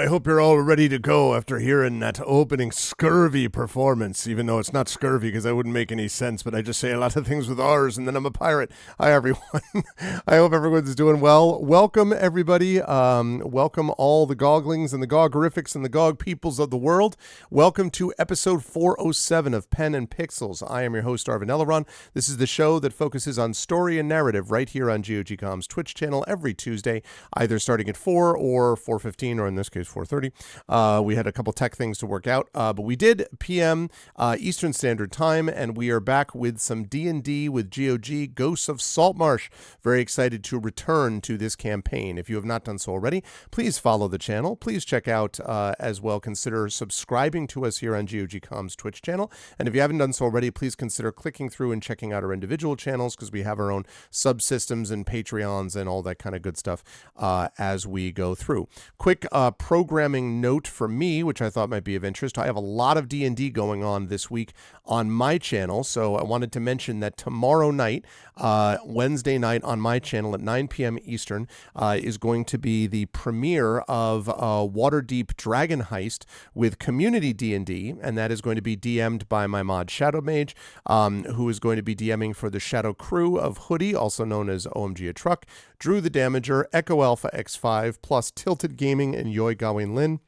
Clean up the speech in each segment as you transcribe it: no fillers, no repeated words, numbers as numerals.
I hope you're all ready to go after hearing that opening scurvy performance, even though it's not scurvy because that wouldn't make any sense, but I just say a lot of things with R's and then I'm a pirate. Hi, everyone. I hope everyone's doing well. Welcome, everybody. Welcome all the goglings and the gogorifics and the gog peoples of the world. Welcome to episode 407 of Pen and Pixels. I am your host, Arvin Eleron. This is the show that focuses on story and narrative right here on GOG.com's Twitch channel every Tuesday, either starting at 4 or 4:15, or in this case 4:30. We had a couple tech things to work out, but we did PM Eastern Standard Time, and we are back with some D&D with GOG, Ghosts of Saltmarsh. Very excited to return to this campaign. If you have not done so already, please follow the channel. Please check out as well, consider subscribing to us here on GOG.com's Twitch channel. And if you haven't done so already, please consider clicking through and checking out our individual channels, because we have our own subsystems and Patreons and all that kind of good stuff as we go through. Quick programming note for me, which I thought might be of interest. I have a lot of D&D going on this week on my channel, so I wanted to mention that tomorrow night, Wednesday night on my channel at 9 p.m. Eastern, is going to be the premiere of Waterdeep Dragon Heist with Community D&D, and that is going to be DM'd by my mod Shadow Mage, who is going to be DMing for the Shadow Crew of Hoodie, also known as OMG a Truck, Drew the Damager, Echo Alpha X5, plus Tilted Gaming and Yoi Gawain Lin.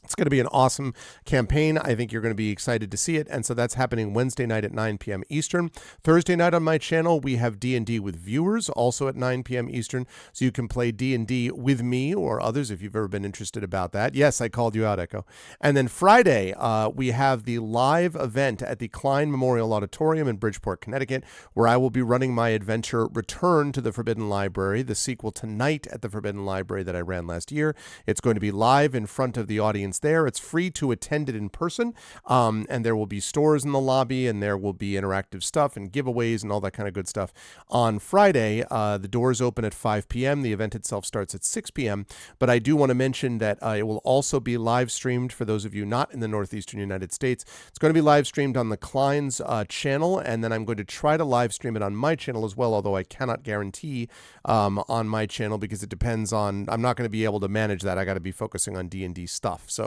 It's going to be an awesome campaign. I think you're going to be excited to see it. And so that's happening Wednesday night at 9 p.m. Eastern. Thursday night on my channel, we have D&D with viewers, also at 9 p.m. Eastern. So you can play D&D with me or others if you've ever been interested about that. Yes, I called you out, Echo. And then Friday, we have the live event at the Klein Memorial Auditorium in Bridgeport, Connecticut, where I will be running my adventure Return to the Forbidden Library, the sequel to Night at the Forbidden Library that I ran last year. It's going to be live in front of the audience there. It's free to attend it in person, and there will be stores in the lobby, and there will be interactive stuff and giveaways and all that kind of good stuff. On Friday, the doors open at 5 p.m. The event itself starts at 6 p.m., but I do want to mention that it will also be live streamed for those of you not in the northeastern United States. It's going to be live streamed on the Klein's channel, and then I'm going to try to live stream it on my channel as well, although I cannot guarantee on my channel because it depends on, I'm not going to be able to manage that. I got to be focusing on D&D stuff. So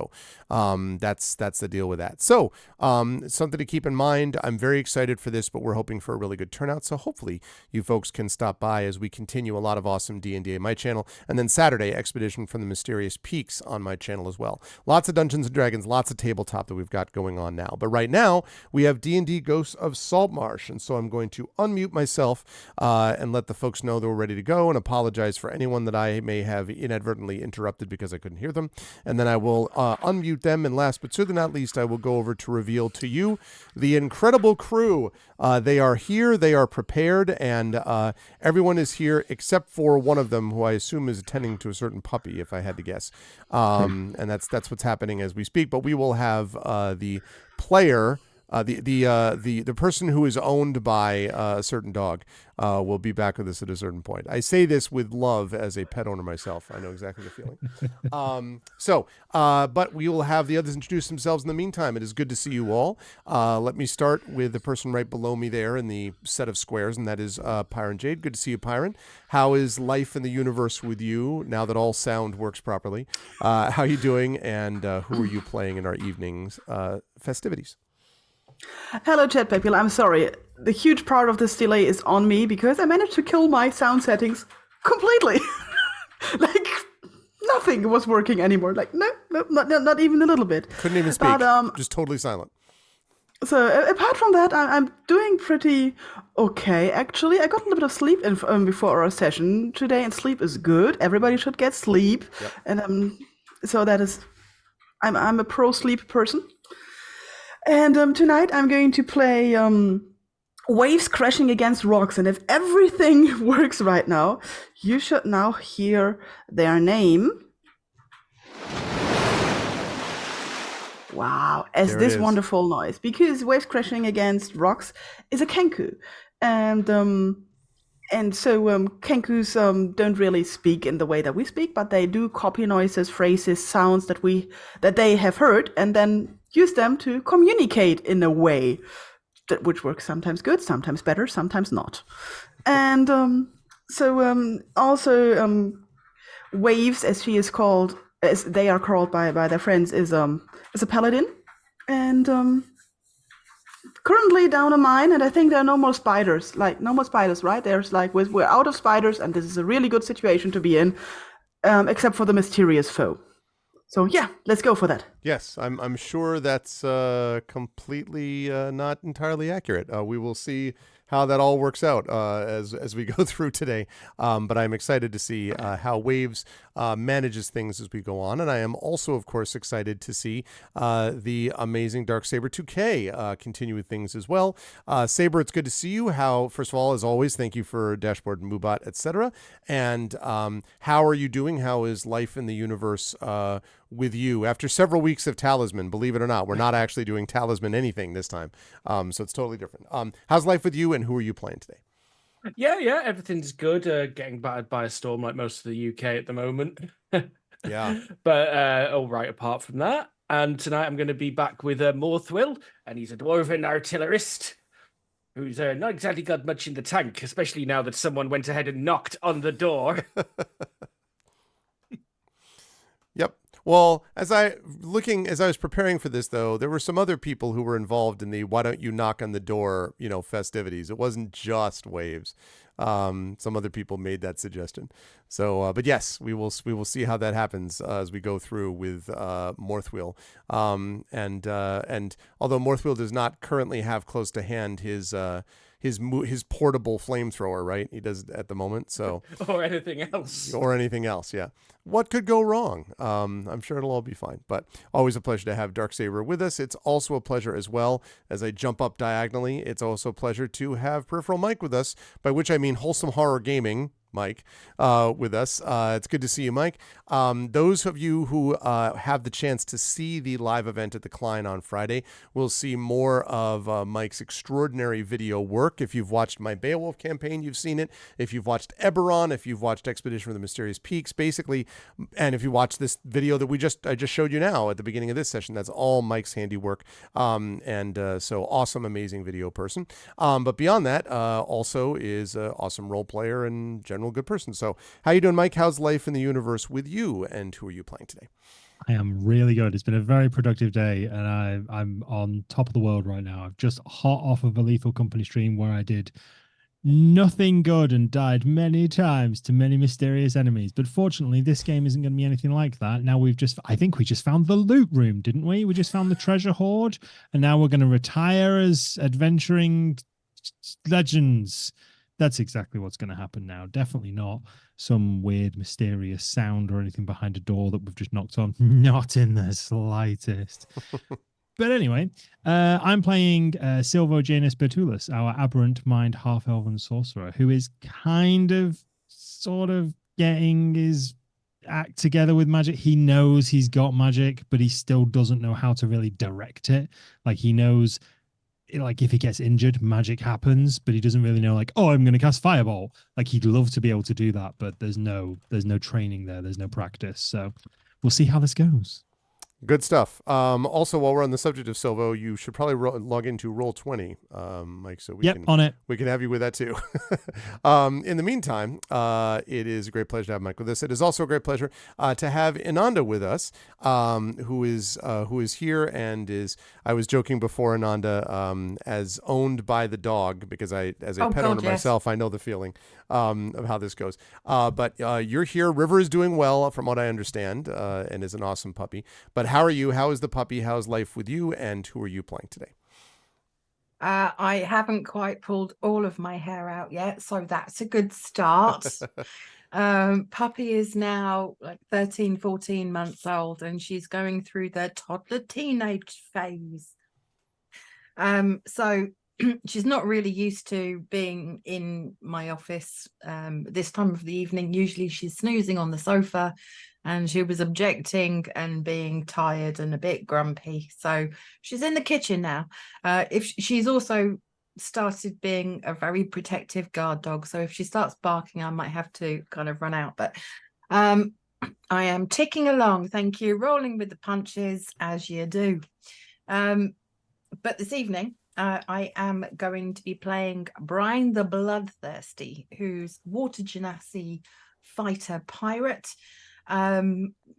that's the deal with that. So something to keep in mind. I'm very excited for this, but we're hoping for a really good turnout. So hopefully you folks can stop by as we continue a lot of awesome D&D on my channel. And then Saturday, Expedition from the Mysterious Peaks on my channel as well. Lots of Dungeons and Dragons, lots of tabletop that we've got going on now. But right now we have D&D Ghosts of Saltmarsh. And so I'm going to unmute myself and let the folks know that we're ready to go, and apologize for anyone that I may have inadvertently interrupted because I couldn't hear them. And then I will unmute them. And last but certainly not least, I will go over to reveal to you the incredible crew. They are here, they are prepared, and everyone is here except for one of them, who I assume is attending to a certain puppy, if I had to guess. And that's what's happening as we speak. But we will have the player. The person who is owned by a certain dog will be back with us at a certain point. I say this with love as a pet owner myself. I know exactly the feeling. But we will have the others introduce themselves in the meantime. It is good to see you all. Let me start with the person right below me there in the set of squares, and that is Pyron Jade. Good to see you, Pyron. How is life in the universe with you now that all sound works properly? How are you doing, and who are you playing in our evening's festivities? Hello, Chat People. I'm sorry. The huge part of this delay is on me because I managed to kill my sound settings completely. Like, nothing was working anymore. Like, no, not even a little bit. Couldn't even speak. But, just totally silent. So, apart from that, I'm doing pretty okay, actually. I got a little bit of sleep before our session today, and sleep is good. Everybody should get sleep. Yep. And so that is... I'm a pro-sleep person. And tonight I'm going to play Waves Crashing Against Rocks. And if everything works right now, you should now hear their name. Wow, as this wonderful noise. Because Waves Crashing Against Rocks is a kenku. And so kenkus don't really speak in the way that we speak, but they do copy noises, phrases, sounds that they have heard, and then use them to communicate in a way which works sometimes good, sometimes better, sometimes not. And also Waves, as she is called, as they are called by their friends, is a paladin, and currently down a mine, and I think there are no more spiders. Like, no more spiders, right? There's like, we're out of spiders, and this is a really good situation to be in, except for the mysterious foe. So yeah, let's go for that. Yes, I'm sure that's completely not entirely accurate. We will see how that all works out as we go through today. But I'm excited to see how Waves manages things as we go on. And I am also, of course, excited to see the amazing Darksaber 2K continue with things as well. Saber, it's good to see you. How, first of all, as always, thank you for Dashboard and Mubat, etc. And how are you doing? How is life in the universe with you after several weeks of Talisman? Believe it or not, we're not actually doing Talisman anything this time, so it's totally different. How's life with you, and who are you playing today? Yeah, everything's good. Getting battered by a storm like most of the UK at the moment. Yeah, but all right apart from that. And tonight I'm going to be back with Morthwill, and he's a dwarven artillerist who's not exactly got much in the tank, especially now that someone went ahead and knocked on the door. Yep. Well, as I was preparing for this, though, there were some other people who were involved in the "why don't you knock on the door" festivities. It wasn't just Waves. Some other people made that suggestion. So, but yes, we will see how that happens as we go through with Morthwill. And although Morthwill does not currently have close to hand his portable flamethrower, right? He does at the moment. So or anything else. Yeah. What could go wrong? I'm sure it'll all be fine. But always a pleasure to have Darksaber with us. It's also a pleasure as well, as I jump up diagonally, it's also a pleasure to have Peripheral Mike with us, by which I mean Wholesome Horror Gaming Mike, with us. It's good to see you, Mike. Those of you who have the chance to see the live event at the Klein on Friday will see more of Mike's extraordinary video work. If you've watched my Beowulf campaign, you've seen it. If you've watched Eberron, if you've watched Expedition for the Mysterious Peaks, basically, and if you watch this video that I just showed you now at the beginning of this session, that's all Mike's handiwork. So awesome, amazing video person. But beyond that, also is an awesome role player and general good person. So how you doing, Mike? How's life in the universe with you, and who are you playing today? I am really good. It's been a very productive day, and I'm on top of the world right now. I've just hot off of a Lethal Company stream where I did nothing good and died many times to many mysterious enemies. But fortunately, this game isn't going to be anything like that. Now I think we just found the loot room, didn't we? We just found the treasure hoard, and now we're going to retire as adventuring legends that's exactly what's going to happen now. Definitely not some weird, mysterious sound or anything behind a door that we've just knocked on. Not in the slightest. But anyway, I'm playing Silvo Janus Bertulus, our aberrant mind half-elven sorcerer, who is sort of getting his act together with magic. He knows he's got magic, but he still doesn't know how to really direct it. Like, he knows, like, if he gets injured, magic happens, but he doesn't really know, like, oh, I'm going to cast Fireball. Like, he'd love to be able to do that, but there's no training there. There's no practice. So we'll see how this goes. Good stuff. Also, while we're on the subject of Silvo, you should probably log into Roll20, Mike, so we on it. We can have you with that too. In the meantime, it is a great pleasure to have Mike with us. It is also a great pleasure to have Ananda with us, who is here and is. I was joking before, Ananda, as owned by the dog, because as a pet owner myself, I know the feeling of how this goes. But you're here. River is doing well, from what I understand, and is an awesome puppy. But how are you? How is the puppy? How's life with you? And who are you playing today? I haven't quite pulled all of my hair out yet, so that's a good start. Puppy is now like 13, 14 months old, and she's going through the toddler teenage phase. So she's not really used to being in my office this time of the evening. Usually she's snoozing on the sofa, and she was objecting and being tired and a bit grumpy. So she's in the kitchen now. If she's also started being a very protective guard dog, so if she starts barking, I might have to kind of run out. But I am ticking along, thank you, rolling with the punches as you do. But this evening, I am going to be playing Brian the Bloodthirsty, who's Water Genasi fighter pirate.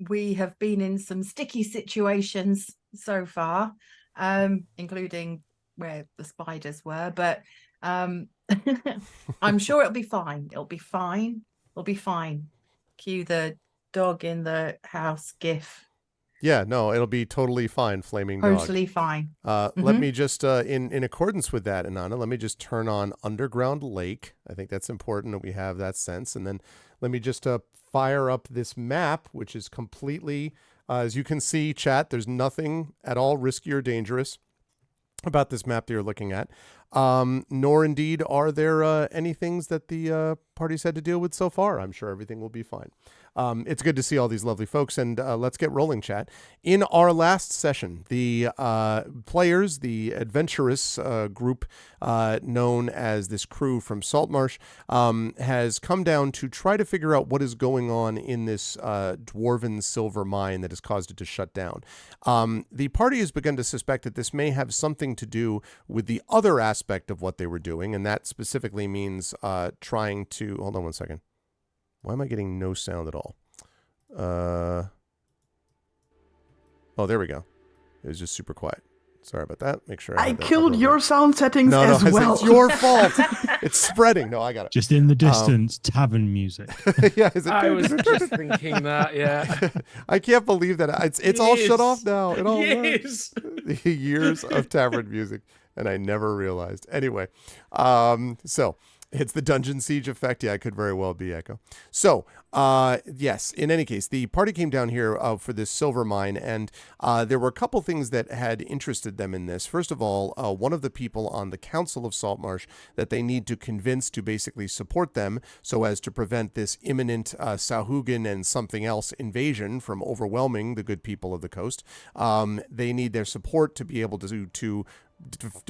We have been in some sticky situations so far, including where the spiders were, but I'm sure it'll be fine. It'll be fine. It'll be fine. Cue the dog in the house gif. Yeah, no, it'll be totally fine, flaming dog. Totally fine. Let me just, in accordance with that, Ananda, let me just turn on Underground Lake. I think that's important that we have that sense. And then let me just fire up this map, which is completely, as you can see, chat, there's nothing at all risky or dangerous about this map that you're looking at. Nor indeed are there any things that the parties had to deal with so far. I'm sure everything will be fine. It's good to see all these lovely folks, and let's get rolling, chat. In our last session, the players, the adventurous group known as this crew from Saltmarsh, has come down to try to figure out what is going on in this dwarven silver mine that has caused it to shut down. The party has begun to suspect that this may have something to do with the other aspect of what they were doing, and that specifically means trying to... Hold on one second. Why am I getting no sound at all? Oh, there we go. It was just super quiet. Sorry about that. Make sure I killed your sound settings as well. It's your fault. It's spreading. No, I got it. Just in the distance, tavern music. Yeah, is it? I was just thinking that. Yeah. I can't believe that it's all shut off now. It all Yes. years of tavern music, and I never realized. Anyway, so. It's the Dungeon Siege effect. Yeah, it could very well be Echo. So, yes, in any case, the party came down here for this silver mine, and there were a couple things that had interested them in this. First of all, one of the people on the Council of Saltmarsh that they need to convince to basically support them so as to prevent this imminent Sahuagin and something else invasion from overwhelming the good people of the coast. They need their support to be able to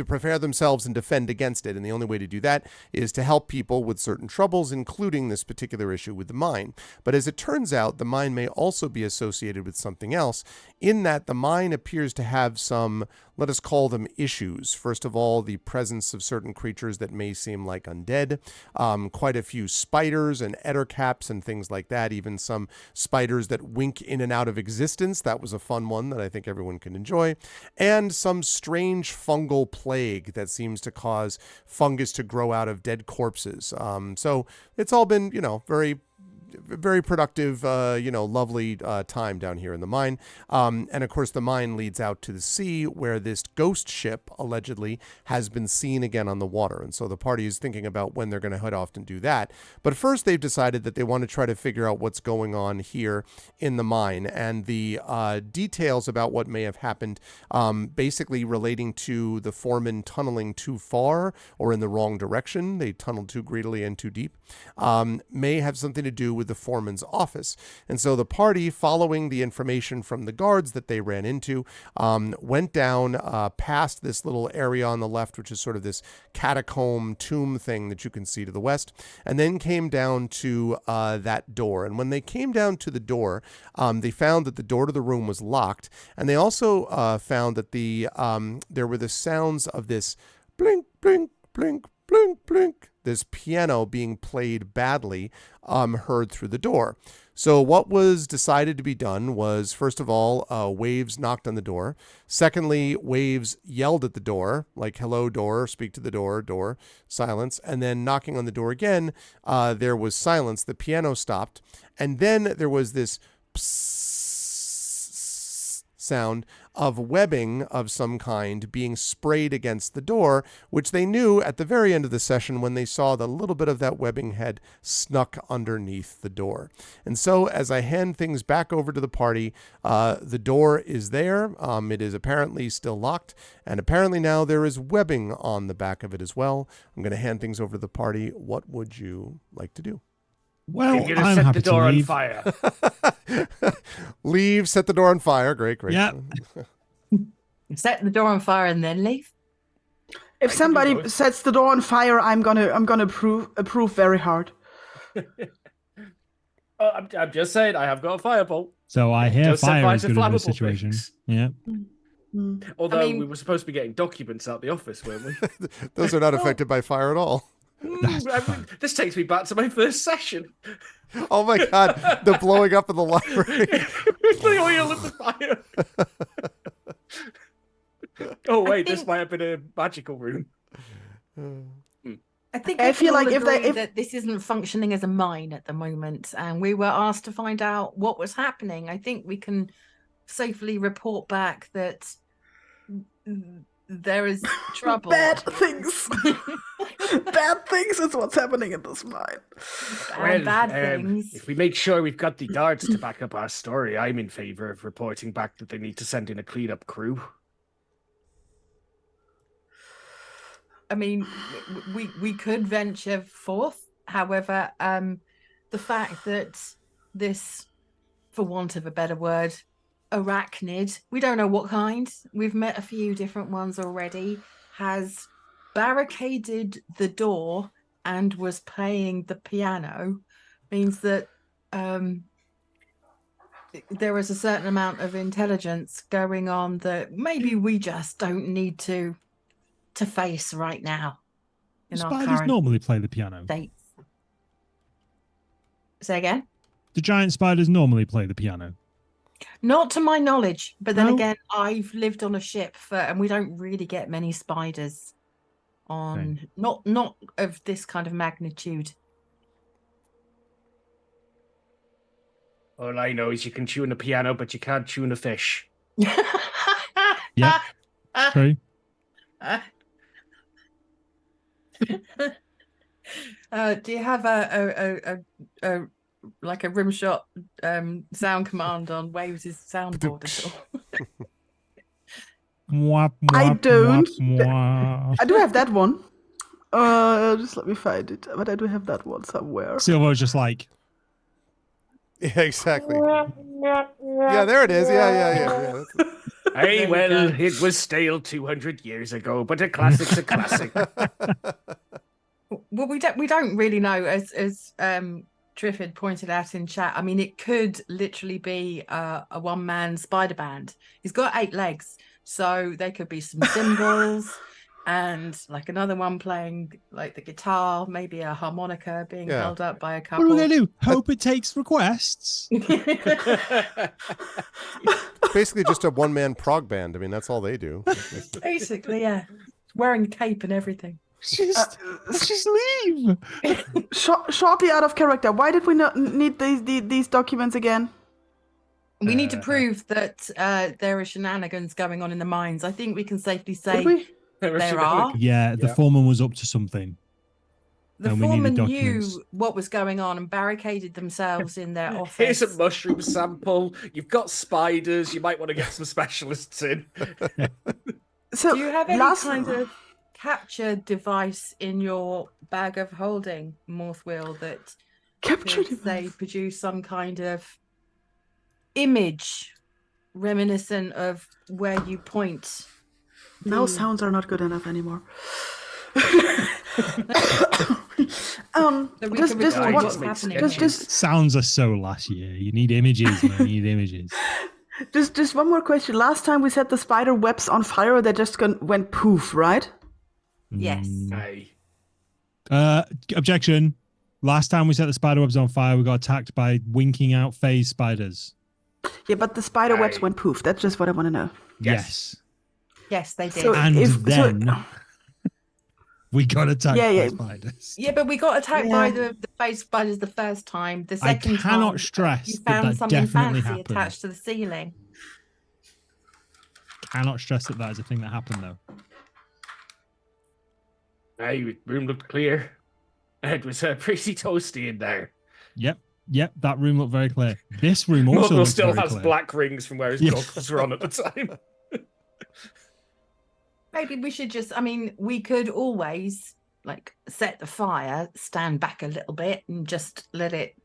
prepare themselves and defend against it. And the only way to do that is to help people with certain troubles, including this particular issue with the mine. But as it turns out, the mine may also be associated with something else, in that the mine appears to have some, let us call them issues. First of all, the presence of certain creatures that may seem like undead, quite a few spiders and ettercaps and things like that, even some spiders that wink in and out of existence. That was a fun one that I think everyone can enjoy. And some strange fungal plague that seems to cause fungus to grow out of dead corpses. So it's all been, very very productive, lovely time down here in the mine. And of course, the mine leads out to the sea where this ghost ship allegedly has been seen again on the water. And so the party is thinking about when they're going to head off and do that. But first, they've decided that they want to try to figure out what's going on here in the mine and the details about what may have happened, basically relating to the foreman tunneling too far or in the wrong direction. They tunneled too greedily and too deep. May have something to do with the foreman's office. And so the party, following the information from the guards that they ran into, went down past this little area on the left, which is sort of this catacomb tomb thing that you can see to the west, and then came down to that door. And when they came down to the door, they found that the door to the room was locked, and they also found that there were the sounds of this blink, blink, blink, blink, blink, this piano being played badly, heard through the door. So what was decided to be done was, first of all, Waves knocked on the door. Secondly, Waves yelled at the door, like, hello, door, speak to the door, door, silence. And then knocking on the door again, there was silence. The piano stopped. And then there was this sound of webbing of some kind being sprayed against the door, which they knew at the very end of the session when they saw the little bit of that webbing had snuck underneath the door. And so as I hand things back over to the party, the door is there. It is apparently still locked, and apparently now there is webbing on the back of it as well. I'm going to hand things over to the party. What would you like to do? Well, You're going I'm to set happy the door to on leave. fire. Leave, set the door on fire. Great, great. Yeah. Set the door on fire and then leave. If I can do somebody both. sets the door on fire, I'm gonna approve very hard. I'm just saying, I have got a firebolt. So I It hear does set fire fire is to good in this flammable situation. things. Yeah. Although mean- we were supposed to be getting documents out the office, weren't we? Those are not affected by fire at all. This takes me back to my first session. Oh my God, the blowing up of the library. The oil of the fire. Oh wait, this think- might have been a magical room. I think I we feel can all like if agree they- if- that this isn't functioning as a mine at the moment, and we were asked to find out what was happening. I think we can safely report back that there is trouble. Bad things. Bad things is what's happening in this mine. Bad things. If we make sure we've got the guards to back up our story, I'm in favor of reporting back that they need to send in a cleanup crew. I mean, we could venture forth. However, the fact that this, for want of a better word, arachnid, we don't know what kind, we've met a few different ones already, has barricaded the door and was playing the piano, means that there is a certain amount of intelligence going on that maybe we just don't need to face right now in our Spiders current normally play the piano. state. Say again? Do giant spiders normally play the piano? Not to my knowledge, but then No? again, I've lived on a ship and we don't really get many spiders on not of this kind of magnitude. All I know is you can tune a piano, but you can't tune a fish. Yeah, true. Do you have a like a rim shot sound command on Waves' soundboard at all? Mwah, I mwah, don't. mwah, mwah. I do have that one. Just let me find it. But I do have that one somewhere. Silver's just like, Yeah, exactly. Yeah, there it is. Yeah. Hey, There you well, go. it was stale 200 years ago, but a classic's a classic. Well, we don't really know, as Triffid pointed out in chat. I mean, it could literally be a one-man spider band. He's got 8 legs, so there could be some cymbals and like another one playing like the guitar, maybe a harmonica being Yeah. held up by a what couple. are we going to do? Hope it takes requests? Basically just a one-man prog band. I mean, that's all they do. Basically, yeah, wearing a cape and everything. Let's just leave. Shortly out of character, why did we not need these documents again? We need to prove that there are shenanigans going on in the mines. I think we can safely Did say we? there are. Yeah, the foreman was up to something. The And we needed foreman documents. knew what was going on and barricaded themselves in their office. Here's a mushroom sample. You've got spiders. You might want to get some specialists in. So Do you have any last kind of capture device in your bag of holding, Morthwill, that capture could, device? say, produce some kind of image reminiscent of where you point? Now the- sounds are not good enough anymore. that we just can just record one- what's makes happening. sketches. just Sounds are so last year. You need images, man. You need images. just one more question. Last time we set the spider webs on fire, they just went poof, right? Yes. Aye. Objection. Last time we set the spider webs on fire, we got attacked by winking out phase spiders. Yeah, but the spider webs Aye. went poof. That's just what I want to know. Yes. Yes, they did. So- And If- then we got attacked Yeah, yeah. by spiders. Yeah, but we got attacked by Yeah. the face spiders the first time. The I second cannot time, stress you that found that something definitely fancy happened. attached to the ceiling. Cannot stress that is a thing that happened, though. Aye, the room looked clear. It was pretty toasty in there. Yep, that room looked very clear. This room also Morthwill looks still very has clear. black rings from where his Yeah. goggles were on at the time. Maybe we should just, I mean, we could always like set the fire, stand back a little bit and just let it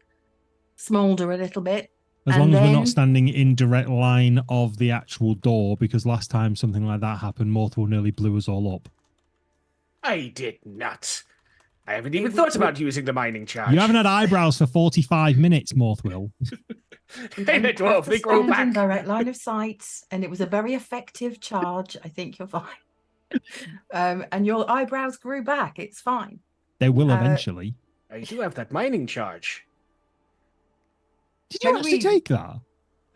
smolder a little bit. As And long as we're then- not standing in direct line of the actual door, because last time something like that happened, Morthwell nearly blew us all up. I did not. I haven't even It thought was- about using the mining charge. You haven't had eyebrows for 45 minutes, Morthwell. You Hey, don't the dwarf, have to they grow stand in back. direct line of sight, and it was a very effective charge. I think you're fine. And your eyebrows grew back. It's fine. They will Uh, eventually. I do have that mining charge. Did you maybe actually we- take that?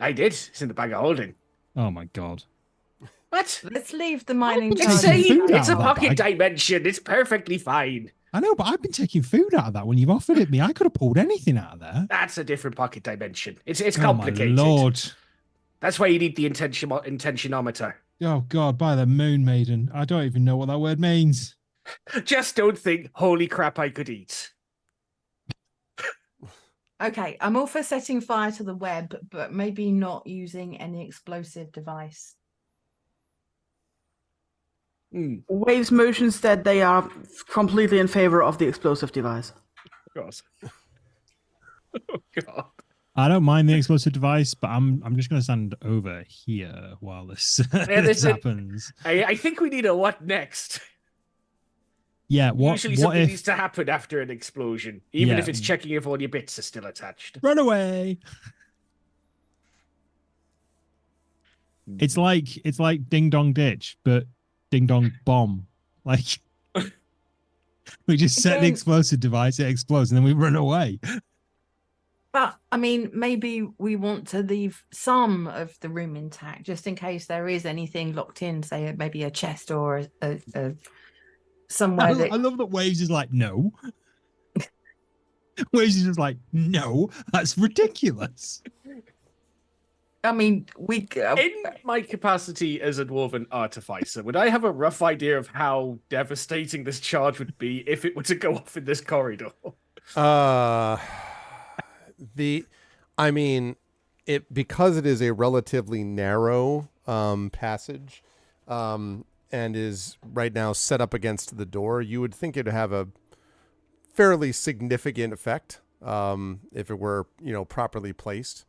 I did. It's in the bag of holding. Oh my god. What? Let's leave the mining been charge. taking Insane! food out It's of a that pocket bag. dimension. It's perfectly fine. I know, but I've been taking food out of that when you've offered it me. I could have pulled anything out of there. That's a different pocket dimension. It's Oh complicated. my lord. That's why you need the intentionometer. Oh god, by the moon maiden. I don't even know what that word means. Just don't think, holy crap, I could eat. Okay, I'm all for setting fire to the web, but maybe not using any explosive device. Hmm, Waves motions that they are completely in favor of the explosive device. of course. Oh, God. I don't mind the explosive device, but I'm just going to stand over here while this, Yeah, this there's a- happens. I think we need a what next. Yeah, Usually what something if... needs to happen after an explosion, even Yeah. if it's checking if all your bits are still attached. Run away! It's like Ding Dong Ditch, but Ding Dong Bomb. Like we just set the Again- explosive device, it explodes, and then we run away. But I mean, maybe we want to leave some of the room intact, just in case there is anything locked in, say maybe a chest or a somewhere that. I love that Waves is like, no. Waves is just like, no, that's ridiculous. I mean, we. In my capacity as a dwarven artificer, would I have a rough idea of how devastating this charge would be if it were to go off in this corridor? I mean, because it is a relatively narrow passage, and is right now set up against the door, you would think it'd have a fairly significant effect if it were, properly placed.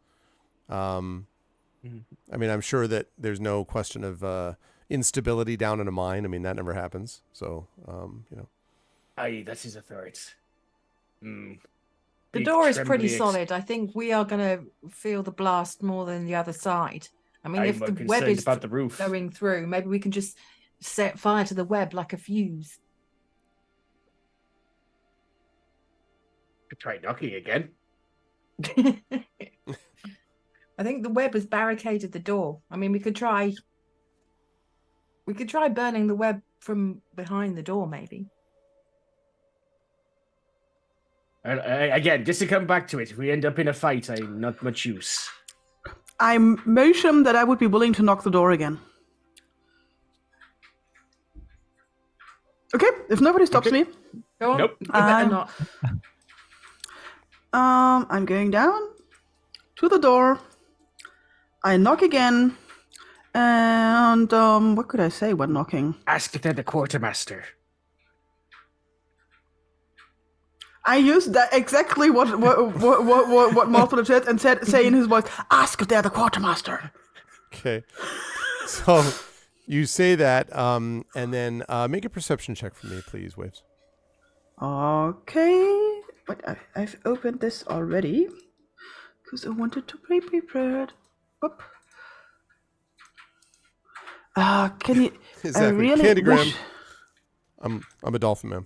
I mean, I'm sure that there's no question of instability down in a mine. I mean, that never happens. So, Aye, that is a threat. The Big, door is pretty trembly solid. I think we are going to feel the blast more than the other side. I mean, I'm if more the concerned web is about the roof. going through, maybe we can just set fire to the web like a fuse. Could try knocking again. I think the web has barricaded the door. I mean, we could try burning the web from behind the door, maybe. Again, just to come back to it, if we end up in a fight, I'm not much use. I motion that I would be willing to knock the door again. Okay, if nobody stops me, Go on. Nope. You better not. I'm going down to the door. I knock again. And what could I say when knocking? Ask if they're the quartermaster. I used that exactly what Morphle said and say in his voice, ask if they're the quartermaster. Okay. So you say that, and then make a perception check for me, please, Waves. Okay. But I've opened this already because I wanted to be prepared. Oop. Can you? Exactly. I really Candygram. wish... I'm a dolphin man.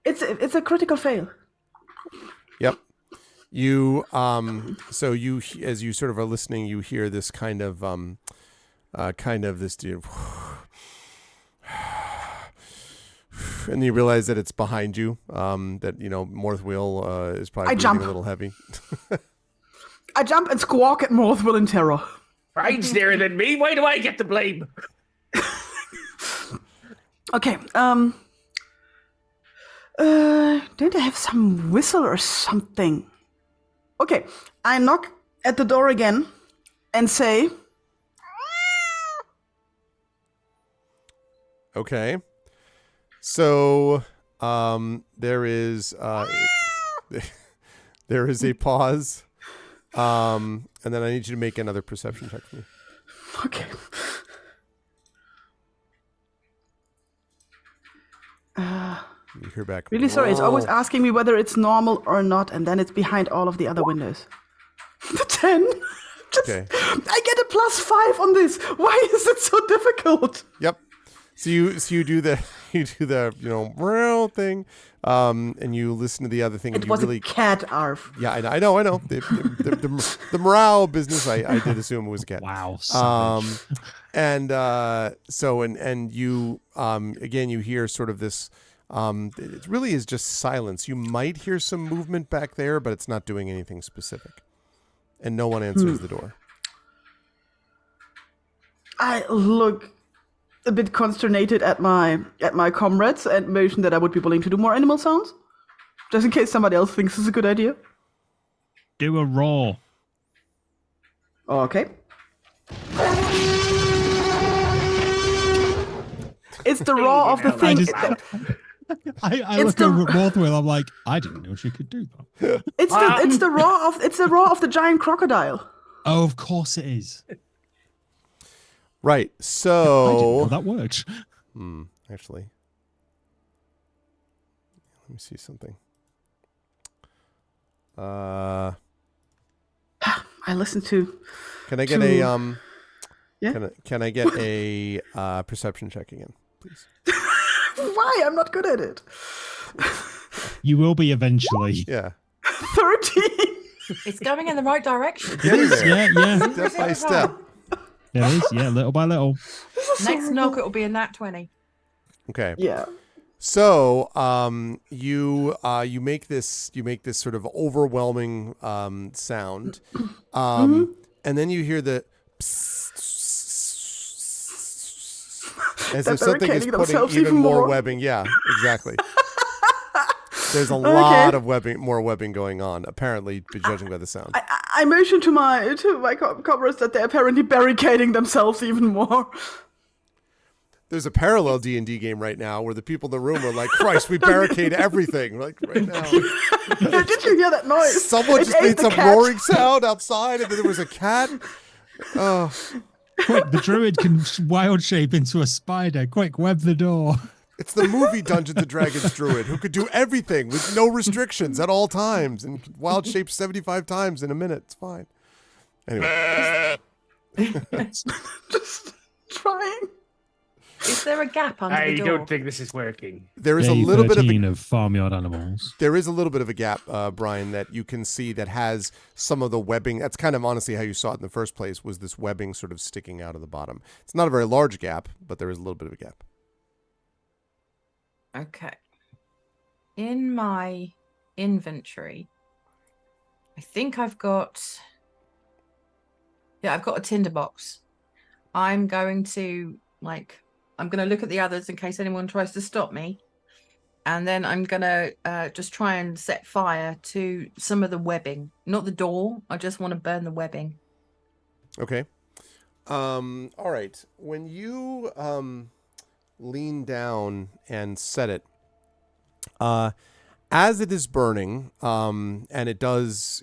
It's a critical fail. Yep. You so you as you sort of are listening, you hear this kind of this and you realize that it's behind you. That Morthwheel is probably I breathing jump. a little heavy. I jump and squawk at Morthwhil in terror. Brian's nearer than me. Why do I get the blame? Okay. Don't I have some whistle or something? Okay. I knock at the door again and say, Okay. So there is there is a pause. And then I need you to make another perception check for me. okay. You hear back. Really sorry. It's always "Roll." asking me whether it's normal or not, and then it's behind all of the other windows. The 10. Okay. I get a +5 on this. Why is it so difficult? Yep. So you do the morale thing, and you listen to the other thing. It and was you really a cat, Arf. Yeah, I know. The morale business. I did assume it was a cat. Wow. Savage. And you again you hear sort of this. It really is just silence. You might hear some movement back there, but it's not doing anything specific. And no one answers the door. I look a bit consternated at my comrades and motion that I would be willing to do more animal sounds, just in case somebody else thinks it's a good idea. Do a roar. Okay. It's the raw of the thing. I It's look over the- at Morthwheel. I'm like, I didn't know she could do that. It's the raw of the giant crocodile. Oh, of course it is. Right. I didn't So know that worked. actually, let me see something. I listen to. Can I get a Yeah. Can I get a perception check again, please? Why? I'm not good at it. You will be eventually. Yeah. 13. It's going in the right direction. Get in there. Yeah. Step by step. It is. Yeah, little by little. Next knock, it'll be a nat 20. Okay. Yeah. So, you make this sort of overwhelming sound, and then you hear the as They're if something is barricading putting themselves even even more more. webbing. Yeah, exactly. There's a lot of more webbing going on. Apparently, judging by the sound. I motion to my comrades that they're apparently barricading themselves even more. There's a parallel D&D game right now where the people in the room are like, "Christ, we barricade everything!" Like right now. Did you hear that noise? Someone It just ate made the some cat. roaring sound outside, and then there was a cat. Oh, Quick, the druid can wild shape into a spider. Quick, web the door. it's the movie Dungeons and Dragons druid who could do everything with no restrictions at all times and could wild shape 75 times in a minute. It's fine. Anyway, Just trying. Is there a gap under I the door? don't think this is working. there is a Day little bit of 13 of farmyard animals. there is a little bit of a gap, Brian, that you can see that has some of the webbing. That's kind of honestly how you saw it in the first place, was this webbing sort of sticking out of the bottom. It's not a very large gap, but there is a little bit of a gap. Okay. In my inventory. I think I've got... Yeah, I've got a tinderbox. I'm going to look at the others in case anyone tries to stop me. And then I'm going to just try and set fire to some of the webbing. Not the door. I just want to burn the webbing. Okay. All right. When you lean down and set it, as it is burning, and it does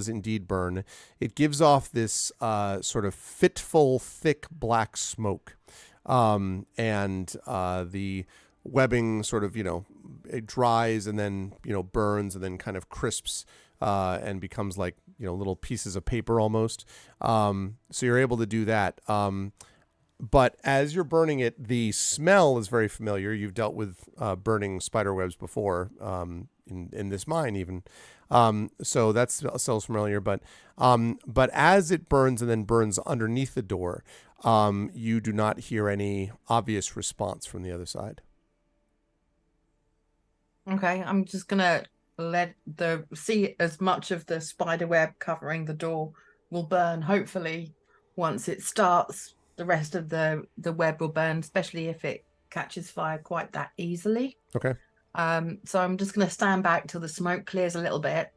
indeed burn, it gives off this sort of fitful, thick black smoke, and the webbing sort of, it dries and then, burns and then kind of crisps and becomes like, little pieces of paper almost. So you're able to do that. But as you're burning it, the smell is very familiar. You've dealt with burning spider webs before, in this mine even. So that smells familiar. But as it burns and then burns underneath the door, you do not hear any obvious response from the other side. Okay, I'm just gonna see as much of the spider web covering the door will burn. Hopefully, once it starts, the rest of the web will burn, especially if it catches fire quite that easily. Okay. So I'm just gonna stand back till the smoke clears a little bit.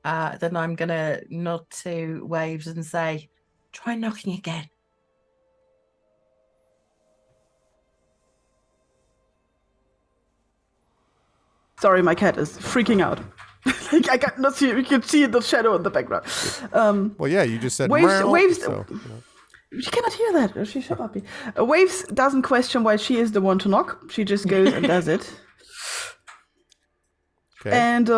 Then I'm gonna nod to Waves and say, "Try knocking again." Sorry, my cat is freaking out. Like, I cannot see. You can see the shadow in the background. Well, yeah, you just said Waves. so, She cannot hear that. She should not be. Waves doesn't question why she is the one to knock. She just goes and does it. Okay. And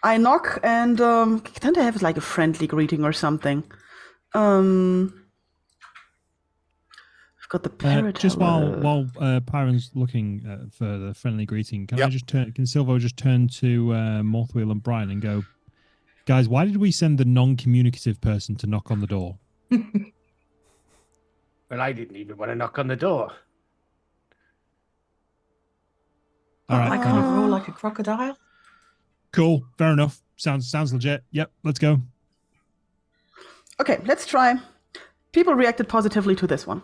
I knock, and don't I have like a friendly greeting or something? I've got the parrot. Just while Pyron's looking for the friendly greeting, can Silvo just turn to Morthwheel and Brian and go, guys, why did we send the non-communicative person to knock on the door? Well, I didn't even want to knock on the door. All right. I kind of roar like a crocodile. Cool. Fair enough. Sounds legit. Yep. Let's go. Okay, let's try. People reacted positively to this one.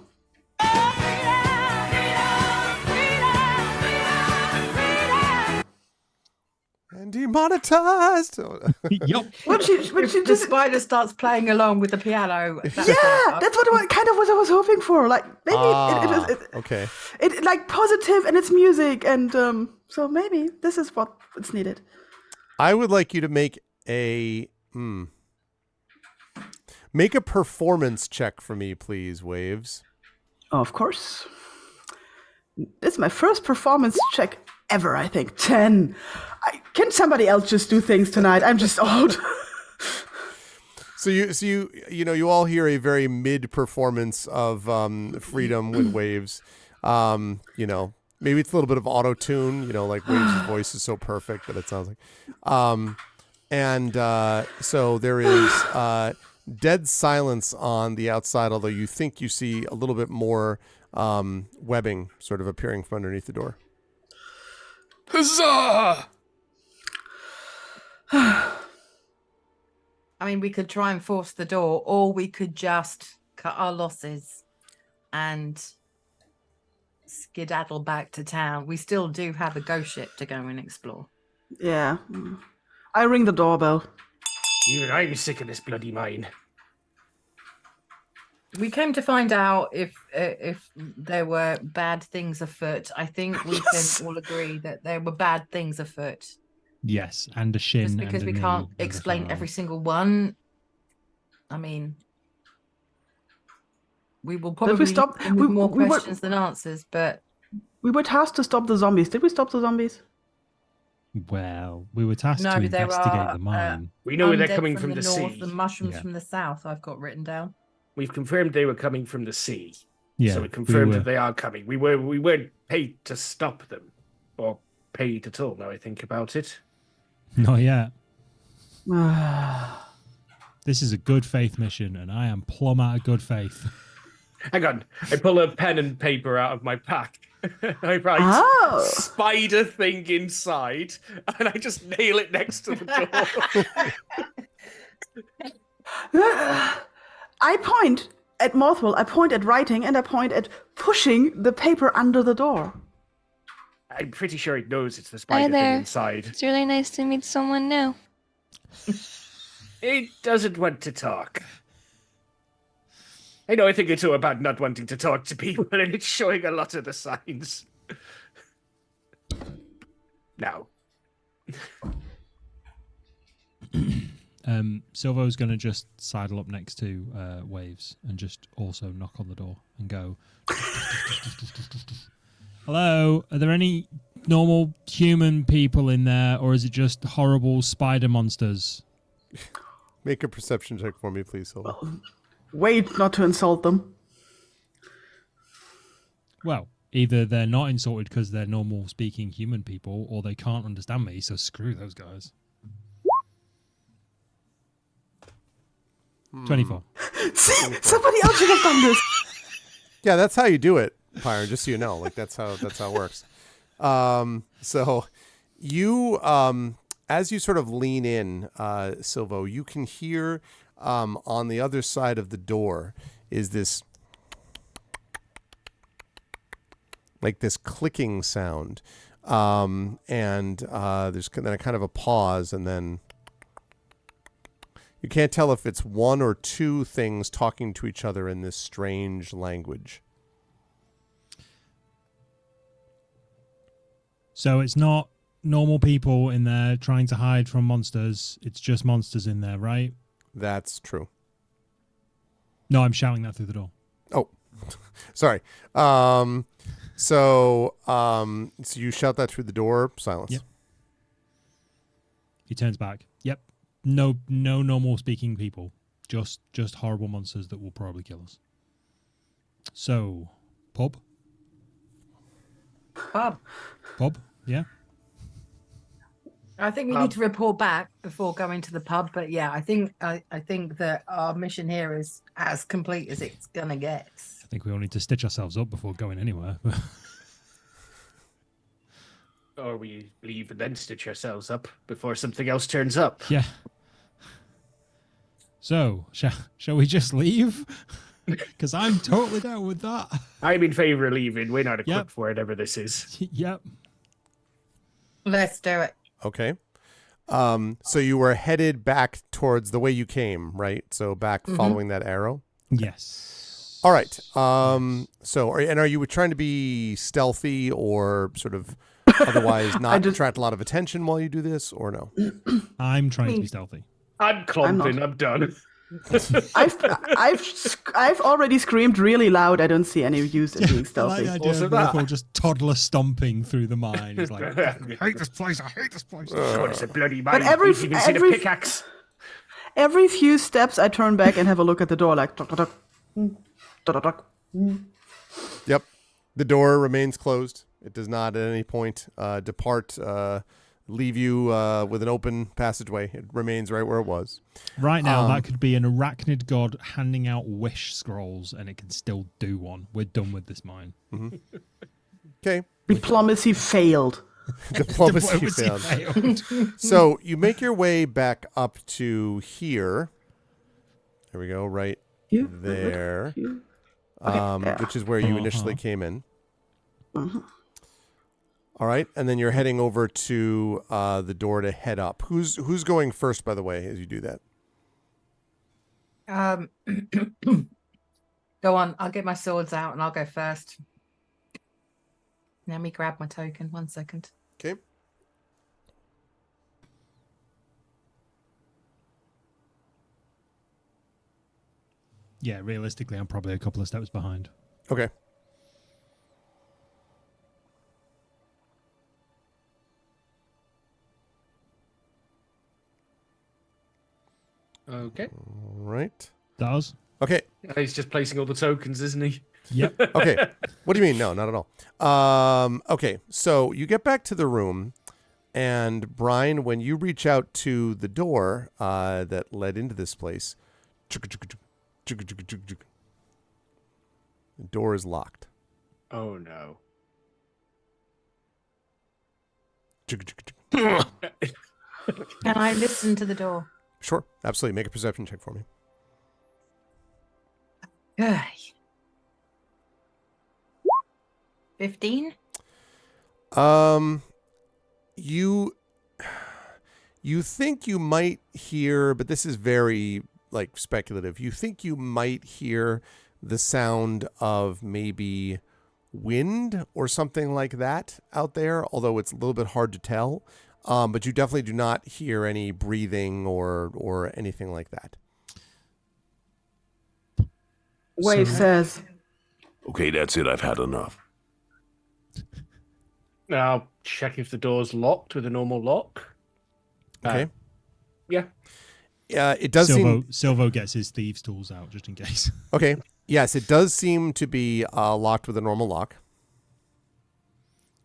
And demonetized. Yep. When she The just spider starts playing along with the piano. that's what I was hoping for. Like maybe Okay. it like positive and it's music, and so maybe this is what it's needed. I would like you to make a performance check for me, please, Waves. Oh, of course. This is my first performance check ever, I think. 10. Can somebody else just do things tonight? I'm just old. So you all hear a very mid performance of Freedom with Waves. Maybe it's a little bit of auto tune. Like Waves' voice is so perfect that it sounds like. So there is dead silence on the outside, although you think you see a little bit more webbing sort of appearing from underneath the door. Huzzah! I mean, we could try and force the door, or we could just cut our losses and skedaddle back to town. We still do have a ghost ship to go and explore. Yeah. I ring the doorbell. Even I'm sick of this bloody mine. We came to find out if there were bad things afoot. I think we can all agree that there were bad things afoot. Yes, and a shin. Just because we can't explain every single one. I mean, we will probably stop? with more questions than answers, but we were tasked to stop the zombies. Did we stop the zombies? Well, we were tasked to investigate the mine. We know they're coming from from the north, sea. the mushrooms from the south. I've got written down. We've confirmed they were coming from the sea. Yeah, so we confirmed that they are coming. We weren't paid to stop them, or paid at all. Now I think about it. Not yet. This is a good faith mission, and I am plumb out of good faith. Hang on, I pull a pen and paper out of my pack. I write Oh. spider thing inside, and I just nail it next to the door. I point at Morthwell, I point at writing, and I point at pushing the paper under the door. I'm pretty sure it knows it's the Hi spider thing there. inside. It's really nice to meet someone new. It doesn't want to talk. I know a thing or two about not wanting to talk to people, and it's showing a lot of the signs. Now. Silvo's going to just sidle up next to Waves and just also knock on the door and go, hello, are there any normal human people in there, or is it just horrible spider monsters? Make a perception check for me, please, Silva. Wait, not to insult them. Well, either they're not insulted because they're normal speaking human people, or they can't understand me, so screw those guys. 24. See, somebody else should have done this. Yeah, that's how you do it, Pyron, just so you know. Like, that's how it works. So you, as you sort of lean in, Silvo, you can hear on the other side of the door is this, like this clicking sound. And there's then a kind of a pause, and then you can't tell if it's one or two things talking to each other in this strange language. So it's not normal people in there trying to hide from monsters. It's just monsters in there, right? That's true. No, I'm shouting that through the door. Oh, sorry. So you shout that through the door. Silence. Yep. He turns back. Yep. No normal speaking people. Just horrible monsters that will probably kill us. So, pub? Pub? Yeah. I think we need to report back before going to the pub, but yeah, I think that our mission here is as complete as it's gonna get. I think we all need to stitch ourselves up before going anywhere. Or we leave and then stitch ourselves up before something else turns up. Yeah. So, shall we just leave? Because I'm totally down with that. I'm in favor of leaving. We're not equipped Yep. for whatever this is. Yep. Let's do it. Okay. So you were headed back towards the way you came, right? So back following that arrow? Yes. All right. So, are you trying to be stealthy or sort of otherwise not attract a lot of attention while you do this, or no? I'm trying to be stealthy. I'm clumping. I'm done. I've already screamed really loud. I don't see any use in being I like stealthy. the idea Also of that. Morthwell just toddler stomping through the mine. He's like, I hate this place. I hate this place. God, it's a bloody mine. every- We've even seen a every- pickaxe. Every few steps, I turn back and have a look at the door, like tock, tock, tock, tock. Yep. The door remains closed. It does not at any point depart, leave you with an open passageway. It remains right where it was. Right now, that could be an arachnid god handing out wish scrolls, and it can still do one. We're done with this mine. Okay. Diplomacy failed. Diplomacy failed. So you make your way back up to here. There we go, right there. Which is where you initially came in. All right, and then you're heading over to the door to head up. Who's going first, by the way, as you do that? Go on, I'll get my swords out and I'll go first. Let me grab my token. 1 second. Okay. Yeah, realistically, I'm probably a couple of steps behind. Okay. Okay. All right. That us? Okay. He's just placing all the tokens, isn't he? Yep. Okay. What do you mean? No, not at all. Okay. So you get back to the room, and Brian, when you reach out to the door that led into this place, the door is locked. Oh no. Can I listen to the door? Sure, absolutely. Make a perception check for me. Okay. 15? You think you might hear, but this is very like speculative. You think you might hear the sound of maybe wind or something like that out there, although it's a little bit hard to tell. But you definitely do not hear any breathing or anything like that. Wave So- says, Okay, that's it. I've had enough. I'll check if the door's locked with a normal lock. Okay. Yeah. It does seem Silvo gets his thieves' tools out just in case. okay. Yes, it does seem to be locked with a normal lock.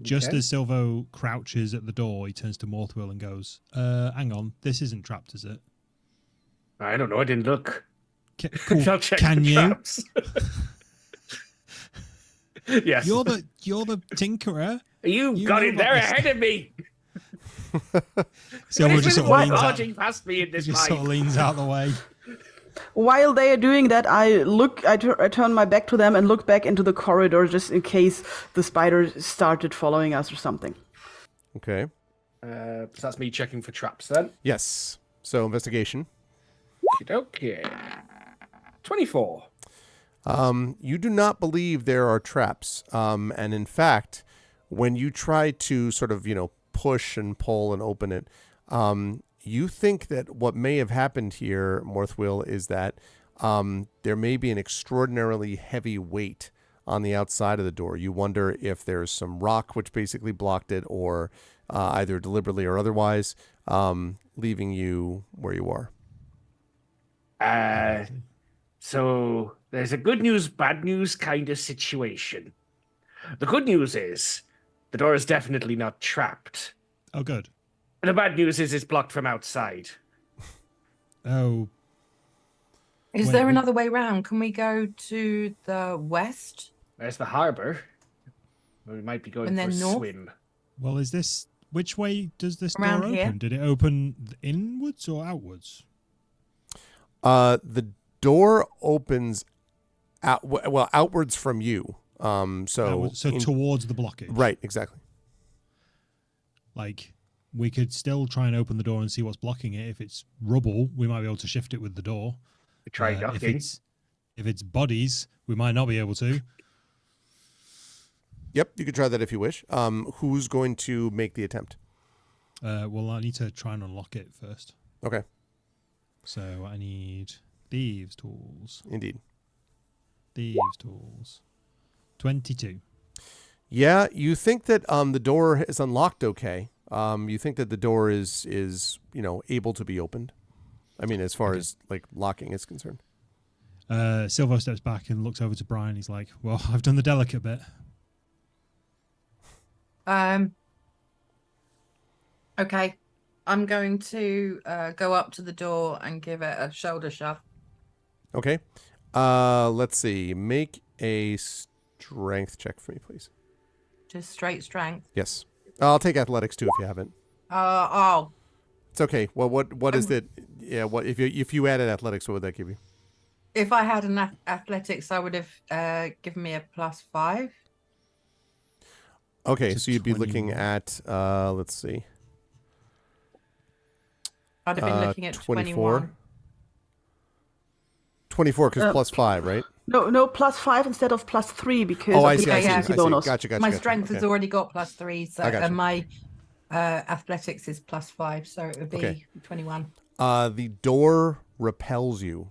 Just Okay. as Silvo crouches at the door, he turns to Morthwill and goes, "Hang on, this isn't trapped, is it?" I don't know. I didn't look. Cool. I'll check Can the you? traps. Yes. You're the tinkerer. You you got know in there about this ahead of me. Silvo What just is sort with of leans out. barging past me in He this just sort of life? leans out the way. while they are doing that, I turn my back to them and look back into the corridor just in case the spiders started following us or something. Okay. So that's me checking for traps then. Yes. So investigation. Okay. 24. You do not believe there are traps. And in fact, when you try to sort of, push and pull and open it, you think that what may have happened here, Morthwill, is that there may be an extraordinarily heavy weight on the outside of the door. You wonder if there's some rock which basically blocked it, or either deliberately or otherwise, leaving you where you are. So there's a good news, bad news kind of situation. The good news is the door is definitely not trapped. Oh, good. And the bad news is it's blocked from outside. Oh, Is Wait, there we- another way round? Can we go to the west? There's the harbour. We might be going And for a then north? swim. well, is this... Which way does this door Around open? here? Did it open inwards or outwards? The door opens outwards from you. So Outwards, so towards the blockage. right, exactly. Like, we could still try and open the door and see what's blocking it. If it's rubble, we might be able to shift it with the door. We try If knocking. it's bodies, we might not be able to. Yep, you could try that if you wish. Who's going to make the attempt? Well, I need to try and unlock it first. Okay, So I need thieves' tools. indeed. Thieves' tools. 22. Yeah, you think that the door is unlocked okay. You think that the door is able to be opened. I mean, as far as like locking is concerned. Silvo steps back and looks over to Brian. He's like, "Well, I've done the delicate bit." Okay. I'm going to go up to the door and give it a shoulder shove. Okay. Let's see. Make a strength check for me, please. Just straight strength. Yes. I'll take athletics too if you haven't. Oh, It's okay. Well, what is it? Yeah. What if you added athletics? What would that give you? if I had an athletics, I would have given me a +5. Okay, To so you'd be looking 21. at let's see. I'd have been looking at 21. 24 because plus 5, right? No, +5 instead of +3 because Oh, of I the see. I see. yeah, I ability see. bonus. Gotcha. My strength has Okay. already got +3, so I gotcha. and my athletics is +5, so it would be Okay. 21. The door repels you.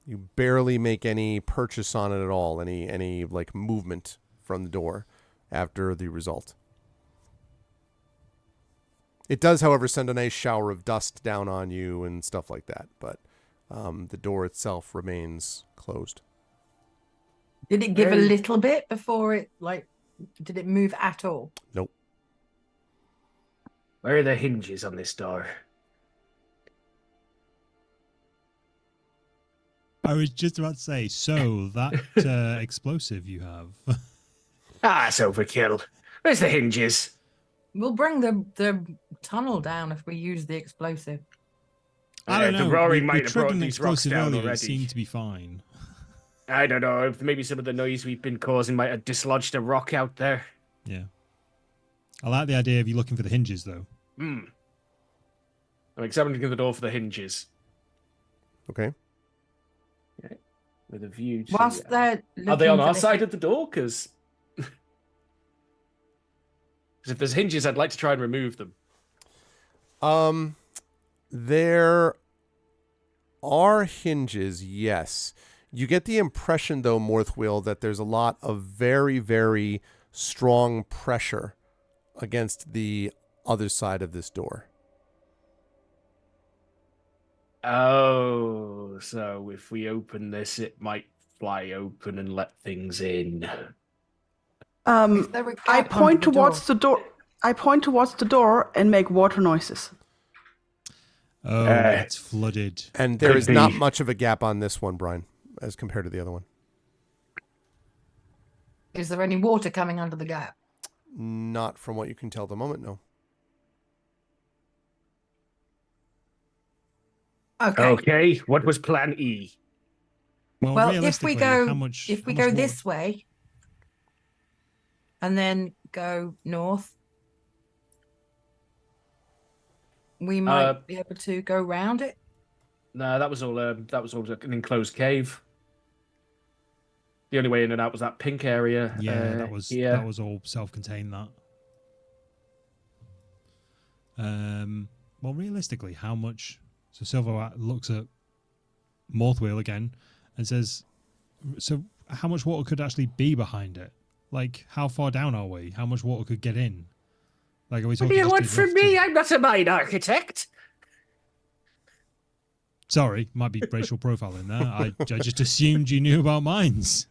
You barely make any purchase on it at all. Any like movement from the door after the result. It does, however, send a nice shower of dust down on you and stuff like that. But the door itself remains closed. Did it give a Very- little bit before it did it move at all? Nope. Where are the hinges on this door? I was just about to say, so that explosive you have. Ah, it's overkill. Where's the hinges? We'll bring the tunnel down if we use the explosive. I don't know. The roaring we might have brought triggered an these rocks explosive down earlier. It already. seemed to be fine. I don't know. Maybe some of the noise we've been causing might have dislodged a rock out there. Yeah. I like the idea of you looking for the hinges, though. I'm examining the door for the hinges. Okay. Okay. With a view to... Whilst they're Are they on looking for our the side of the door? Because if there's hinges, I'd like to try and remove them. There are hinges, yes. You get the impression, though, Morthwheel, that there's a lot of very, very strong pressure against the other side of this door. Oh, so if we open this, it might fly open and let things in. Is there a I gap point under the towards the door. I point towards the door and make water noises. Oh, it's flooded. And there Could is not be. much of a gap on this one, Brian, as compared to the other one. Is there any water coming under the gap? Not from what you can tell at the moment, no. Okay. Okay, what was plan E? Well, if realistically, we go how much go water- this way and then go north, we might be able to go round it. No, that was all an enclosed cave. The only way in and out was that pink area. Yeah, that here. was all self-contained. That. Well, realistically, how much? So Silver looks at Morthwheel again and says, "So, how much water could actually be behind it? Like, how far down are we? How much water could get in? Like, are we What talking? do you just want enough from me? I'm not a mine architect." Sorry, might be racial profiling there. I just assumed you knew about mines.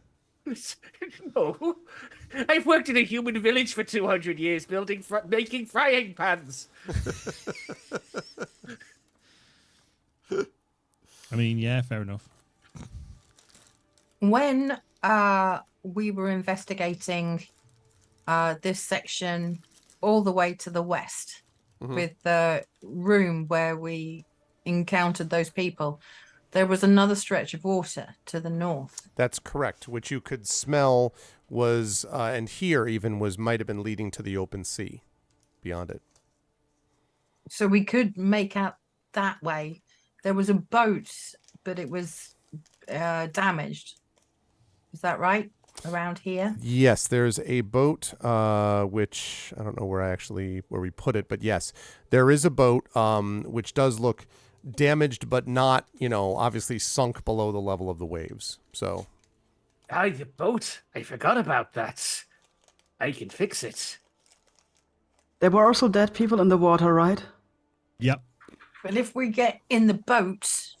No, I've worked in a human village for 200 years, making frying pans. I mean, yeah, fair enough. When we were investigating this section all the way to the west with the room where we encountered those people, there was another stretch of water to the north. That's correct, which you could smell was, and hear even, might have been leading to the open sea beyond it. So we could make out that way. There was a boat, but it was damaged. Is that right? Around here? Yes, there's a boat, which I don't know where we put it, but yes, there is a boat, which does look damaged, but not, obviously sunk below the level of the waves. So. The boat. I forgot about that. I can fix it. There were also dead people in the water, right? Yep. But if we get in the boat,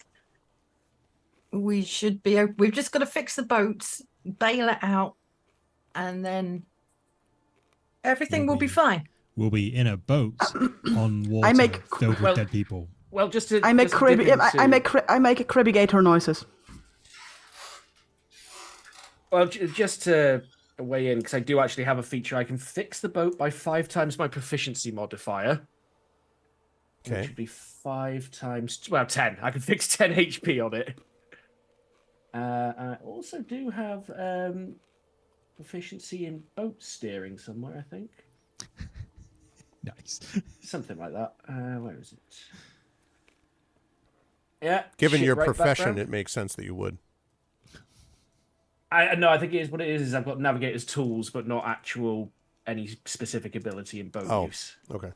we should be. We've just got to fix the boats, bail it out, and then everything will be fine. We'll be in a boat on water filled with dead people. Well, just to I make cribbigator noises. Well, just to weigh in, because I do actually have a feature. I can fix the boat by 5 times my proficiency modifier. Okay. Which would be 5 times... Well, 10. I can fix 10 HP on it. I also do have proficiency in boat steering somewhere, I think. Nice. Something like that. Where is it? Yeah. Given your right profession, it makes sense that you would. No, I think it is what it is I've got navigator's tools, but not actual any specific ability in boat use. Okay.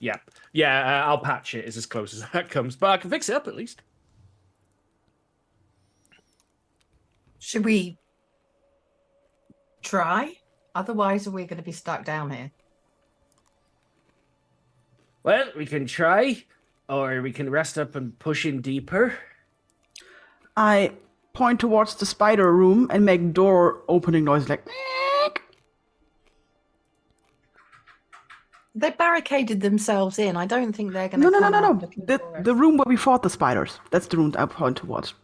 Yeah, I'll patch it as close as that comes, but I can fix it up at least. Should we try? Otherwise, we're going to be stuck down here. Well, we can try, or we can rest up and push in deeper. I point towards the spider room and make door opening noise like. They barricaded themselves in. I don't think they're going to. No. The room where we fought the spiders. That's the room I point towards.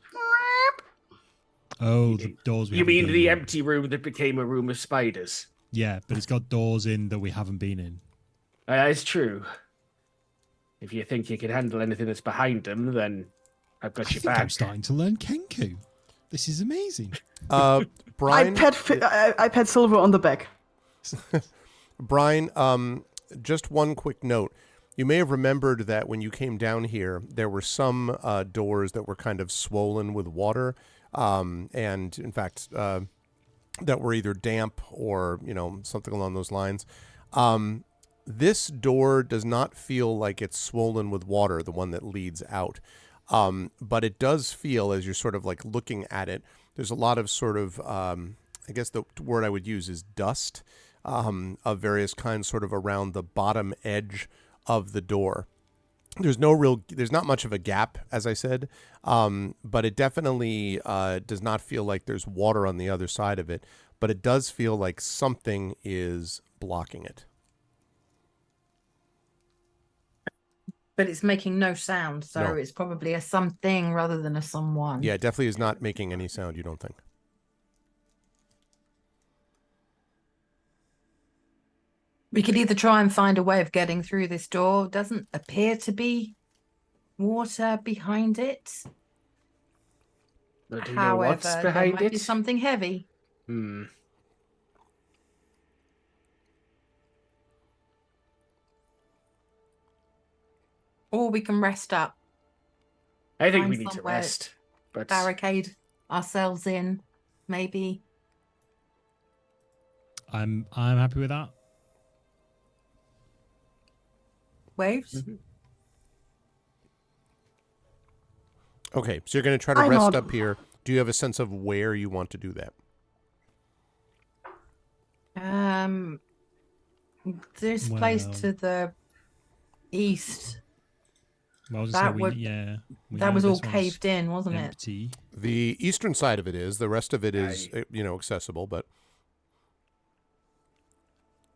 Oh, the doors. You mean the empty room that became a room of spiders? Yeah, but it's got doors in that we haven't been in. It's true. If you think you can handle anything that's behind them, then I've got I your think I'm back. starting to learn Kenku. This is amazing. I Brian, pat Silver on the back. Brian, just one quick note. You may have remembered that when you came down here, there were some doors that were kind of swollen with water, and in fact, that were either damp or something along those lines. This door does not feel like it's swollen with water, the one that leads out. But it does feel, as you're sort of like looking at it, there's a lot of sort of, I guess the word I would use is dust of various kinds sort of around the bottom edge of the door. There's not much of a gap, as I said, but it definitely does not feel like there's water on the other side of it, but it does feel like something is blocking it. But it's making no sound, so No. it's probably a something rather than a someone. Yeah, it definitely is not making any sound, you don't think? We could either try and find a way of getting through this door. Doesn't appear to be water behind it. But do you know what's However, there behind might be it? something heavy. Or we can rest up, I think Find we need to somewhere- rest. But barricade ourselves in, maybe. I'm happy with that. Waves? Okay, so you're going to try to I'm rest not- up here. Do you have a sense of where you want to do that? This place Well- to the east. Well, I was That gonna say, would- we That know was all this one's caved in, wasn't it? empty. The eastern side of it is. The rest of it is, accessible, but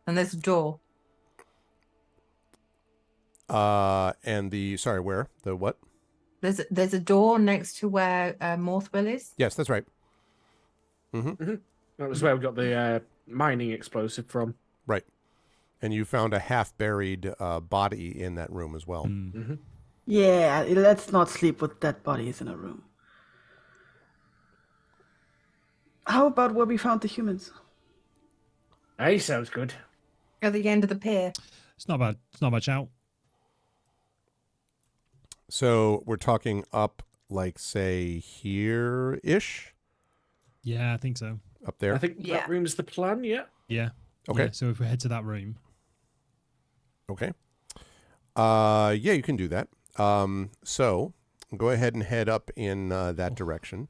And there's a door. and where? The what? There's a door next to where Morthwell is. Yes, that's right. that was where we got the mining explosive from. Right. And you found a half-buried body in that room as well. Yeah, let's not sleep with dead bodies in a room. How about where we found the humans? Hey, sounds good. At the end of the pier. It's not bad. It's not much out. So we're talking up, like, say, here-ish? Yeah, I think so. Up there? I think Yeah. that room's the plan, yeah. Yeah. Okay. Yeah, so if we head to that room, Okay. Yeah, you can do that. So go ahead and head up in that direction.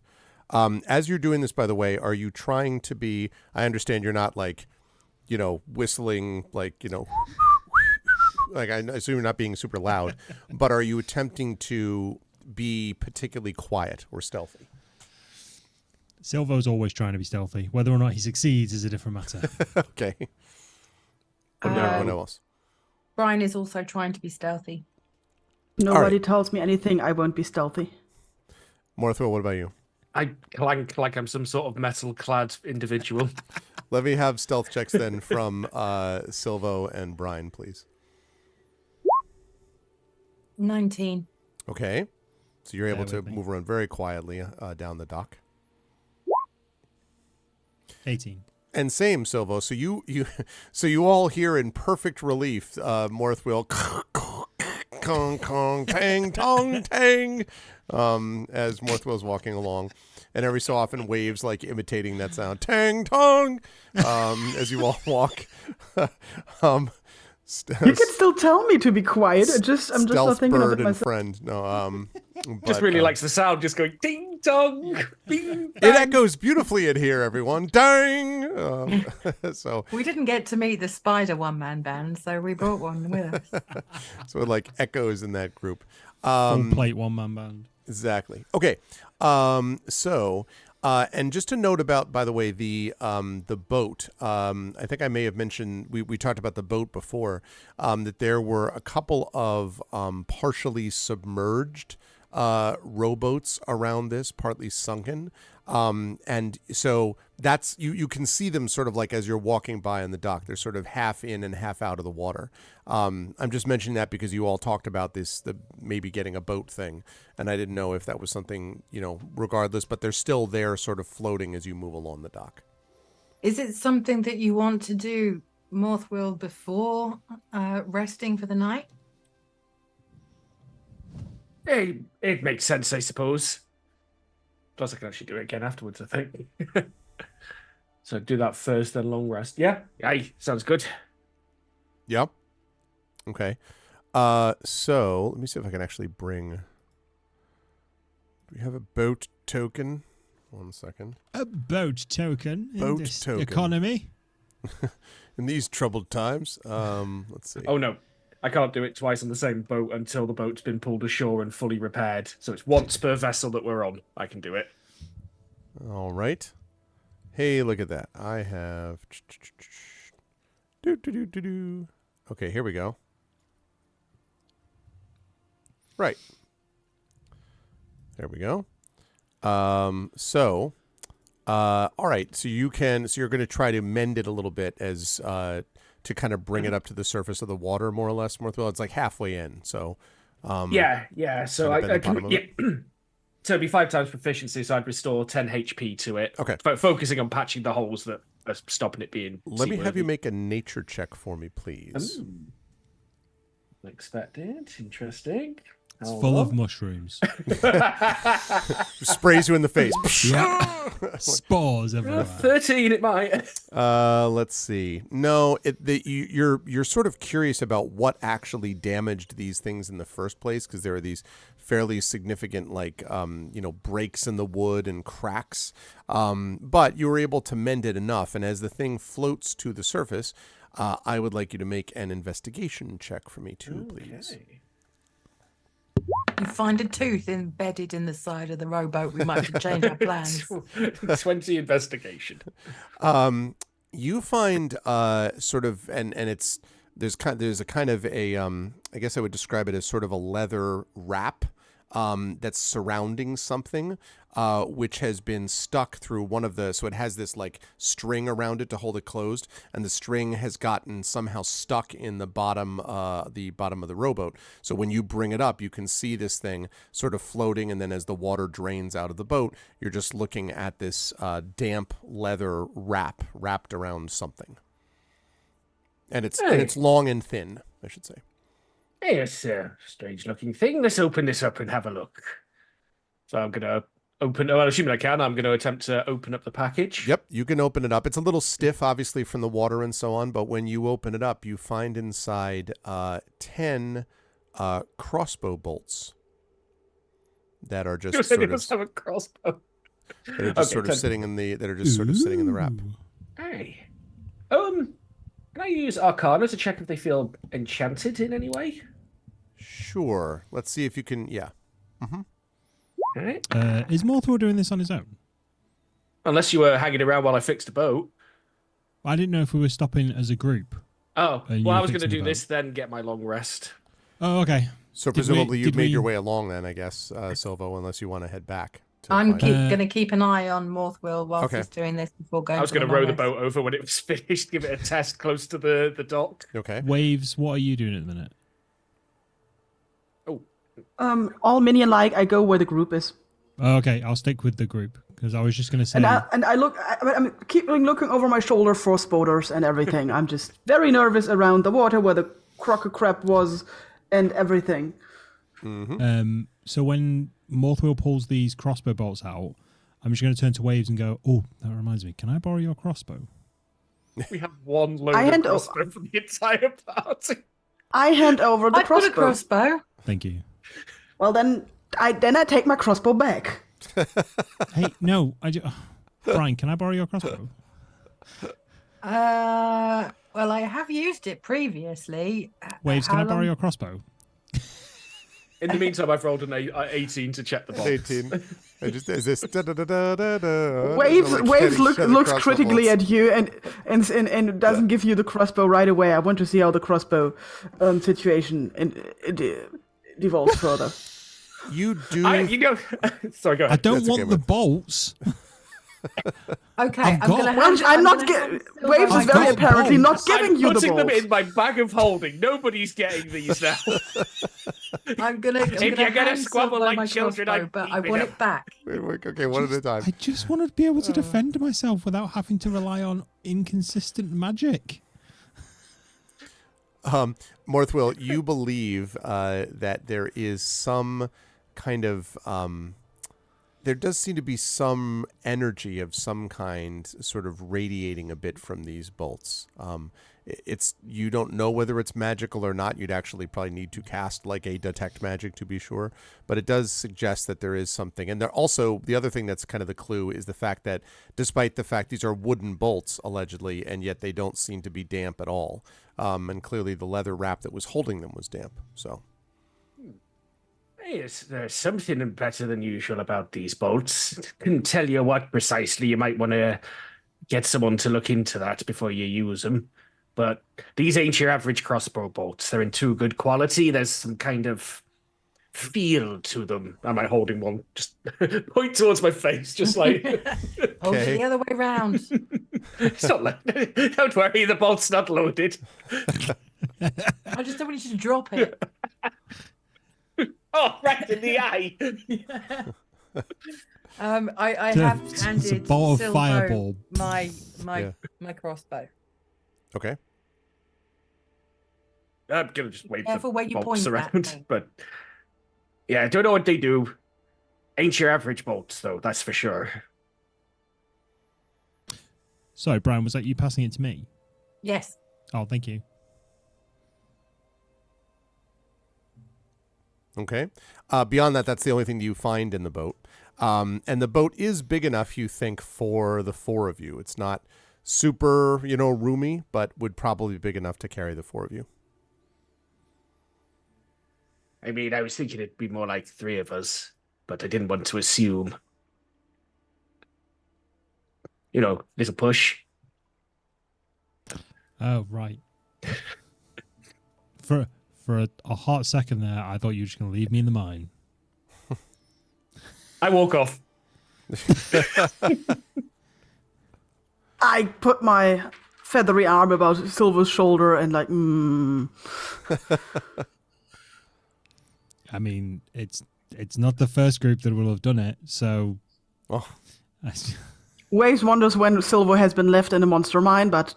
As you're doing this, by the way, are you trying to be, I understand you're not like, whistling like, like I assume you're not being super loud, but are you attempting to be particularly quiet or stealthy? Silvo's always trying to be stealthy. Whether or not he succeeds is a different matter. Okay. What about everyone else? Brian is also trying to be stealthy. Nobody tells me anything, I won't be stealthy. Morthwell, what about you? I clank like I'm some sort of metal-clad individual. Let me have stealth checks then from Silvo and Brian, please. 19. Okay. So you're able Bear to with me. move around very quietly down the dock. 18. And same, Silvo. So you all hear in perfect relief, Morthwell, kong kong tang tong tang, as Morthwell's walking along, and every so often waves like imitating that sound, tang tong, as you all walk. You can still tell me to be quiet. I'm just not Stealth thinking of bird it and myself. friend. No, Just but, really likes the sound, just going ding dong, bing it bang. echoes beautifully in here, everyone. Dang. So We didn't get to meet the spider one-man band, so we brought one with us. so it like echoes in that group. Full plate one-man band. Exactly. Okay. And just a note about, by the way, the boat. I think I may have mentioned, we talked about the boat before, that there were a couple of partially submerged rowboats around this, partly sunken. And so that's you can see them sort of like as you're walking by on the dock. They're sort of half in and half out of the water. I'm just mentioning that because you all talked about the maybe getting a boat thing, and I didn't know if that was something, regardless, but they're still there sort of floating as you move along the dock. Is it something that you want to do, Morthwill, before resting for the night? It makes sense, I suppose. Plus, I can actually do it again afterwards, I think. So do that first, then long rest. Yeah, aye, sounds good. Yep. Okay. So let me see if I can actually bring. Do we have a boat token? 1 second. A boat token in Boat this token. economy. In these troubled times, let's see. Oh no, I can't do it twice on the same boat until the boat's been pulled ashore and fully repaired. So it's once per vessel that we're on. I can do it. All right. Hey, look at that. I have. Okay, here we go. Right. There we go. All right. So you're going to try to mend it a little bit as to kind of bring it up to the surface of the water, more or less. Morthwell, it's like halfway in. So. Yeah. So I can. So it'd be 5 times proficiency, so I'd restore 10 HP to it. Okay. Focusing on patching the holes that are stopping it being. Let me have you make a nature check for me, please. Expected. Interesting. It's full of mushrooms. Sprays you in the face. Yeah. Spores everywhere. 13, it might. Let's see. No, you're sort of curious about what actually damaged these things in the first place, because there are these fairly significant, breaks in the wood and cracks. But you were able to mend it enough, and as the thing floats to the surface, I would like you to make an investigation check for me too, please. You find a tooth embedded in the side of the rowboat. We might have to change our plans. 20 investigation. You find sort of, and it's there's a kind of a I guess I would describe it as sort of a leather wrap that's surrounding something, which has been stuck through one of the, so it has this like string around it to hold it closed, and the string has gotten somehow stuck in the bottom of the rowboat. So when you bring it up, you can see this thing sort of floating, and then as the water drains out of the boat, you're just looking at this damp leather wrapped around something. And it's long and thin, I should say. Hey, it's a strange-looking thing. Let's open this up and have a look. So I'm going to assuming I can, I'm going to attempt to open up the package. Yep, you can open it up. It's a little stiff, obviously, from the water and so on, but when you open it up, you find inside 10 crossbow bolts that are just sort of have a crossbow. That are just sort of sitting in the wrap. Hey. Can I use Arcana to check if they feel enchanted in any way? Sure. Let's see if you can. Yeah. Mm-hmm. All right. Is Morthwell doing this on his own? Unless you were hanging around while I fixed a boat. I didn't know if we were stopping as a group. Oh, well, I was going to do this, then get my long rest. Oh, okay. So presumably you've made your way along then, I guess, Silvo, unless you want to head back. I'm going to keep an eye on Morthwill whilst he's doing this before going. I was going to row the boat over when it was finished, give it a test close to the dock. Okay. Waves, what are you doing at the minute? Oh. All minion-like, I go where the group is. Oh, okay, I'll stick with the group because I was just going to say. And I'm keep looking over my shoulder for spotters and everything. I'm just very nervous around the water where the crocker crab was and everything. Mm-hmm. So when Morthwill pulls these crossbow bolts out, I'm just going to turn to Waves and go, oh, that reminds me, can I borrow your crossbow? We have one load of crossbow for the entire party. I hand over the crossbow. I've got a crossbow. Thank you. Well, then I take my crossbow back. Hey, no, Brian, can I borrow your crossbow? Well, I have used it previously. Waves, can I borrow your crossbow? In the meantime, I've rolled an 18 to check the box. 18. Is this Waves looks critically at you and doesn't give you the crossbow right away. I want to see how the crossbow situation devolves further. You do. Sorry, go ahead. I don't That's okay, want the man. bolts. Okay, I've I'm got- gonna. Well, I'm not getting. Waves is I've very got apparently not bolts. giving you the Putting them balls. in my bag of holding. Nobody's getting these now. I'm gonna. If you're gonna hand squabble Silver like my children, crossbow, I'm but I keeping want them. it back. Wait, okay, one at a time. I just want to be able to defend myself without having to rely on inconsistent magic. Morthwill, you believe that there is some kind of there does seem to be some energy of some kind sort of radiating a bit from these bolts. It's you don't know whether it's magical or not. You'd actually probably need to cast like a detect magic to be sure, but it does suggest that there is something. And there also the other thing that's kind of the clue is the fact that despite the fact these are wooden bolts allegedly, and yet they don't seem to be damp at all. And clearly the leather wrap that was holding them was damp. So. Hey, there's something better than usual about these bolts. Couldn't tell you what precisely. You might want to get someone to look into that before you use them. But these ain't your average crossbow bolts. They're in too good quality. There's some kind of feel to them. Am I holding one? Just point towards my face, just like... Hold it the other way round. It's not don't worry, the bolt's not loaded. I just don't want you to drop it. Oh, right in the eye. I have It's a handed ball of Silvo fireball. my crossbow. Okay. I'm gonna just wave Careful the where you bolts point that around, thing. but yeah, I don't know what they do. Ain't your average bolts, though. That's for sure. Sorry, Brian, was that you passing it to me? Yes. Oh, thank you. Okay. Beyond that, that's the only thing you find in the boat. And the boat is big enough, you think, for the four of you. It's not super, roomy, but would probably be big enough to carry the four of you. I mean, I was thinking it'd be more like three of us, but I didn't want to assume. Little push. Oh, right. For a hot second there, I thought you were just going to leave me in the mine. I walk off. I put my feathery arm about Silver's shoulder and I mean, it's not the first group that will have done it, so... Oh. Waves wonders when Silver has been left in a monster mine, but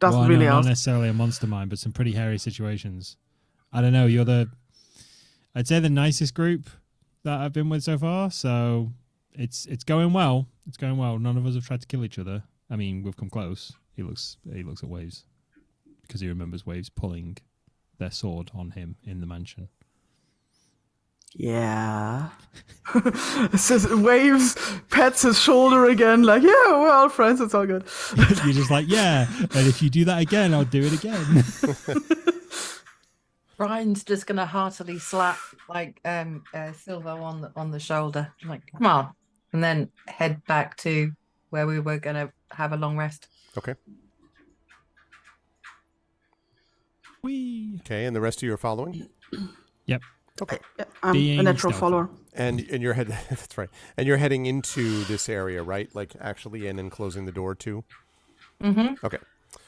doesn't really not ask. necessarily a monster mine, but some pretty hairy situations. I don't know, I'd say the nicest group that I've been with so far, so it's going well. It's going well. None of us have tried to kill each other. I mean, we've come close. He looks at Waves because he remembers Waves pulling their sword on him in the mansion. Yeah. Says Waves pats his shoulder again, yeah, we're all friends, it's all good. You're just like, yeah, and if you do that again, I'll do it again. Brian's just gonna heartily slap Silvo on the shoulder, come on, and then head back to where we were gonna have a long rest. Okay. Whee! Okay, and the rest of you are following? Yep. Okay. Yeah, I'm Being a natural stealthy. follower. And you're that's right. And you're heading into this area, right? Like actually in and closing the door too? Mm-hmm. Okay.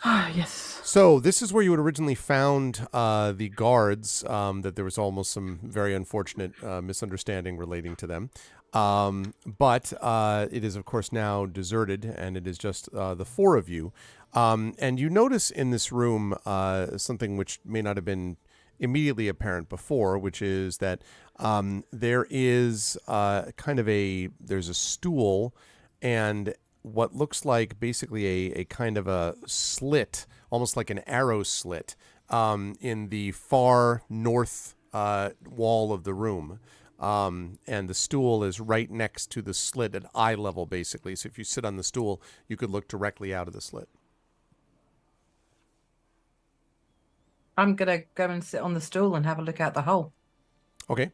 Yes. So this is where you had originally found the guards, that there was almost some very unfortunate misunderstanding relating to them. But it is, of course, now deserted, and it is just the four of you. And you notice in this room something which may not have been immediately apparent before, which is that there is there's a stool and what looks like basically a kind of a slit, almost like an arrow slit, in the far north wall of the room. And the stool is right next to the slit at eye level, basically. So if you sit on the stool, you could look directly out of the slit. I'm gonna go and sit on the stool and have a look out the hole. Okay.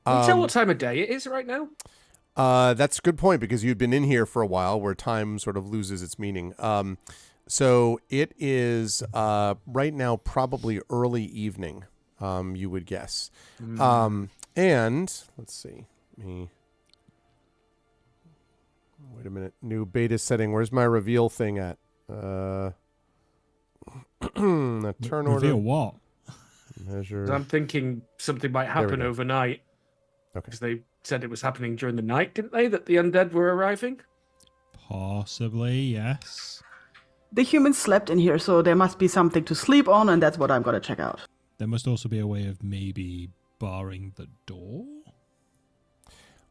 Can you tell what time of day it is right now? That's a good point, because you've been in here for a while where time sort of loses its meaning. So it is right now probably early evening, you would guess. And let's see. Wait a minute. New beta setting. Where's my reveal thing at? The turn order. Reveal what? Measure. I'm thinking something might we happen go. overnight. Okay. Because they said it was happening during the night, didn't they? That the undead were arriving? Possibly, yes. The humans slept in here, so there must be something to sleep on, and that's what I'm gonna check out. There must also be a way of maybe barring the door.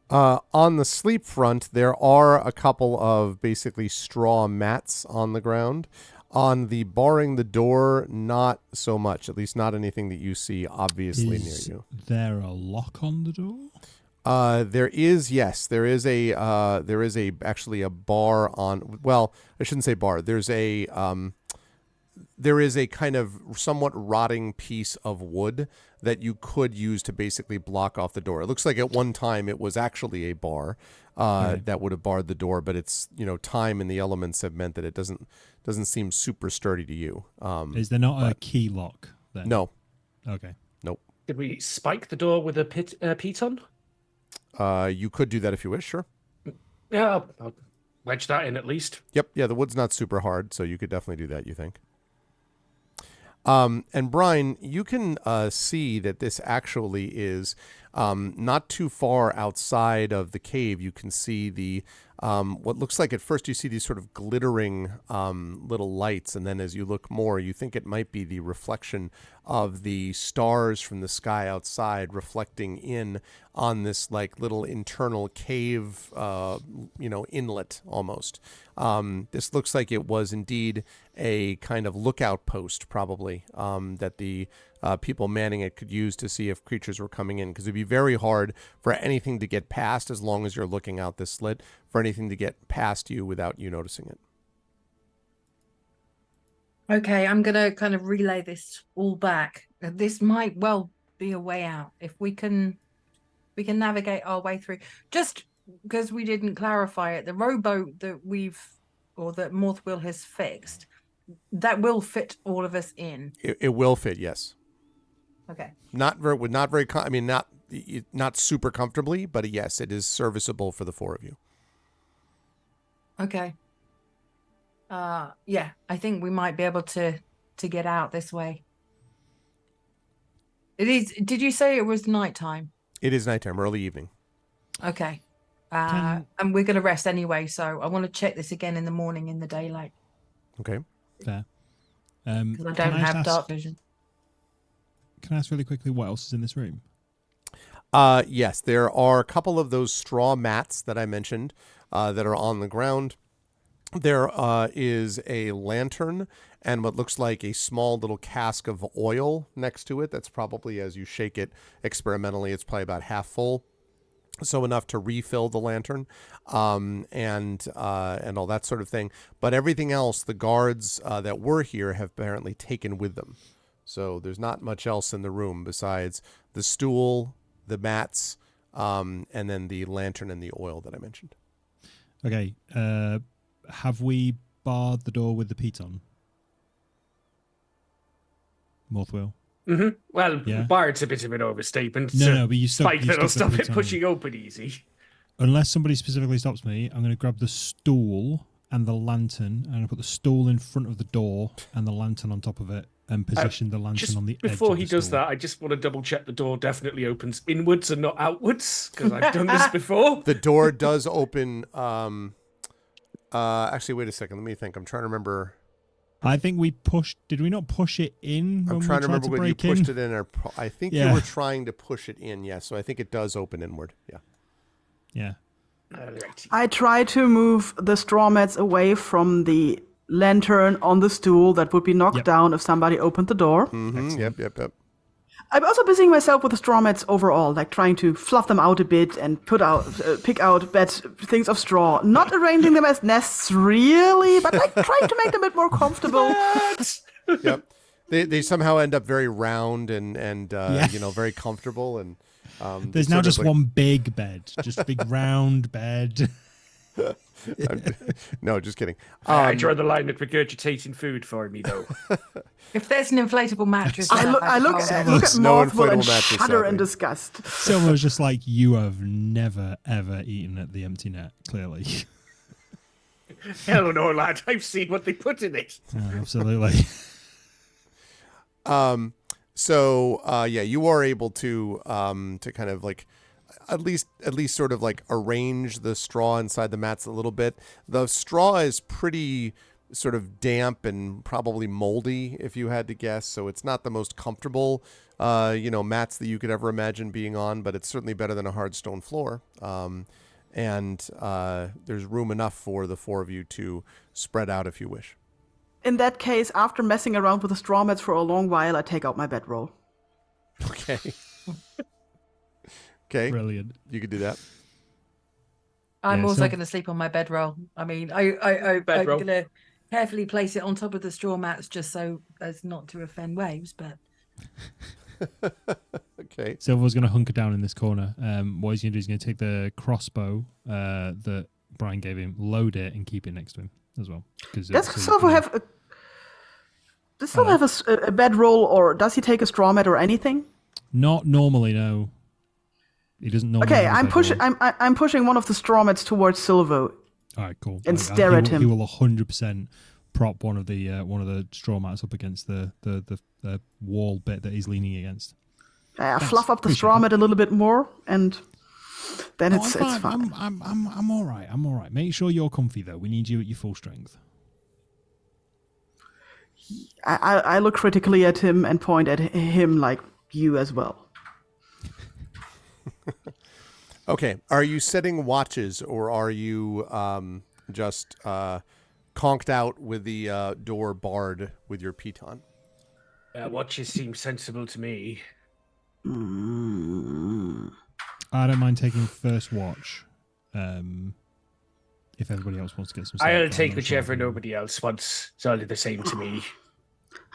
On the sleep front, there are a couple of basically straw mats on the ground. On the barring the door, not so much. At least not anything that you see obviously near you. Is there a lock on the door? There is, yes. There is actually a bar on. Well, I shouldn't say bar. There is a kind of somewhat rotting piece of wood that you could use to basically block off the door. It looks like at one time it was actually a bar that would have barred the door, but it's, time and the elements have meant that it doesn't seem super sturdy to you. Is there not a key lock then? No. Okay. Nope. Did we spike the door with a piton? You could do that if you wish, sure. Yeah, I'll wedge that in at least. Yep. Yeah, the wood's not super hard, so you could definitely do that, you think. And Brian, you can see that this actually is not too far outside of the cave. You can see the what looks like at first you see these sort of glittering little lights, and then as you look more, you think it might be the reflection of the stars from the sky outside reflecting in on this like little internal cave, inlet almost. This looks like it was indeed a kind of lookout post, probably, that the people manning it could use to see if creatures were coming in, because it'd be very hard for anything to get past as long as you're looking out this slit, for anything to get past you without you noticing it. Okay, I'm going to kind of relay this all back. This might well be a way out if we can navigate our way through. Just because we didn't clarify it, the rowboat that that Morthwill has fixed, that will fit all of us in. It will fit, yes. Okay. Not super comfortably, but yes, it is serviceable for the four of you. Okay. Yeah, I think we might be able to get out this way. It is. Did you say it was nighttime? It is nighttime, early evening. Okay. And we're going to rest anyway, so I want to check this again in the morning in the daylight. Okay. Fair. Because I don't have dark vision. Can I ask really quickly what else is in this room? Yes, there are a couple of those straw mats that I mentioned that are on the ground. There is a lantern and what looks like a small little cask of oil next to it. That's probably, as you shake it experimentally, it's probably about half full. So enough to refill the lantern, and all that sort of thing. But everything else, the guards that were here have apparently taken with them. So there's not much else in the room besides the stool, the mats, and then the lantern and the oil that I mentioned. Okay. Have we barred the door with the piton? Morthwill? Mm-hmm. Well, Yeah. barred's a bit of an overstatement. No, but you stop. Spike You that'll stop stop the it piton. pushing open easy. Unless somebody specifically stops me, I'm going to grab the stool and the lantern, and I'm going to put the stool in front of the door and the lantern on top of it, and position the lantern Just on the edge before of he the does stool. that, I just want to double check the door definitely opens inwards and not outwards, because I've done this before. The door does open. Actually, wait a second. Let me think. I'm trying to remember. I think we pushed. Did we not push it in? I'm when trying we to remember tried when you break in? pushed it in. Or I think you Yeah. were trying to push it in. Yes, so I think it does open inward. Yeah. Yeah. Alrighty. I try to move the straw mats away from the lantern on the stool that would be knocked Yep. down if somebody opened the door. Mm-hmm. Yep. I'm also busying myself with the straw mats overall, like trying to fluff them out a bit and pick out bad things of straw. Not arranging them as nests really, but like trying to make them a bit more comfortable. Yep. They somehow end up very round and Yeah. very comfortable and. There's now just one big bed, just a big round bed. No, just kidding. I draw the line at regurgitating food for me, though. If there's an inflatable mattress, I then look, I've I had look, a I whole- look at No Morthwell and inflatable mattress, shudder in sadly. disgust. Silver was just like, you have never, ever eaten at the empty net, clearly. Hell no, lad. I've seen what they put in it. Absolutely. So yeah, you are able to kind of like at least sort of like arrange the straw inside the mats a little bit. The straw is pretty sort of damp and probably moldy, if you had to guess. So it's not the most comfortable, mats that you could ever imagine being on, but it's certainly better than a hard stone floor. And there's room enough for the four of you to spread out if you wish. In that case, after messing around with the straw mats for a long while, I take out my bedroll. Okay. Okay. Brilliant. You could do that. I'm Yeah, also so- going to sleep on my bedroll. I mean, I'm Bedroll. going to carefully place it on top of the straw mats just so as not to offend waves. But Okay. Silver's going to hunker down in this corner. What he's going to do is going to take the crossbow that Brian gave him, load it, and keep it next to him as well. Does so you Silver can- have a... Does Silver have a bedroll, or does he take a straw mat or anything? Not normally, no. He doesn't normally. Okay, have a I'm pushing. bedroll. I'm pushing one of the straw mats towards Silver. All right, cool. and stare at him. He will 100% prop one of the straw mats up against the wall bit that he's leaning against. I Thanks, fluff up the appreciate straw that. mat a little bit more, and then No, it's I'm fine. I'm all right. I'm all right. Make sure you're comfy though. We need you at your full strength. I look critically at him and point at him like, you as well. Okay. Are you setting watches, or are you just conked out with the door barred with your piton? Watches seem sensible to me. I don't mind taking first watch. If everybody else wants to get some sleep, I'll I'm take not sure whichever if you- nobody else wants. It's all the same to me.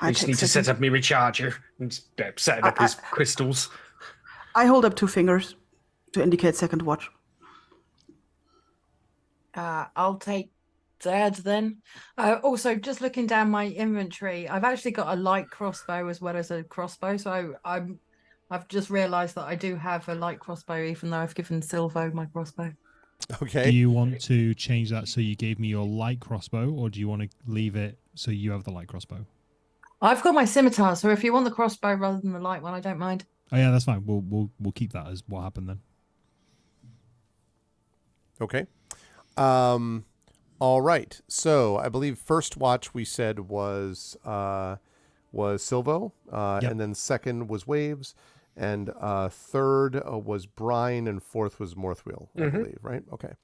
I I just take need to set second. up my recharger and set up his crystals. I hold up 2 fingers to indicate second watch. I'll take third then. Also, just looking down my inventory, I've actually got a light crossbow as well as a crossbow. So I've just realised that I do have a light crossbow, even though I've given Silvo my crossbow. Okay. Do you want to change that so you gave me your light crossbow, or do you want to leave it so you have the light crossbow? I've got my scimitar, so if you want the crossbow rather than the light one, I don't mind. Oh yeah, that's fine. We'll keep that as what happened then. Okay. All right. So I believe first watch we said was Silvo, Yep. and then second was Waves, and third was Brine, and fourth was Morthwheel, I believe, right? Okay.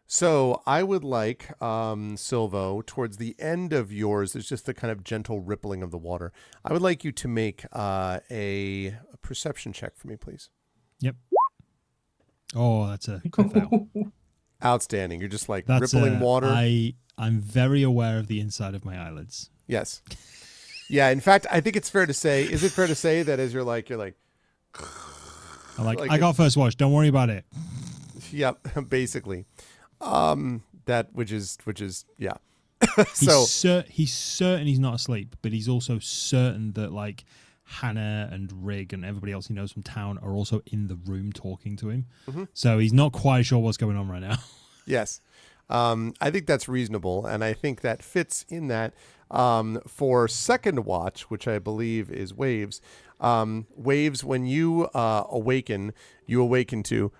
So I would like, Silvo, towards the end of yours, there's just the kind of gentle rippling of the water. I would like you to make a perception check for me, please. Yep. Oh, that's a crit fail. Outstanding. You're just like That's rippling water. I'm very aware of the inside of my eyelids. Yes. Yeah. In fact, I think it's fair to say, is it fair to say that as you're like, I'm like, Like I got first watch. Don't worry about it. yep, basically. That, which is, yeah. He's So, he's certain he's not asleep, but he's also certain that like Hannah and Rig and everybody else he knows from town are also in the room talking to him. So he's not quite sure what's going on right now. yes. I think that's reasonable. And I think that fits in that, for second watch, which I believe is Waves, Waves, when you, awaken to,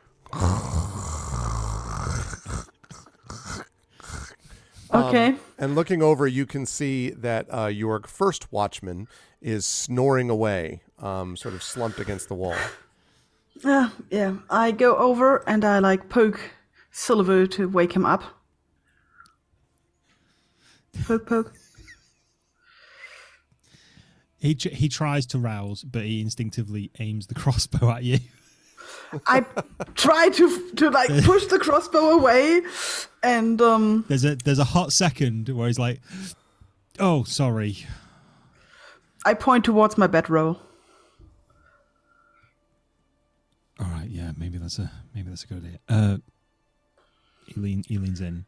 Okay. and looking over, you can see that your first watchman is snoring away, sort of slumped against the wall. Yeah. I go over and I like poke Silver to wake him up. Poke, poke. He tries to rouse, but he instinctively aims the crossbow at you. I try to like push the crossbow away, and There's a hot second where he's like, "Oh, sorry." I point towards my bedroll. All right, yeah, maybe that's a good idea. He leans in.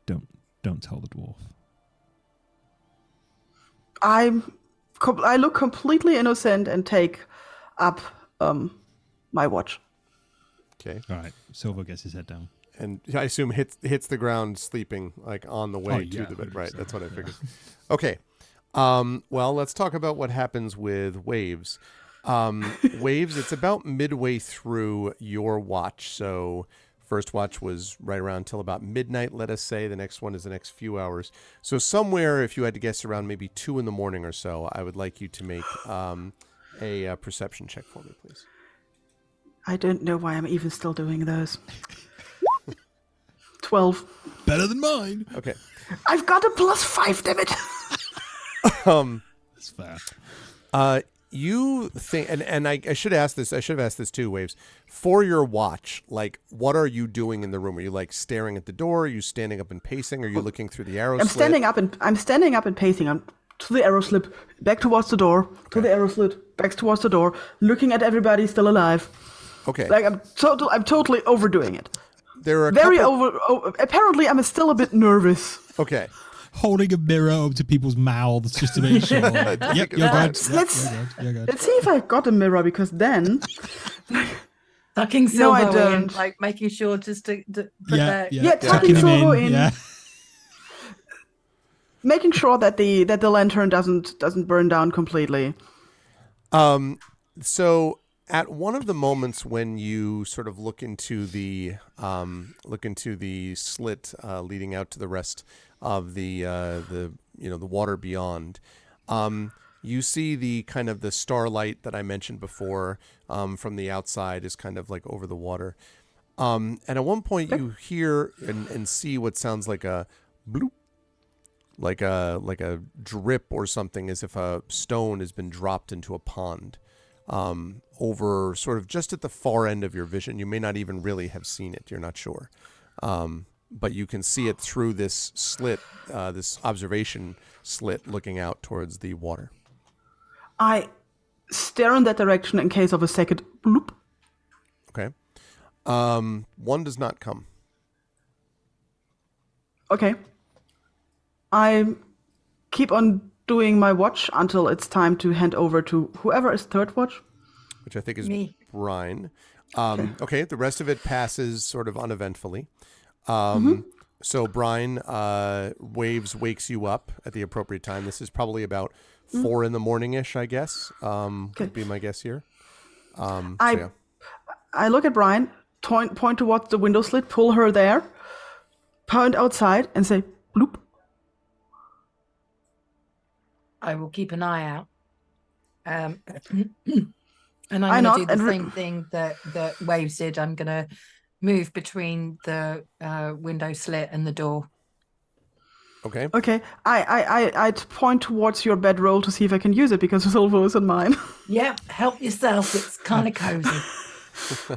don't tell the dwarf. I look completely innocent and take up my watch. Okay. All right, Silver gets his head down. And I assume hits the ground sleeping, like on the way to yeah, the bed. Right, 100%, that's what I figured. yeah. Okay. Well, let's talk about what happens with Waves. Waves, it's about midway through your watch. So first watch was right around till about midnight, let us say. The next one is the next few hours. So somewhere, if you had to guess, around maybe 2 a.m. or so, I would like you to make a perception check for me, please. I don't know why I'm even still doing those. 12. Better than mine. Okay. I've got a +5, damn it. That's fair. You think, and I should ask this. I should have asked this too, Waves. For your watch, like, what are you doing in the room? Are you like staring at the door? Are you standing up and pacing? Are you looking through the arrow I'm slit? standing up and pacing. I'm to the arrow slit, back towards the door, to the arrow slit, back towards the door, looking at everybody still alive. Okay. Like I'm totally overdoing it. There are apparently, I'm still a bit nervous. Okay. Holding a mirror up to people's mouths just to make sure. Yep, you're good. You're good. Let's see if I got a mirror, because then Tucking No, I Silver in, don't. like making sure just to put Yeah, that. tucking him Silver in. Yeah. making sure that the lantern doesn't burn down completely. So at one of the moments when you sort of look into the slit leading out to the rest of the water beyond, you see the kind of the starlight that I mentioned before from the outside is kind of like over the water. And at one point you hear and see what sounds like a bloop, like a drip or something, as if a stone has been dropped into a pond. Over sort of just at the far end of your vision. You may not even really have seen it. You're not sure. But you can see it through this slit, this observation slit looking out towards the water. I stare in that direction in case of a second bloop. Okay. One does not come. Okay. I keep on doing my watch until it's time to hand over to whoever is third watch. Which I think is Me. Brian. Okay, the rest of it passes sort of uneventfully. So Brian, Waves wakes you up at the appropriate time. This is probably about 4 a.m-ish, I guess. Would be my guess here. I look at Brian, point towards the window slit, pull her there, point outside, and say, bloop. I will keep an eye out. And I'm going to do the same thing that Waves did. I'm going to move between the window slit and the door. Okay. Okay. I'd point towards your bedroll to see if I can use it, because Silver is on mine. Yeah, help yourself. It's kind of cozy.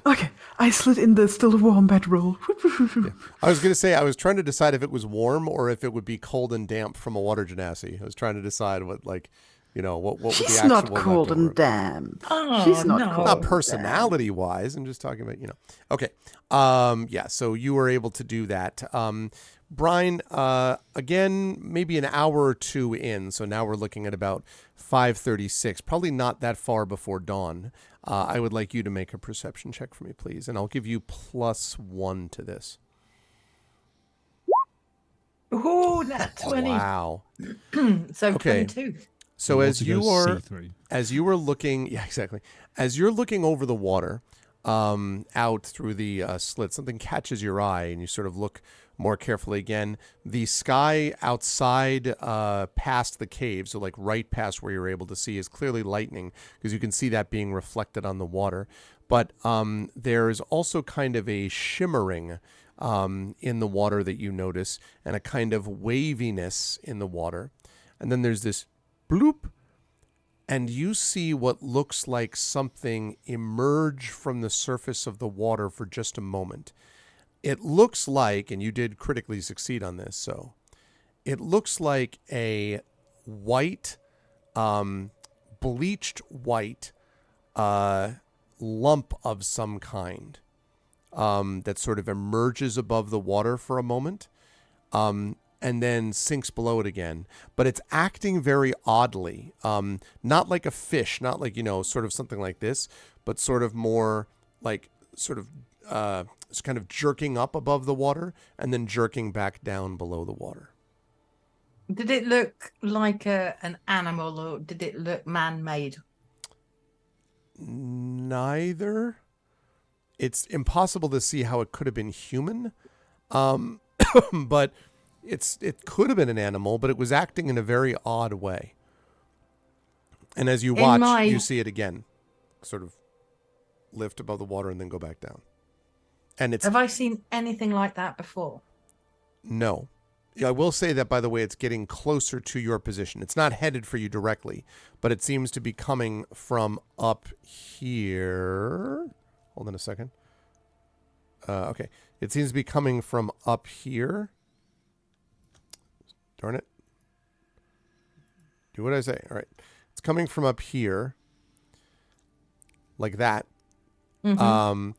Okay. I slid in the still warm bedroll. Yeah. I was going to say, I was trying to decide if it was warm or if it would be cold and damp from a water genasi. I was trying to decide what, like, what would She's the actual not cold and leftover- damp. Oh, She's not no. cold. Not and personality wise. I'm just talking about, Okay. Yeah. So you were able to do that. Brian, again, maybe an hour or two in. So now we're looking at about 5:36, probably not that far before dawn. I would like you to make a perception check for me, please. And I'll give you +1 to this. Oh, that's 20. Wow. So Okay. 22. So as you were looking, yeah, exactly. As you're looking over the water, out through the slit, something catches your eye, and you sort of look more carefully again. The sky outside, past the cave, so like right past where you're able to see, is clearly lightning, because you can see that being reflected on the water. But there's also kind of a shimmering in the water that you notice, and a kind of waviness in the water. And then there's this bloop, and you see what looks like something emerge from the surface of the water for just a moment. It looks like, and you did critically succeed on this, so it looks like a white, bleached white lump of some kind that sort of emerges above the water for a moment. and then sinks below it again. But it's acting very oddly. Not like a fish, not like, sort of something like this, but sort of more like it's kind of jerking up above the water and then jerking back down below the water. Did it look like an animal, or did it look man-made? Neither. It's impossible to see how it could have been human. But it could have been an animal, but it was acting in a very odd way. And as you watch, you see it again, sort of lift above the water and then go back down. And Have I seen anything like that before? No. I will say that, by the way, it's getting closer to your position. It's not headed for you directly, but it seems to be coming from up here. Hold on a second. Okay. It seems to be coming from up here. Darn it. Do what I say. All right. It's coming from up here. Like that. Mm-hmm.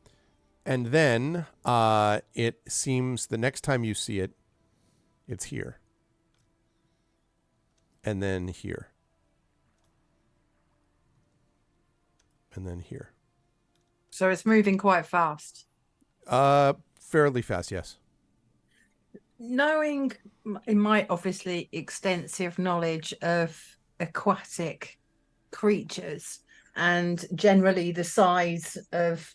And then it seems the next time you see it, it's here. And then here. And then here. So it's moving quite fast. Fairly fast, yes. Knowing in my obviously extensive knowledge of aquatic creatures and generally the size of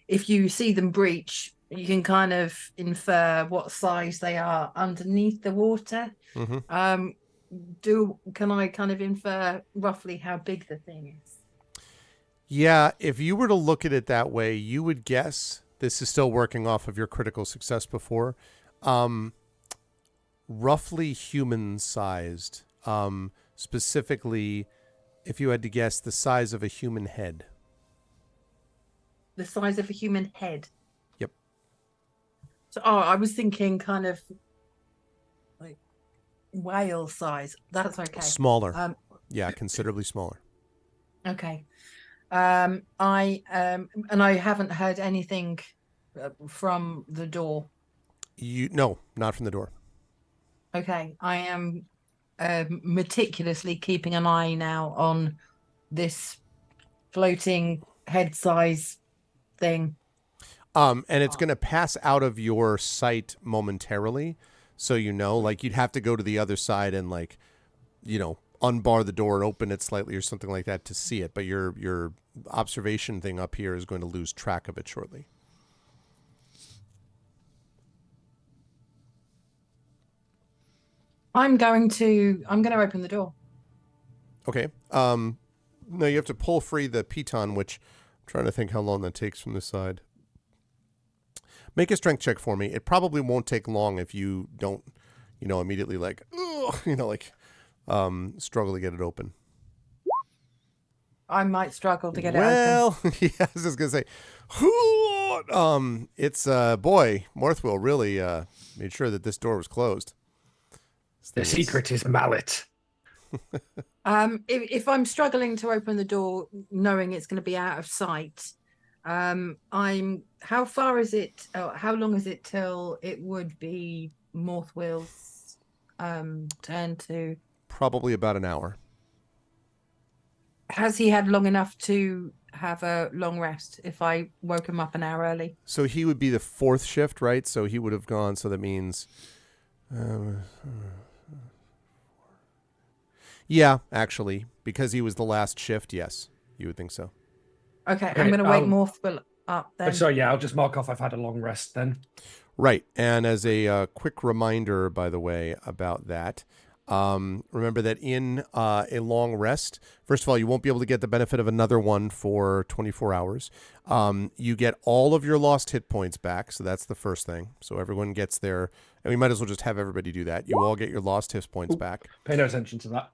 if you see them breach, you can kind of infer what size they are underneath the water. Mm-hmm. Can I kind of infer roughly how big the thing is? Yeah, if you were to look at it that way, you would guess, this is still working off of your critical success before, roughly human-sized. Specifically, if you had to guess, the size of a human head. The size of a human head? Yep. So, I was thinking kind of like whale size. That's okay. Smaller. Yeah, considerably smaller. Okay. I haven't heard anything from the door. No, not from the door. Okay, I am meticulously keeping an eye now on this floating head size thing. And it's going to pass out of your sight momentarily, so like you'd have to go to the other side and unbar the door and open it slightly or something like that to see it. But your observation thing up here is going to lose track of it shortly. I'm going to open the door. Okay. No, you have to pull free the piton, which I'm trying to think how long that takes from this side. Make a strength check for me. It probably won't take long if you don't, immediately struggle to get it open. I might struggle to get it open. Well, yeah, I was just gonna say, it's boy, Morthwell really made sure that this door was closed. The secret is mallet. If I'm struggling to open the door, knowing it's going to be out of sight, how far is it? How long is it till it would be Morthwell's turn to? Probably about an hour. Has he had long enough to have a long rest if I woke him up an hour early? So he would be the fourth shift, right? So he would have gone. So that means, yeah, actually, because he was the last shift. Yes, you would think so. Okay, I'm going to wake Morthwell up then. So yeah, I'll just mark off I've had a long rest then. Right, and as a quick reminder, by the way, about that. Remember that in a long rest, first of all, you won't be able to get the benefit of another one for 24 hours. You get all of your lost hit points back. So that's the first thing. So everyone gets their, and we might as well just have everybody do that. You all get your lost hit points back. Pay no attention to that.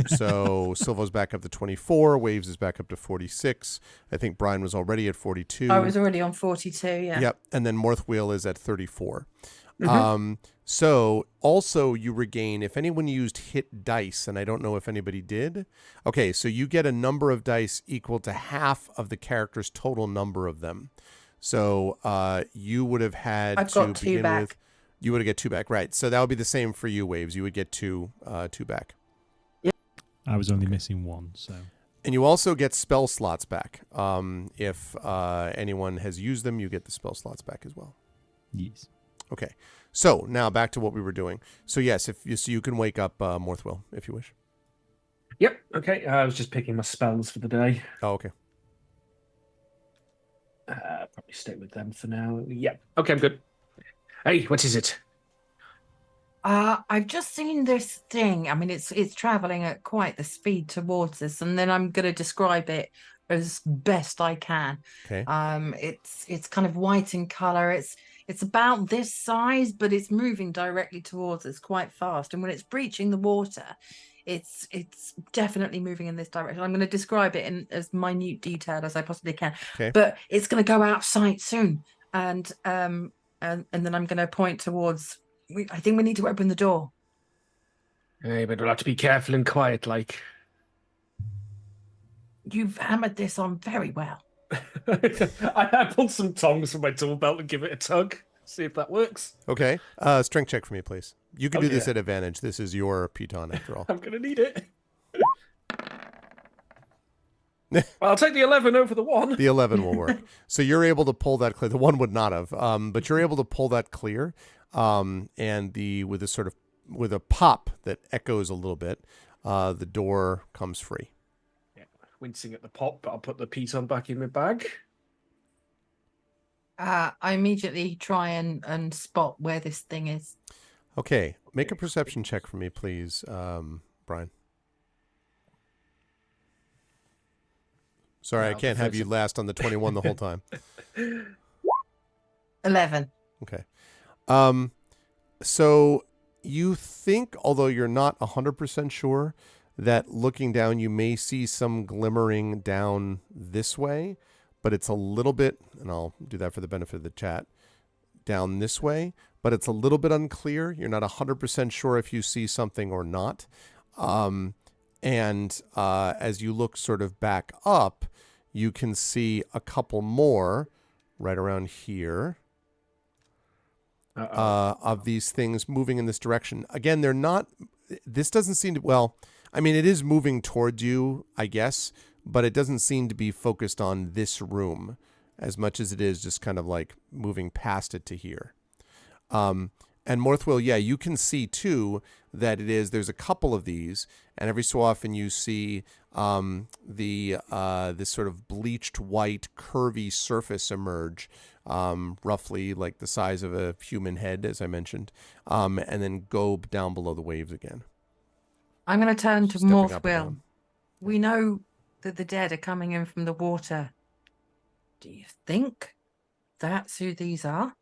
So Silvo's back up to 24. Waves is back up to 46. I think Brian was already at 42. I was already on 42, yeah. Yep. And then Morthwell is at 34. Mm-hmm. So also you regain, if anyone used hit dice, and I don't know if anybody did. Okay, so you get a number of dice equal to half of the character's total number of them. So you would have had I've got two back. You would get 2 back, right? So that would be the same for you, Waves. You would get 2 back. I was only missing 1, so. And you also get spell slots back. If anyone has used them, you get the spell slots back as well. Yes. Okay. So now back to what we were doing. So yes, you can wake up Morthwill if you wish. Yep. Okay. I was just picking my spells for the day. Oh, okay. Probably stay with them for now. Yep. Okay, I'm good. Hey, what is it? I've just seen this thing. I mean, it's traveling at quite the speed towards us, and then I'm going to describe it as best I can. Okay. It's kind of white in color. It's about this size, but it's moving directly towards us quite fast. And when it's breaching the water, it's definitely moving in this direction. I'm going to describe it in as minute detail as I possibly can. Okay. But it's going to go out of sight soon, and then I'm going to point towards. I think we need to open the door. Hey, but we'll have to be careful and quiet, like. You've hammered this on very well. I pulled some tongs from my tool belt and give it a tug. See if that works. Okay. Strength check for me, please. You can do this at advantage. This is your piton, after all. I'm going to need it. Well, I'll take the 11 over the 1. The 11 will work. So you're able to pull that clear. The 1 would not have, but you're able to pull that clear. And with a pop that echoes a little bit, the door comes free. Yeah, wincing at the pop, but I'll put the piton back in my bag. I immediately try and spot where this thing is. Okay, make a perception check for me, please, Brian. Sorry, I can't have you last on the 21 the whole time. 11. Okay. So you think, although you're not 100% sure, that looking down, you may see some glimmering down this way, but it's a little bit, and I'll do that for the benefit of the chat, down this way, but it's a little bit unclear. You're not 100% sure if you see something or not. And as you look sort of back up, you can see a couple more right around here. Of these things moving in this direction. Again, they're not, this doesn't seem to, well, I mean, it is moving towards you, I guess, but it doesn't seem to be focused on this room as much as it is just kind of like moving past it to here. And Morthwill, yeah, you can see too that there's a couple of these, and every so often you see this sort of bleached white curvy surface emerge, roughly like the size of a human head, as I mentioned, and then go down below the waves again. I'm going to turn to Stepping up and Morthwill. down. We know that the dead are coming in from the water. Do you think that's who these are?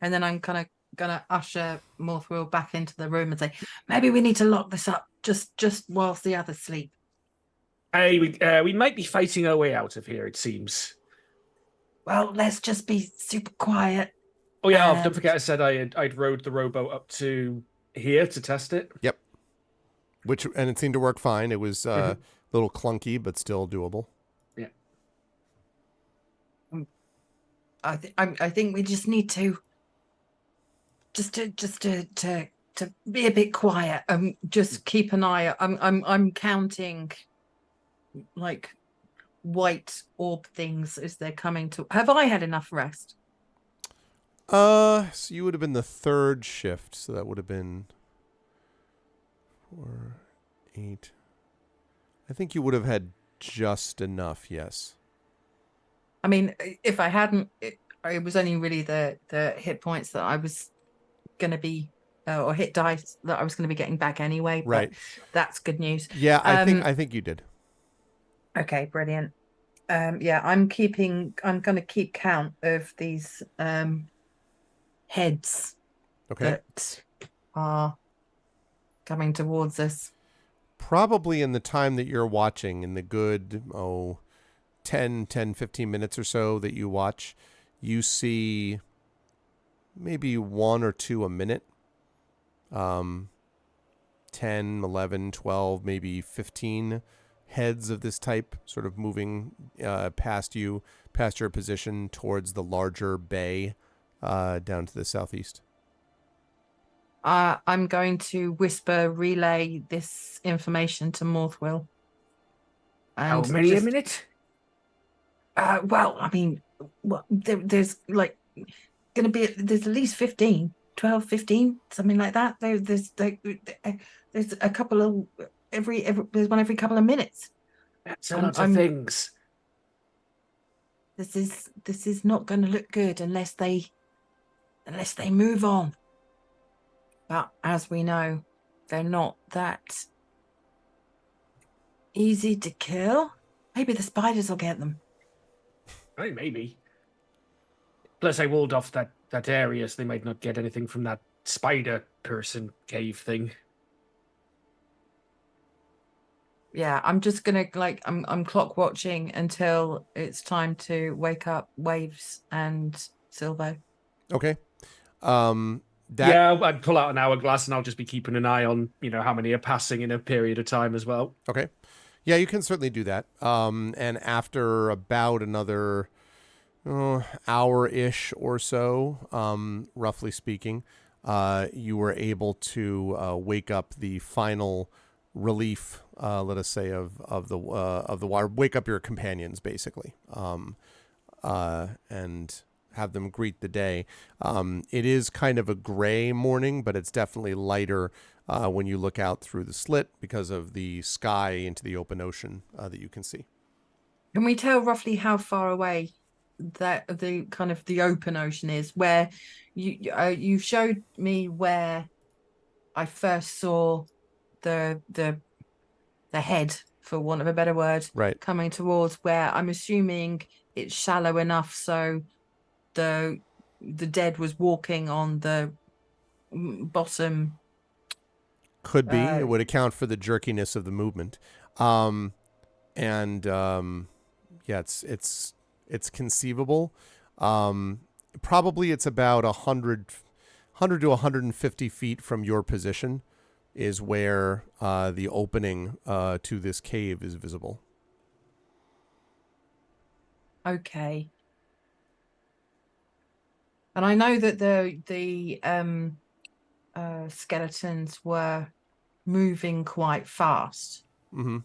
And then I'm kind of gonna usher Morthwill back into the room and say, maybe we need to lock this up just whilst the others sleep. Hey, we might be fighting our way out of here, it seems. Well, let's just be super quiet. Oh yeah, don't forget I said I'd rowed the rowboat up to here to test it. Yep. And it seemed to work fine. It was a little clunky, but still doable. Yeah. I think we just need to just to be a bit quiet and just keep an eye. I'm counting like white orb things as they're coming to. Have I had enough rest? So you would have been the third shift, so that would have been 4, 8. I think you would have had just enough, yes. I mean, if I hadn't, it was only really the hit points that I was going to be, or hit dice that I was going to be getting back anyway. But right. That's good news. Yeah, I think you did. Okay, brilliant. Yeah, I'm going to keep count of these heads that are coming towards us. Probably in the time that you're watching, in the good 10, 15 minutes or so that you watch, you see maybe 1 or 2 a minute. 10, 11, 12, maybe 15 heads of this type sort of moving past you, past your position towards the larger bay down to the southeast. I'm going to relay this information to Morthwell. How And many a minute? Well, I mean, there's like going to be, there's at least 12, 15, something like that. There's a couple of, there's one every couple of minutes. That's a lot of things. This is not going to look good unless they move on. But as we know, they're not that easy to kill. Maybe the spiders will get them. Right, maybe. Plus, I walled off that area, so they might not get anything from that spider person cave thing. Yeah, I'm just gonna I'm clock watching until it's time to wake up Waves and Silvo. Okay. Yeah, I'd pull out an hourglass and I'll just be keeping an eye on, how many are passing in a period of time as well. Okay. Yeah, you can certainly do that. And after about another hour-ish or so, roughly speaking, you were able to wake up the final relief, let us say, of the water. Wake up your companions, basically, and have them greet the day. It is kind of a gray morning, but it's definitely lighter when you look out through the slit because of the sky into the open ocean that you can see. Can we tell roughly how far away that the kind of the open ocean is? Where you showed me where I first saw the head, for want of a better word, right, coming towards where I'm assuming it's shallow enough so the dead was walking on the bottom. Could be. It would account for the jerkiness of the movement. Yeah, it's conceivable. Probably it's about 100 to 150 feet from your position is where the opening to this cave is visible. Okay. And I know that the skeletons were moving quite fast. Mm-hmm.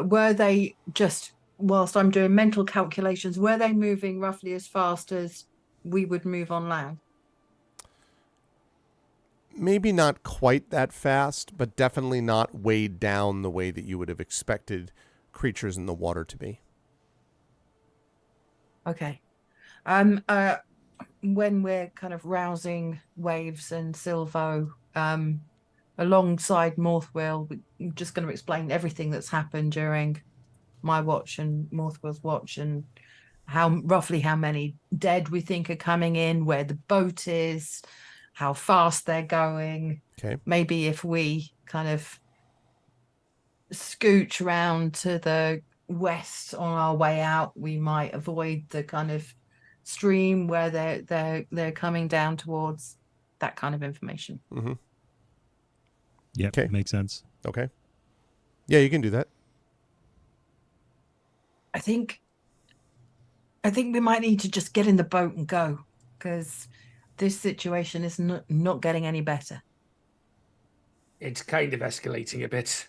Were they just, whilst I'm doing mental calculations, were they moving roughly as fast as we would move on land? Maybe not quite that fast, but definitely not weighed down the way that you would have expected creatures in the water to be. Okay. When we're kind of rousing Waves and Silvo, alongside Morthwell, we're just going to explain everything that's happened during my watch and Morthwell's watch, and roughly how many dead we think are coming in, where the boat is, how fast they're going. Okay. Maybe if we kind of scooch round to the west on our way out, we might avoid the kind of stream where they're coming down towards. That kind of information. Mm-hmm. Yep, okay. Makes sense. Okay. Yeah, you can do that. I think we might need to just get in the boat and go, because this situation is not getting any better. It's kind of escalating a bit.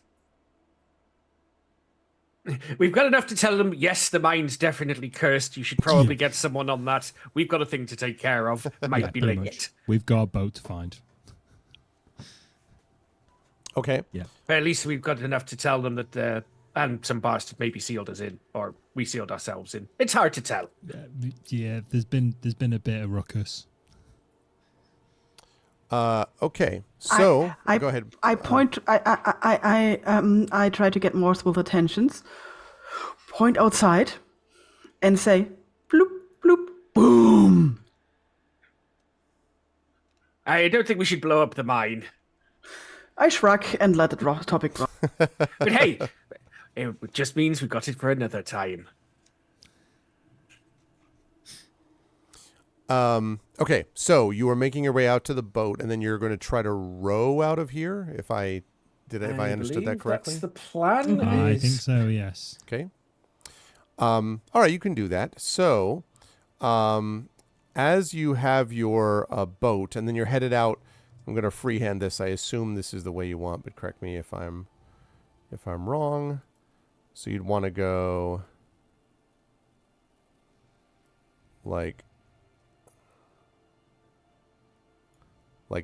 We've got enough to tell them, yes, the mine's definitely cursed. You should probably get someone on that. We've got a thing to take care of. Might be late. Much. We've got a boat to find. Okay. Yeah. But at least we've got enough to tell them that and some bastard maybe sealed us in, or we sealed ourselves in. It's hard to tell. Yeah, there's been a bit of ruckus. Okay. So go ahead. I try to get Morthwell's attentions. Point outside, and say, bloop bloop boom. I don't think we should blow up the mine. I shrug and let the topic drop. But hey, it just means we got it for another time. Okay, so you are making your way out to the boat, and then you're going to try to row out of here. If I understood that correctly, that's the plan. I think so. Yes. Okay. All right, you can do that. So, as you have your boat, and then you're headed out I'm gonna freehand this. I assume this is the way you want, but correct me if I'm wrong. So you'd want to go like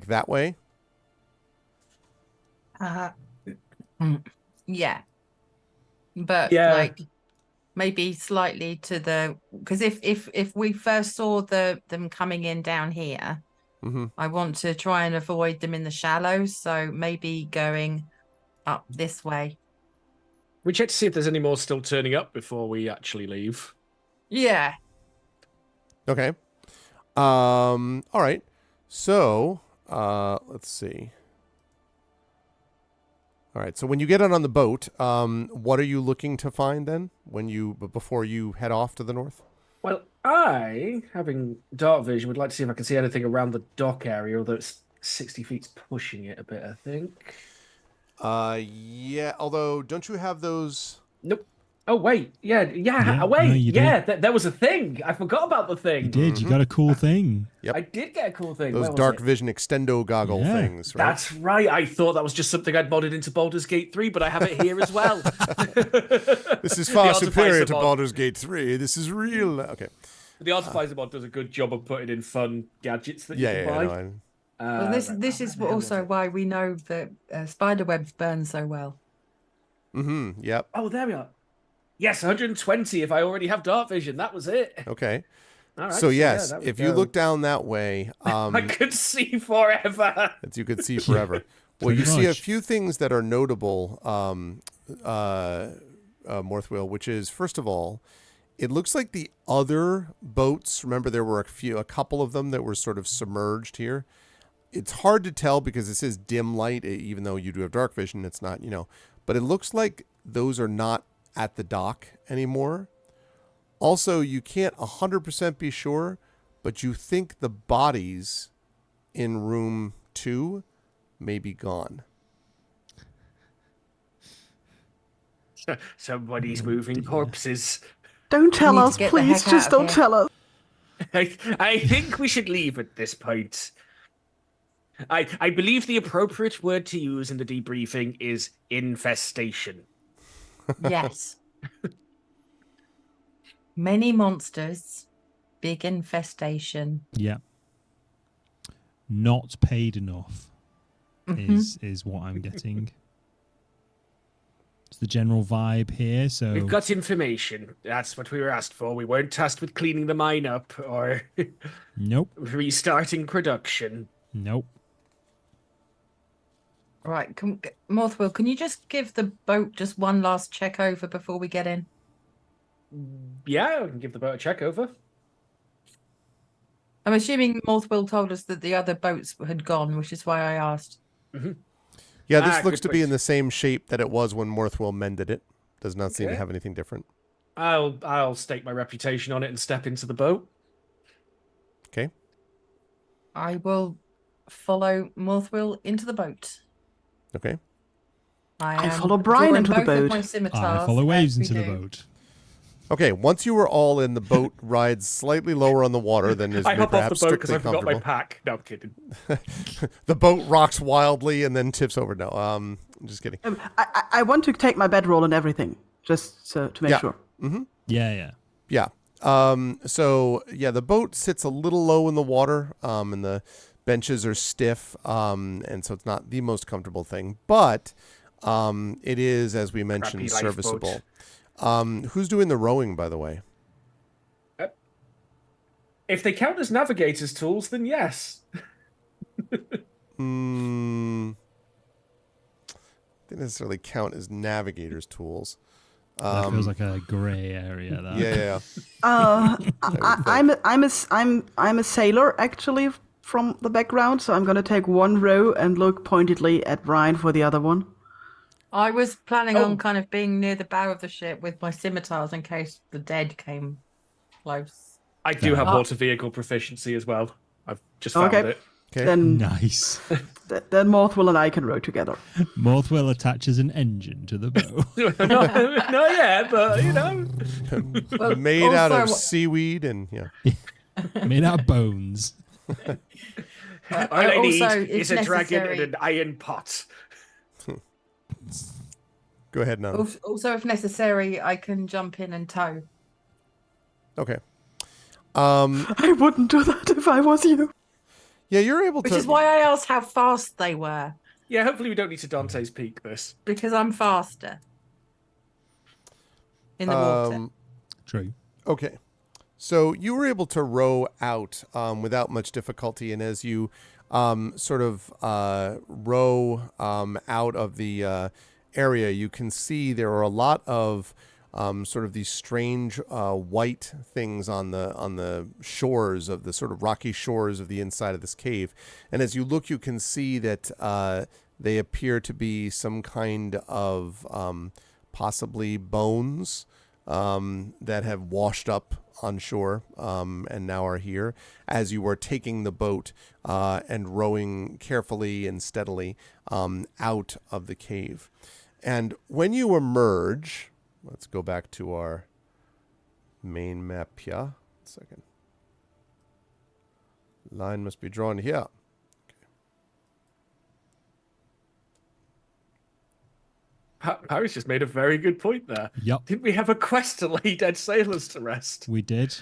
that way. Yeah. But Yeah. like maybe slightly to the, because if we first saw them coming in down here, I want to try and avoid them in the shallows. So maybe going up this way. We check to see if there's any more still turning up before we actually leave. Yeah. Okay. All right. So, let's see. All right. So when you get out on the boat, what are you looking to find then before you head off to the north? Well, I, having dark vision, would like to see if I can see anything around the dock area, although it's 60 feet's pushing it a bit, I think. Yeah, although don't you have those? Nope. Oh, wait. Yeah, Yeah, wait. no, you Yeah, did. there was a thing. I forgot about the thing. You did. You got a cool thing. Yep. I did get a cool thing. Those Where was dark it? vision extendo goggle Yeah. things, right? That's right. I thought that was just something I'd modded into Baldur's Gate 3, but I have it here as well. This is far The superior to Artificer mod. Baldur's Gate 3. This is real. Okay. The Artificer mod does a good job of putting in fun gadgets that you can buy. No, Well, this is also why we know that spiderwebs burn so well. Yep. Oh, there we are. Yes, 120 if I already have dark vision. That was it. Okay. All right, So yes, there we if you go. look down that way, I could see forever. as you could see forever. Well, Pretty you see a much. few things that are notable, Morthwheel, which is, first of all, it looks like the other boats, remember there were a couple of them that were sort of submerged here. It's hard to tell because this is dim light, even though you do have dark vision, it's not, but it looks like those are not at the dock anymore. Also, you can't 100% be sure, but you think the bodies in room 2 may be gone. Somebody's moving corpses. Don't tell need to us, get the please. heck Just out of don't here. tell us. I think we should leave at this point. I believe the appropriate word to use in the debriefing is infestation. Yes. Many monsters, big infestation. Yeah. Not paid enough is what I'm getting. It's the general vibe here. So We've got information. That's what we were asked for. We weren't tasked with cleaning the mine up or nope. restarting production. Nope. Right, Morthwell, can you just give the boat just one last check over before we get in? Yeah, I can give the boat a check over. I'm assuming Morthwell told us that the other boats had gone, which is why I asked. Yeah, this looks good to be point. in the same shape that it was when Morthwell mended it. Does not seem to Okay. have anything different. I'll stake my reputation on it and step into the boat. Okay. I will follow Morthwell into the boat. Okay. I am follow Brian drawing into the both of boat. my scimitars I follow waves as we into the do. boat. Okay, once you were all in, the boat rides slightly lower on the water than is I hop off the perhaps boat because strictly I forgot my comfortable. pack. No, I'm kidding. The boat rocks wildly and then tips over. No, I'm just kidding. I want to take my bedroll and everything, just to make Yeah. sure. Yeah. Yeah. So yeah, the boat sits a little low in the water, and the benches are stiff, and so it's not the most comfortable thing, but it is, as we mentioned, Crappy serviceable. Who's doing the rowing, by the way? If they count as navigator's tools, then yes. Didn't necessarily count as navigator's tools. That feels like a grey area. That. Yeah. I'm a sailor actually from the background, so I'm gonna take one row and look pointedly at Brian for the other one. I was planning Oh. on kind of being near the bow of the ship with my scimitars in case the dead came close. I do have Oh. water vehicle proficiency as well. I've just found Okay. it. Okay. Then Nice. then Morthwell and I can row together. Morthwell attaches an engine to the boat. Not yet, but you know. Well, Made out of also- seaweed and yeah. Made out of bones. All I need Also, is if a dragon and necessary, an iron pot. Go ahead, Nana. also if necessary, I can jump in and tow. Okay. I wouldn't do that if I was you. Yeah, you're able to. Which is why I asked how fast they were, Yeah, hopefully we don't need to Dante's Peak this. because I'm faster in the water. True. Okay. So you were able to row out without much difficulty, and as you sort of row out of the area, you can see there are a lot of sort of these strange white things on the shores of the sort of rocky shores of the inside of this cave. And as you look, you can see that they appear to be some kind of possibly bones that have washed up on shore and now are here as you are taking the boat and rowing carefully and steadily out of the cave. And when you emerge, let's go back to our main map here. 1 second. Line must be drawn here. Paris just made a very good point there. Yep. Didn't we have a quest to lay dead sailors to rest? We did.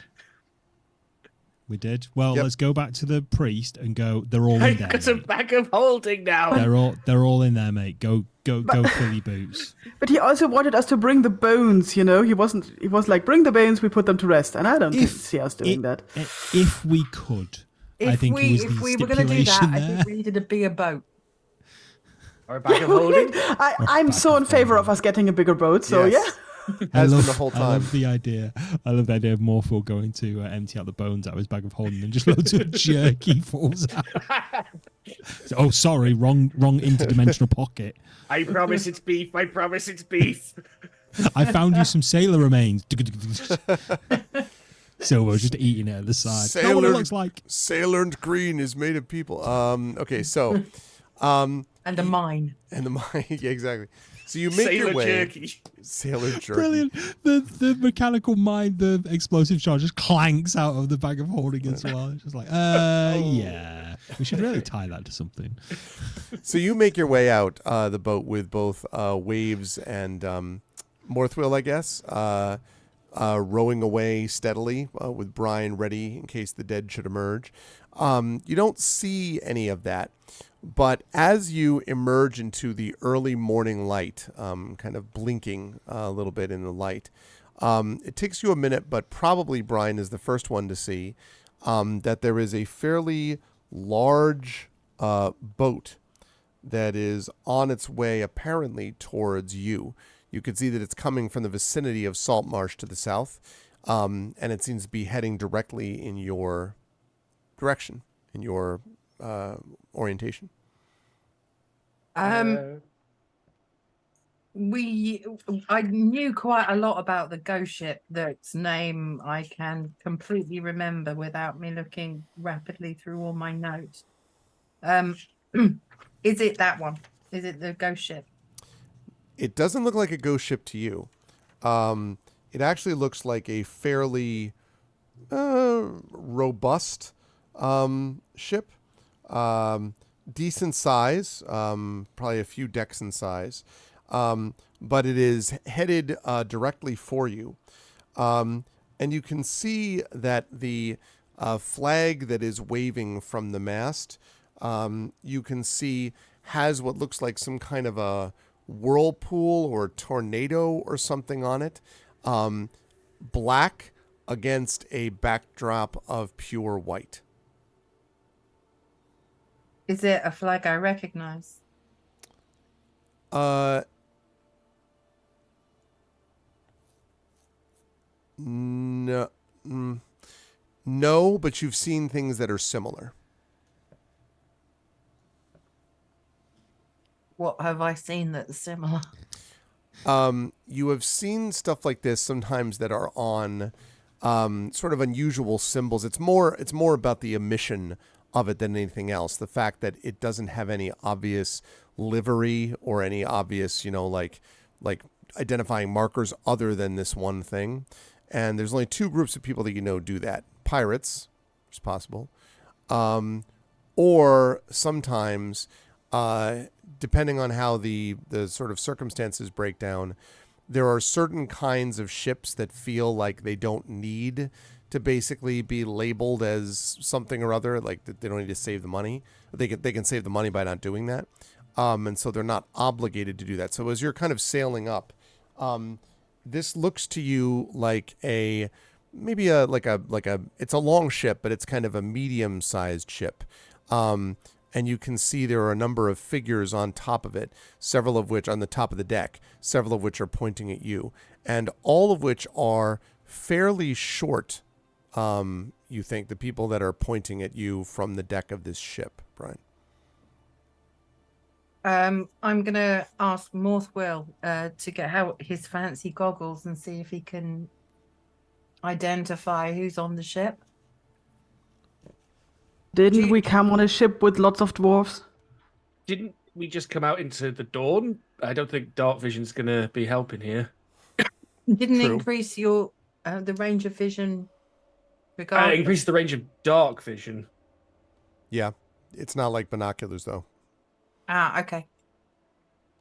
Well, Yep. let's go back to the priest and go. They're all in I've there. got a mate. bag of holding now. They're all in there, mate. Go fill your boots. But he also wanted us to bring the bones, you know? He was like, bring the bones, we put them to rest. And I don't see us doing that. If we could, I think it was If the we were going to do that, stipulation I there. think we needed a bigger boat. Or a bag of holding. I'm so in favor of us getting a bigger boat, so Yes. yeah. Has been the whole I time. love the idea. I love the idea of Morphle going to empty out the bones out of his bag of holding and just loads of jerky falls out. So, oh, sorry, wrong interdimensional pocket. I promise it's beef. I promise it's beef. I found you some sailor remains. So we're just eating it at the side. Not what it looks like. Sailor Green is made of people. Okay, so And a mine. and the mine. Yeah, exactly. So you make Sailor your way. jerky. Sailor jerky. Brilliant. The mechanical mine, the explosive charge just clanks out of the bag of holding as well. It's just like, yeah. We should really tie that to something. So you make your way out the boat with both Waves and Morthwill, I guess, rowing away steadily with Brian ready in case the dead should emerge. You don't see any of that. But as you emerge into the early morning light, kind of blinking a little bit in the light, it takes you a minute, but probably Brian is the first one to see that there is a fairly large boat that is on its way apparently towards you. You can see that it's coming from the vicinity of Saltmarsh to the south, and it seems to be heading directly in your direction, in your orientation. I knew quite a lot about the ghost ship, that's name I can completely remember without me looking rapidly through all my notes. Is it that one? Is it the ghost ship? It doesn't look like a ghost ship to you. It actually looks like a fairly robust ship. Decent size, probably a few decks in size. But it is headed directly for you. And you can see that the flag that is waving from the mast, you can see has what looks like some kind of a whirlpool or tornado or something on it. Black against a backdrop of pure white. Is it a flag I recognize? No, no, but you've seen things that are similar. What have I seen that's similar? You have seen stuff like this sometimes that are on sort of unusual symbols. It's more about the emission of it than anything else. The fact that it doesn't have any obvious livery or any obvious, like identifying markers other than this one thing. And there's only two groups of people that do that. Pirates, it's possible, or sometimes, depending on how the sort of circumstances break down, there are certain kinds of ships that feel like they don't need to basically be labeled as something or other, like they don't need to save the money. They can save the money by not doing that, and so they're not obligated to do that. So as you're kind of sailing up, this looks to you like maybe it's a long ship, but it's kind of a medium-sized ship. And you can see there are a number of figures on top of it, several of which on the top of the deck, several of which are pointing at you, and all of which are fairly short. You think the people that are pointing at you from the deck of this ship, Brian? I'm gonna ask Morthwell to get out his fancy goggles and see if he can identify who's on the ship. Didn't we come on a ship with lots of dwarves? Didn't we just come out into the dawn? I don't think dark vision's going to be helping here. Didn't True. increase your the range of vision regardless. Increase the range of dark vision. Yeah, it's not like binoculars though. Ah, okay.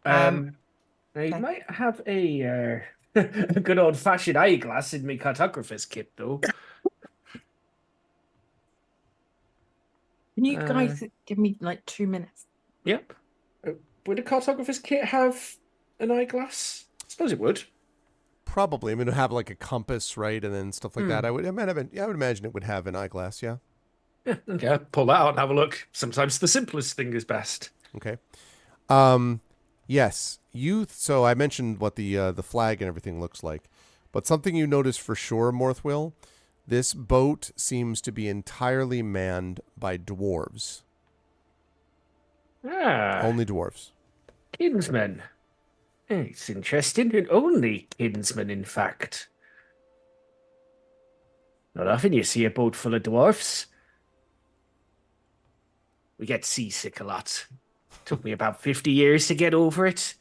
I okay. might have a a good old-fashioned eyeglass in my cartographer's kit, though. Can you guys give me like 2 minutes? Yep. Would a cartographer's kit have an eyeglass? I suppose it would. Probably. I mean, it would have like a compass, right, and then stuff like that. I would imagine it would have an eyeglass. Yeah. Yeah. Okay. I'll pull that out and have a look. Sometimes the simplest thing is best. Okay. Yes. So I mentioned what the flag and everything looks like, but something you notice for sure, Morthwell, this boat seems to be entirely manned by dwarves. Only dwarves. Kinsmen. It's interesting. And only kinsmen, in fact. Not often you see a boat full of dwarfs. We get seasick a lot. Took me about 50 years to get over it.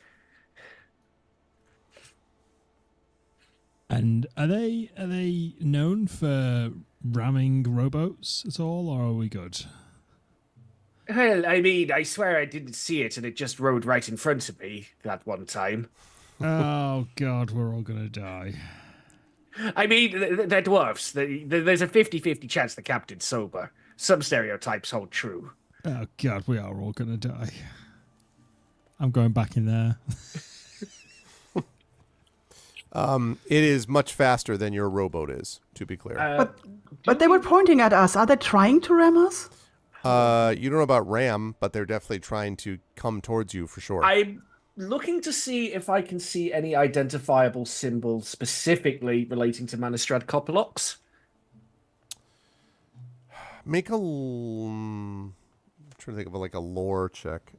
And are they known for ramming rowboats at all, or are we good? Well, I mean, I swear I didn't see it and it just rode right in front of me that one time. Oh God, we're all gonna die. I mean, they're dwarfs. There's a 50-50 chance the captain's sober. Some stereotypes hold true. Oh God, we are all gonna die. I'm going back in there. It is much faster than your rowboat is, to be clear. But they were pointing at us. Are they trying to ram us? You don't know about ram, but they're definitely trying to come towards you for sure. I'm looking to see if I can see any identifiable symbols specifically relating to Manistrad Copperlocks. Make I'm trying to think of like a lore check.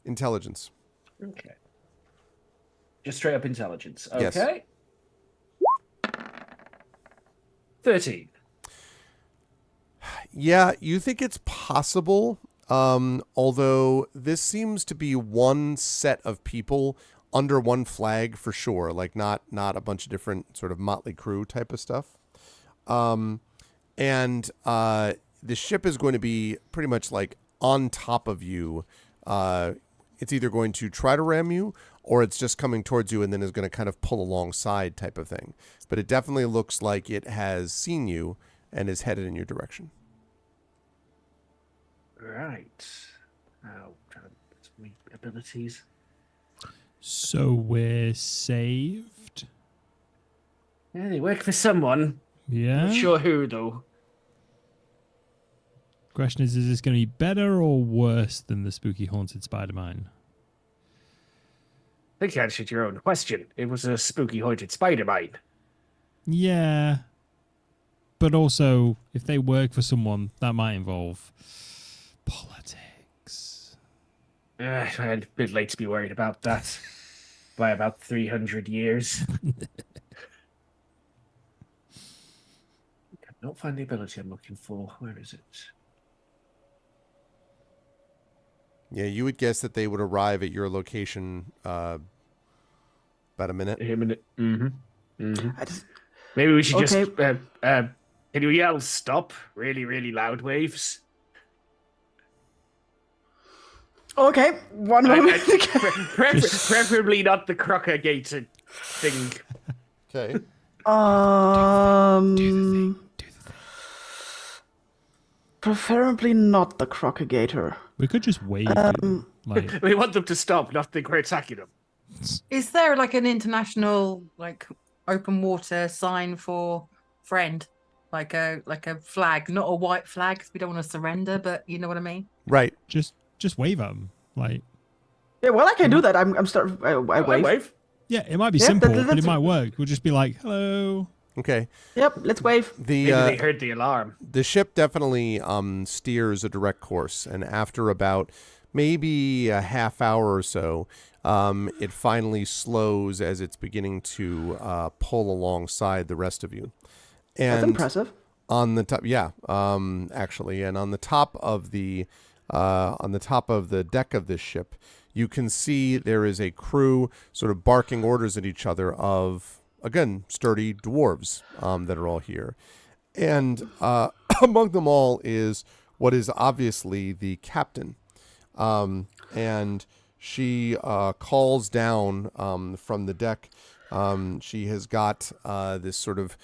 Intelligence. Okay. Just straight up intelligence. Yes. Okay. 13. Yeah, you think it's possible, although this seems to be one set of people under one flag for sure, like not a bunch of different sort of motley crew type of stuff. And the ship is going to be pretty much like on top of you. It's either going to try to ram you or it's just coming towards you and then is going to kind of pull alongside type of thing. But it definitely looks like it has seen you and is headed in your direction. Right. Oh, my abilities. So we're saved. Yeah, they work for someone. Yeah. Not sure who, though. Question is this going to be better or worse than the spooky haunted spider mine? I think you answered your own question. It was a spooky haunted spider mine. Yeah. But also, if they work for someone, that might involve politics. I'm a bit late to be worried about that. By about 300 years. I cannot find the ability I'm looking for. Where is it? Yeah, you would guess that they would arrive at your location about a minute. A minute. Mm-hmm. Mm-hmm. Maybe we should just. Okay. Can you yell stop? Really, really loud, Waves. Okay, one moment. Preferably not the crocagator thing. Okay. Preferably not the crocagator. We could just wave. it, like, We want them to stop, not think we're attacking them. Is there like an international like open water sign for friend? Like a flag, not a white flag because we don't want to surrender, but you know what I mean? Right. just wave at them. Like, Yeah, well, I can do that. I'm start. I wave. Wave. yeah, it might be Yeah, simple, that- but it that's- might work. We'll just be like, hello. Okay. Yep, let's wave. Maybe they heard the alarm. The ship definitely steers a direct course, and after about maybe a half hour or so, it finally slows as it's beginning to pull alongside the rest of you. And That's impressive. on the top, yeah, actually, and on the top of the deck of this ship, you can see there is a crew sort of barking orders at each other of, again, sturdy dwarves that are all here. And among them all is what is obviously the captain. And she calls down from the deck. She has got this sort of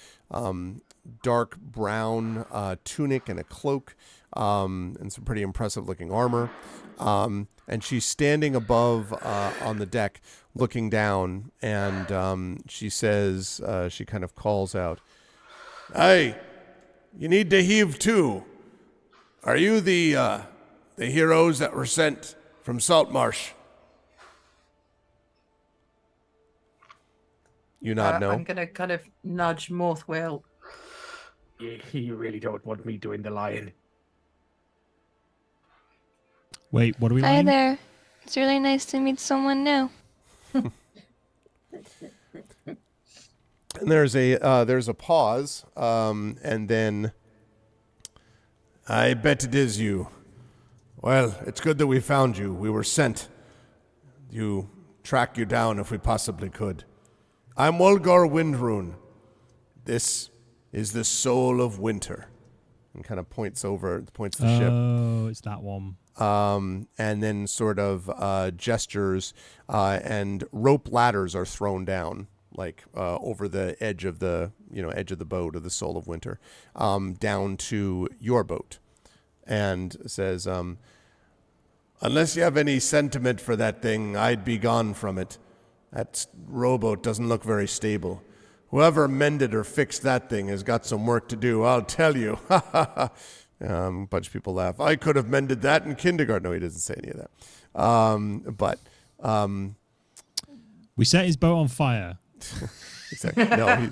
dark brown tunic and a cloak and some pretty impressive looking armor. And she's standing above on the deck looking down, and she says, she kind of calls out, "Hey, you need to heave too. Are you the heroes that were sent from Saltmarsh?" You nod no. I'm gonna kind of nudge Morthwell. You really don't want me doing the lion. Wait, what are we Hi lying? there. It's really nice to meet someone new. And there's a pause, and then, "I bet it is you. Well, it's good that we found you. We were sent. You track you down if we possibly could. I'm Wolgar Windrune. This is the soul of winter." And kind of points the ship. Oh, it's that one. And then sort of gestures, and rope ladders are thrown down, like over the edge of the boat of the Soul of Winter, down to your boat, and says, "Unless you have any sentiment for that thing, I'd be gone from it. That rowboat doesn't look very stable. Whoever mended or fixed that thing has got some work to do, I'll tell you." A bunch of people laugh. "I could have mended that in kindergarten." No, he doesn't say any of that. But We set his boat on fire. exactly. No,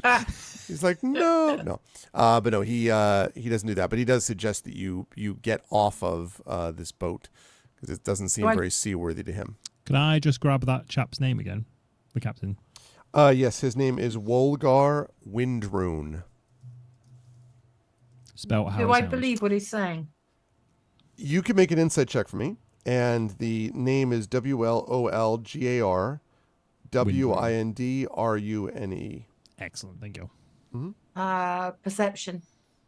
he's like, no. But no, he doesn't do that. But he does suggest that you get off of this boat because it doesn't seem very seaworthy to him. Can I just grab that chap's name again? The captain. Yes, his name is Wolgar Windrune. Spelled how Do it I sounds. believe what he's saying? You can make an insight check for me, and the name is WLOLGAR WINDRUNE. Excellent, thank you. Perception.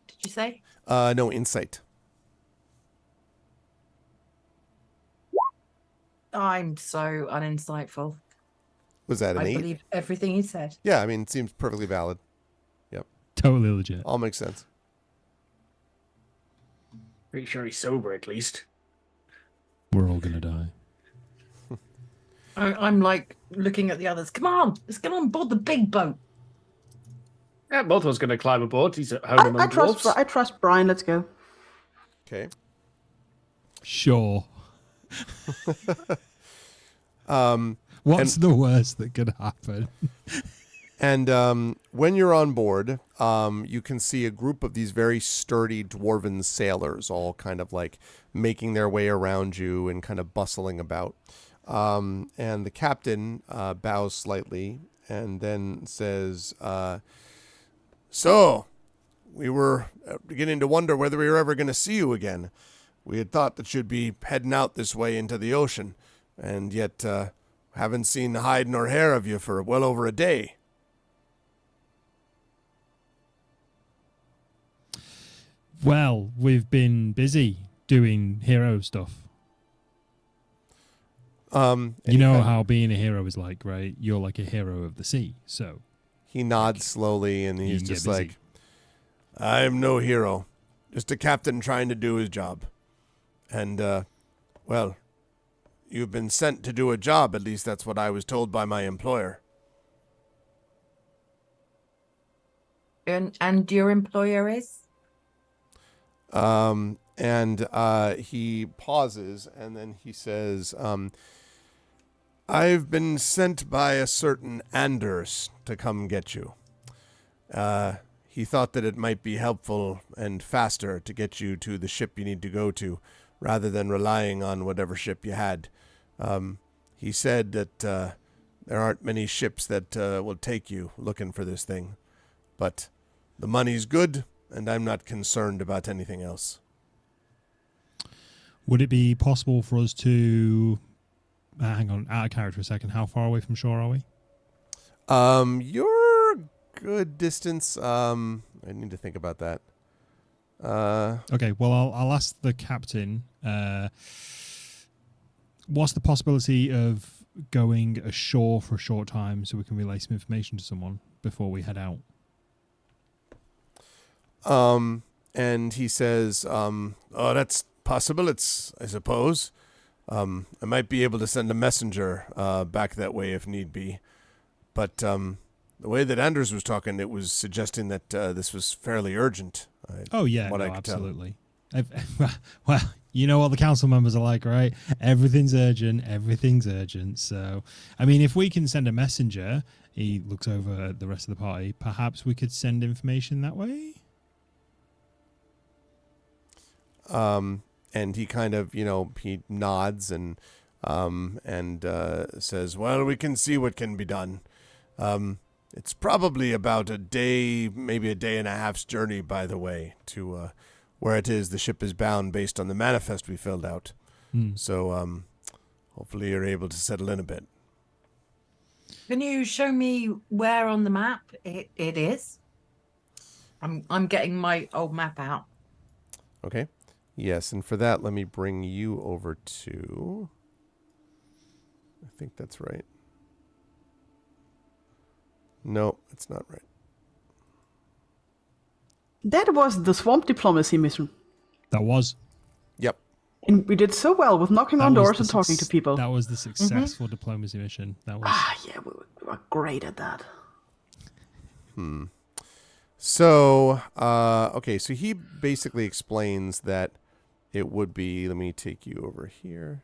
Did you say? No, insight. I'm so uninsightful. Was that an I 8? believe everything he said. Yeah, I mean, it seems perfectly valid. Totally legit. All makes sense. Pretty sure he's sober, at least. We're all gonna die. I'm like looking at the others. Come on, let's get on board the big boat. Yeah, Morthwell's going to climb aboard. He's at home among dwarves. I trust Brian. Let's go. Okay. Sure. What's the worst that could happen? And when you're on board, you can see a group of these very sturdy dwarven sailors all kind of like making their way around you and kind of bustling about. And the captain bows slightly and then says, "So, we were beginning to wonder whether we were ever going to see you again. We had thought that you'd be heading out this way into the ocean, and yet haven't seen hide nor hair of you for well over a day." Well, we've been busy doing hero stuff. You know how being a hero is like, right? You're like a hero of the sea, so he nods slowly, and he's can get just busy. like, I'm no hero, just a captain trying to do his job. And, well, you've been sent to do a job, at least that's what I was told by my employer. And your employer is? And he pauses, and then he says, I've been sent by a certain Anders to come get you. He thought that it might be helpful and faster to get you to the ship you need to go to, rather than relying on whatever ship you had. He said that there aren't many ships that will take you looking for this thing. But the money's good, and I'm not concerned about anything else. Would it be possible for us to... hang on, out of character a second. How far away from shore are we? You're a good distance. I need to think about that. Okay, well, I'll ask the captain. What's the possibility of going ashore for a short time so we can relay some information to someone before we head out? And he says, oh, that's possible, I suppose. I might be able to send a messenger back that way if need be. But the way that Anders was talking, it was suggesting that this was fairly urgent. Oh, yeah, what no, I could tell. absolutely. Well, you know what the council members are like, right? Everything's urgent. So, I mean, if we can send a messenger, he looks over at the rest of the party, perhaps we could send information that way? And he kind of, he nods and says, well, we can see what can be done. It's probably about a day, maybe a day and a half's journey, by the way, to where it is the ship is bound based on the manifest we filled out. So hopefully you're able to settle in a bit. Can you show me where on the map it is? I'm getting my old map out. Okay. Yes, and for that, let me bring you over to... I think that's right. No, it's not right. That was the swamp diplomacy mission. That was. Yep. And we did so well with knocking on was doors the and talking to people. That was the successful diplomacy mission. That was. Yeah, we were great at that. So, okay, so he basically explains that it would be, let me take you over here,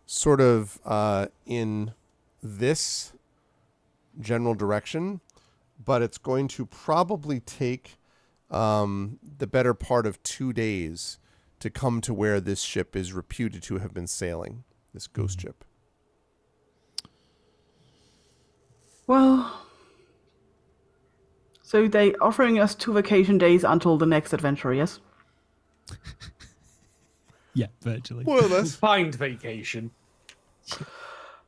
sort of in this general direction, but it's going to probably take the better part of 2 days to come to where this ship is reputed to have been sailing, this ghost ship. Well, so they offering us 2 vacation days until the next adventure, yes? Yeah, virtually. More or less. Find vacation.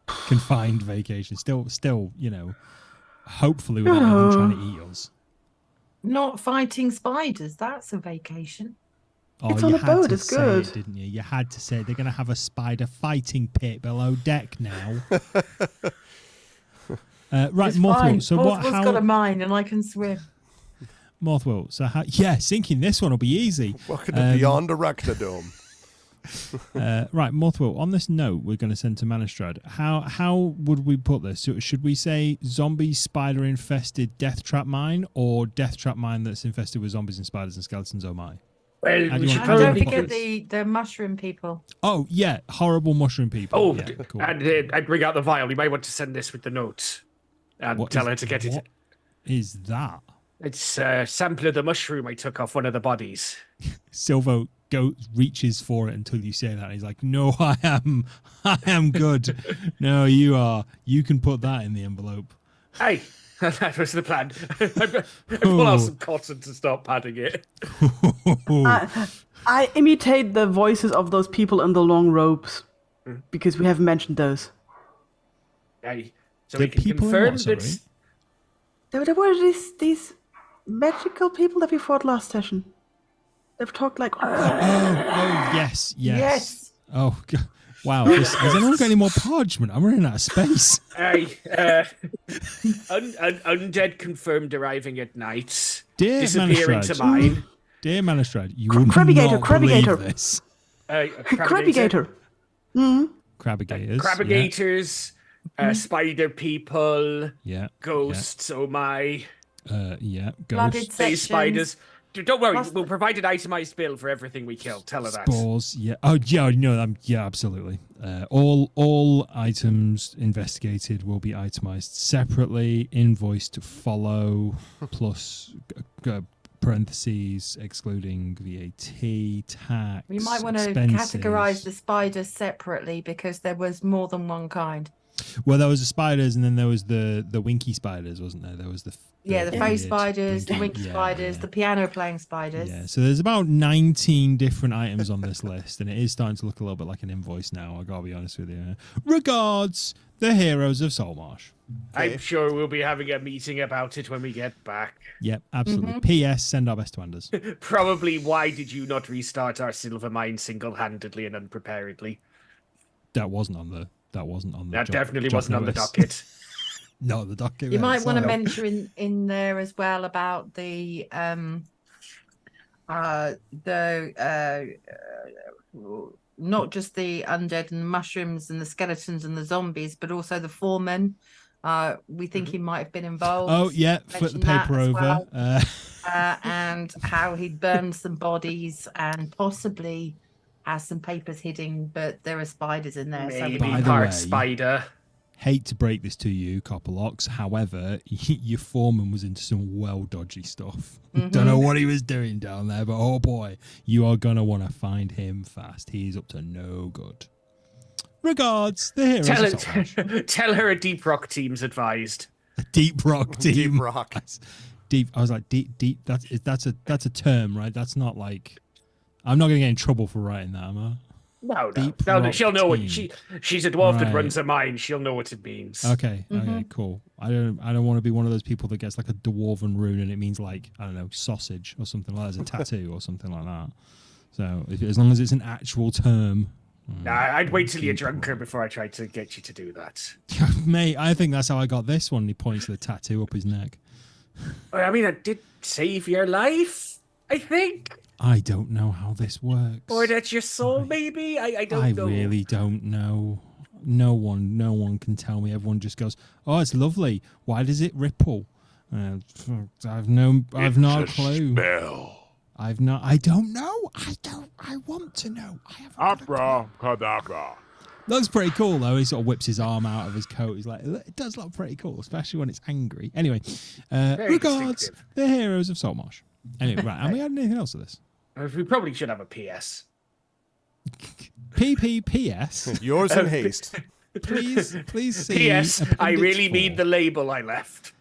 Confined vacation. Still, hopefully without anyone trying to eat us. Not fighting spiders. That's a vacation. Oh, It's on you a had boat, to it's say good. it, didn't you? You had to say it. They're going to have a spider fighting pit below deck now. Right, It's Mothwell. fine. So Mothwell's got a how... mine and I can swim. Mothwell. So how... Yeah, sinking this one will be easy. Welcome to Beyond Arachnodome. Right, Mothwell, on this note we're going to send to Manistrad, how would we put this? So should we say zombie spider infested death trap mine, or death trap mine that's infested with zombies and spiders and skeletons? Oh my. Well, How do we you should want- And do don't you probably want to forget the mushroom people. Oh yeah, horrible mushroom people. Oh, yeah, cool. and I'd bring out the vial. You might want to send this with the note and What tell is- her to get what it. is that? It's a sample of the mushroom I took off one of the bodies. Silvo reaches for it until you say that. And he's like, "No, I am good. No, you are. You can put that in the envelope." Hey, that was the plan. I pull out some cotton to start padding it. I imitate the voices of those people in the long robes because we haven't mentioned those. Hey, so The we can people in confirm what, sorry? that There were these magical people that we fought last session. They've talked like. Yes. Yes. Oh, God. Wow. Has anyone got any more parchment? I'm running out of space. Undead confirmed arriving at night. Dear Disappearing Manistrad. to mine. Dear Manistrad, you will Crabbigator, not believe Crabbigator. this. Crabbigator. Crabbigators. Crabbigators, spider people, Yeah. ghosts, oh my. Blooded Ghosts. Space sections. spiders. Don't worry, Plus- we'll provide an itemized bill for everything we kill. Tell her that. Spores. Yeah. Oh, yeah. No. Yeah. Absolutely. All items investigated will be itemized separately, invoiced to follow, plus parentheses excluding VAT, tax. We might want to expenses. categorize the spiders separately because there was more than one kind. Well, there was the spiders, and then there was the winky spiders, wasn't there? There was the The face weird spiders, the blinking- winky spiders, the piano playing spiders. Yeah, so there's about 19 different items on this list, and it is starting to look a little bit like an invoice now, I gotta be honest with you. Regards, the heroes of Saltmarsh. I'm sure we'll be having a meeting about it when we get back. Yep, absolutely. P.S. Send our best to Anders. Probably why did you not restart our silver mine single-handedly and unpreparedly? That wasn't on the. That definitely job wasn't on the notice. docket. No, the docket. You might want to sorry. mention in there as well about the not just the undead and mushrooms and the skeletons and the zombies, but also the foreman. We think he might have been involved. Oh yeah, flip the Mention that paper as over. well. And how he'd burned some bodies and possibly has some papers hidden, but there are spiders in there. Maybe By the part way- spider. Hate to break this to you, Copperlocks. However, your foreman was into some well dodgy stuff. Don't know what he was doing down there, but oh boy, you are gonna want to find him fast. He's up to no good. Regards, the heroes. Tell of Saltmarsh. tell her a deep rock team's advised. A deep rock team. Deep rock. Deep. I was like deep. That's a term, right? That's not like. I'm not gonna get in trouble for writing that, am I? No, Deep no, rock she'll know what team. she's a dwarf that Right. runs a mine. She'll know what it means. Okay, cool. I don't want to be one of those people that gets like a dwarven rune and it means like, I don't know, sausage or something like that, as a tattoo or something like that. So as long as it's an actual term. I'd wait till you're drunker before I try to get you to do that. Mate, I think that's how I got this one. He points to the tattoo up his neck. I mean, I did save your life, I think. I don't know how this works. Or that's your soul, maybe? I don't know. I really don't know. No one can tell me. Everyone just goes, "Oh, it's lovely. Why does it ripple?" I've not a clue. Spell. I don't know. I want to know. I haven't got a clue. Abracadabra. Looks pretty cool though. He sort of whips his arm out of his coat. He's like, it does look pretty cool, especially when it's angry. Anyway, regards, distinctive. the heroes of Saltmarsh. Anyway, right. And we had anything else to this? We probably should have a PS. PPPS. Yours in haste. Please see. PS, I Appendix really 4. mean the label I left.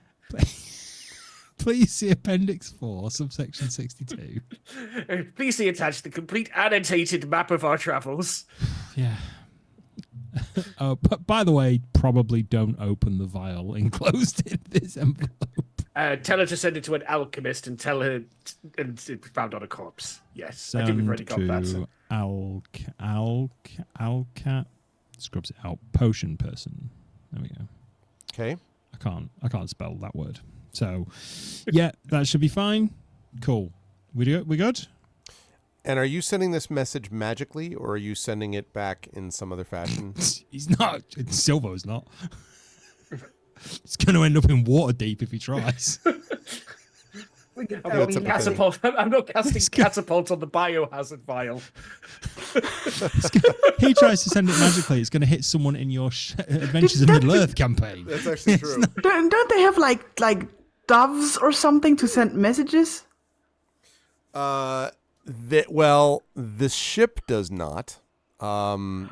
Please see Appendix 4, subsection 62. Please see attached the complete annotated map of our travels. Yeah. But by the way, probably don't open the vial enclosed in this envelope. Tell her to send it to an alchemist and tell her and it was found on a corpse. Yes, I think we've already got that. So. Alcat scrubs it out. Potion person. There we go. Okay. I can't spell that word. So, yeah, that should be fine. Cool. We good? And are you sending this message magically, or are you sending it back in some other fashion? He's not. Silvo's not. It's going to end up in water deep if he tries. I'm not casting catapult on the biohazard vial. He tries to send it magically. It's going to hit someone in your Adventures in Middle Earth campaign. That's actually true. Don't they have like doves or something to send messages? The ship does not. No.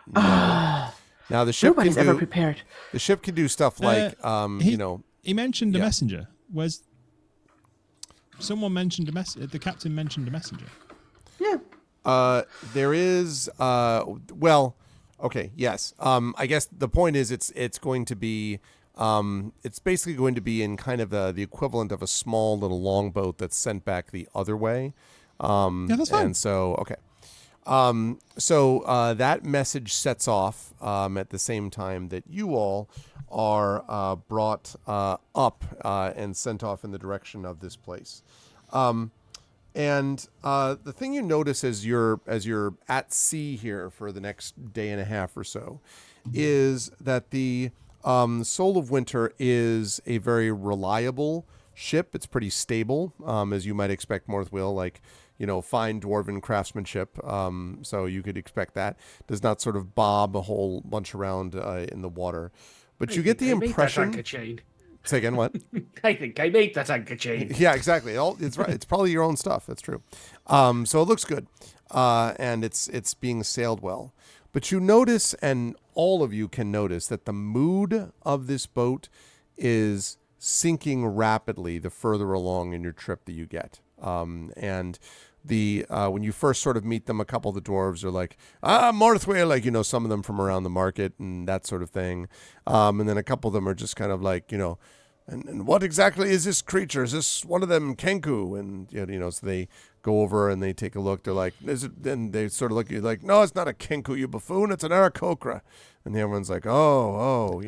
Now the ship Nobody's can do. ever prepared. The ship can do stuff like, He mentioned a Yeah. messenger. Someone mentioned a messenger. The captain mentioned a messenger. Yeah. There is. Okay. Yes. I guess the point is, it's going to be It's basically going to be in kind of the equivalent of a small little longboat that's sent back the other way. Yeah, that's fine. And so, okay. So that message sets off at the same time that you all are brought up and sent off in the direction of this place. And the thing you notice as you're at sea here for the next day and a half or so is that the Soul of Winter is a very reliable ship. It's pretty stable, as you might expect Morth will, like, fine dwarven craftsmanship. So you could expect that. Does not sort of bob a whole bunch around in the water. But you get the impression... Anchor chain. Say again, what? I think I made that anchor chain. Yeah, exactly. It's right. It's probably your own stuff. That's true. So it looks good, and it's being sailed well. But you notice, and all of you can notice, that the mood of this boat is sinking rapidly the further along in your trip that you get. And the when you first sort of meet them, a couple of the dwarves are like, Morthway, like, some of them from around the market and that sort of thing. And then a couple of them are just kind of like, and what exactly is this creature? Is this one of them Kenku? And, so they go over and they take a look. They're like, is it? And they sort of look at you like, no, it's not a Kenku, you buffoon. It's an Aarakocra. And everyone's like, oh.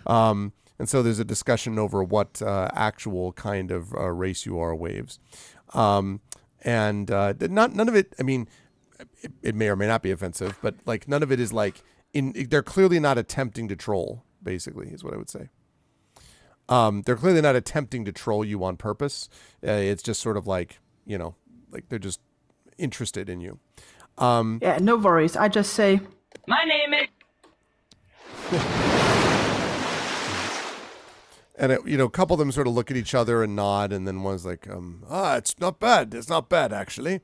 And so there's a discussion over what actual kind of race you are, Waves. And none of it, I mean, it may or may not be offensive, but like none of it is like, they're clearly not attempting to troll, basically, is what I would say. They're clearly not attempting to troll you on purpose. It's just sort of like, like they're just interested in you. Yeah, no worries. I just say, my name is... And, a couple of them sort of look at each other and nod, and then one's like, it's not bad. It's not bad, actually.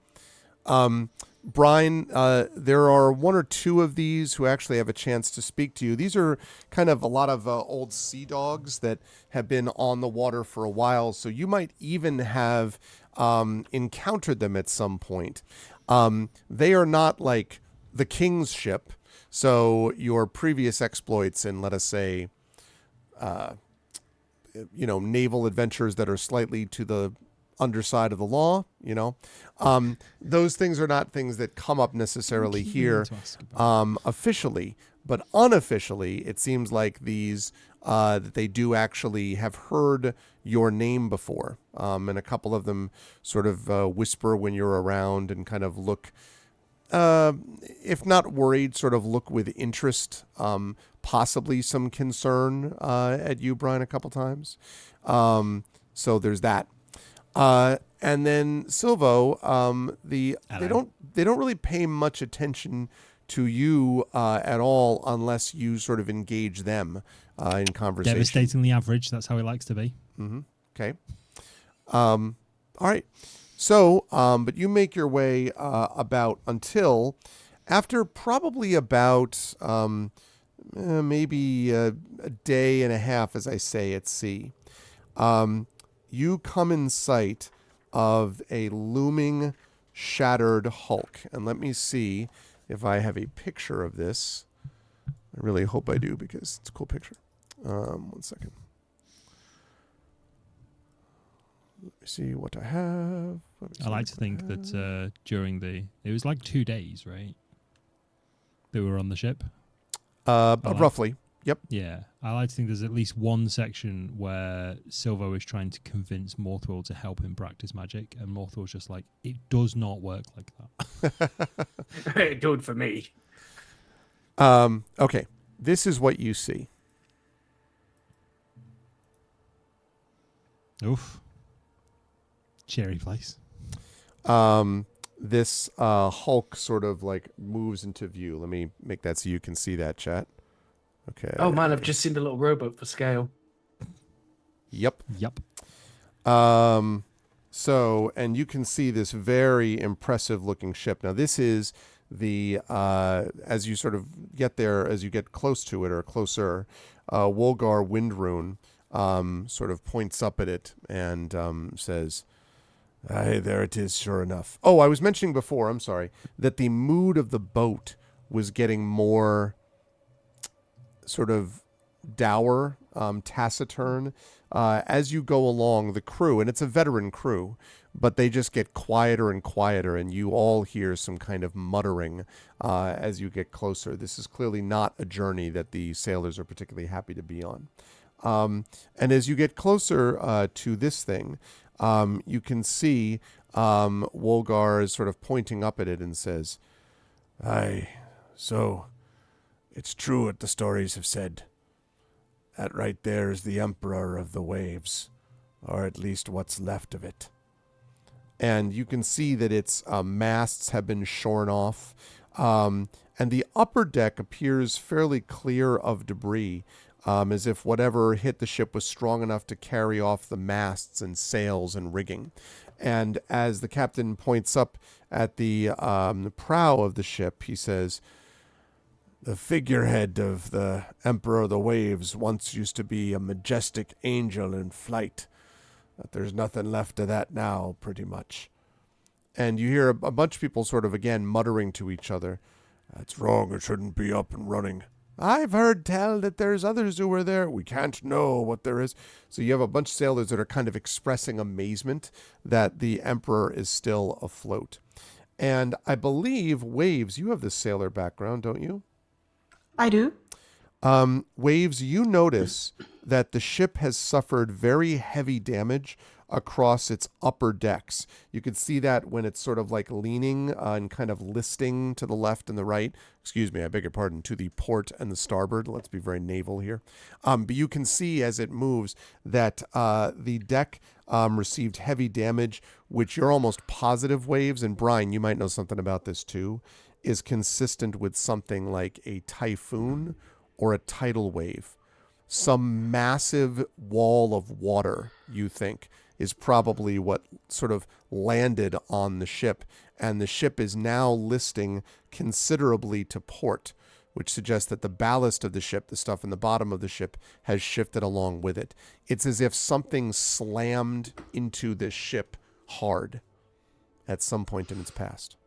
Brian, there are one or two of these who actually have a chance to speak to you. These are kind of a lot of old sea dogs that have been on the water for a while, so you might even have encountered them at some point. They are not like the king's ship, so your previous exploits in, let us say, naval adventures that are slightly to the underside of the law, those things are not things that come up necessarily here officially, but unofficially, it seems like these that they do actually have heard your name before, and a couple of them sort of whisper when you're around and kind of look, if not worried, sort of look with interest, possibly some concern at you, Brian, a couple times. So there's that. And then Silvo, they don't really pay much attention to you at all unless you sort of engage them in conversation. Devastatingly average. That's how he likes to be. Mm-hmm. Okay. All right. So, but you make your way about until after probably about maybe a day and a half, as I say, at sea. You come in sight of a looming, shattered hulk. And let me see if I have a picture of this. I really hope I do because it's a cool picture. 1 second. Let me see what I have. I like to think that during it was like 2 days, right? That we were on the ship. Roughly. Yep. Yeah. I like to think there's at least one section where Silvo is trying to convince Morthwell to help him practice magic, and Morthwell's just like, it does not work like that. It don't for me. Okay. This is what you see. Oof. Cherry place. This Hulk sort of like moves into view. Let me make that so you can see that, chat. Okay. Oh man, I've just seen the little rowboat for scale. Yep. Yep. So, and you can see this very impressive looking ship. Now, this is the, as you sort of get there, as you get close to it or closer, Wolgar Windrune sort of points up at it and says, "Aye, there it is, sure enough." Oh, I was mentioning before, I'm sorry, that the mood of the boat was getting more sort of dour, taciturn. As you go along, the crew, and it's a veteran crew, but they just get quieter and quieter, and you all hear some kind of muttering as you get closer. This is clearly not a journey that the sailors are particularly happy to be on. And as you get closer to this thing, you can see Wolgar is sort of pointing up at it and says, "Aye, so it's true what the stories have said. That right there is the Emperor of the Waves, or at least what's left of it." And you can see that its masts have been shorn off, and the upper deck appears fairly clear of debris, as if whatever hit the ship was strong enough to carry off the masts and sails and rigging. And as the captain points up at the prow of the ship, he says, "The figurehead of the Emperor of the Waves once used to be a majestic angel in flight, but there's nothing left of that now, pretty much." And you hear a bunch of people sort of, again, muttering to each other. "That's wrong, it shouldn't be up and running. I've heard tell that there's others who were there. We can't know what there is." So you have a bunch of sailors that are kind of expressing amazement that the Emperor is still afloat. And I believe, Waves, you have this sailor background, don't you? I do. Waves, you notice that the ship has suffered very heavy damage across its upper decks. You can see that when it's sort of like leaning and kind of listing to the left and the right. Excuse me, I beg your pardon, to the port and the starboard. Let's be very naval here. But you can see as it moves that the deck received heavy damage, which you're almost positive, Waves, and Brian, you might know something about this too, is consistent with something like a typhoon or a tidal wave. Some massive wall of water, you think, is probably what sort of landed on the ship. And the ship is now listing considerably to port, which suggests that the ballast of the ship, the stuff in the bottom of the ship, has shifted along with it. It's as if something slammed into this ship hard at some point in its past.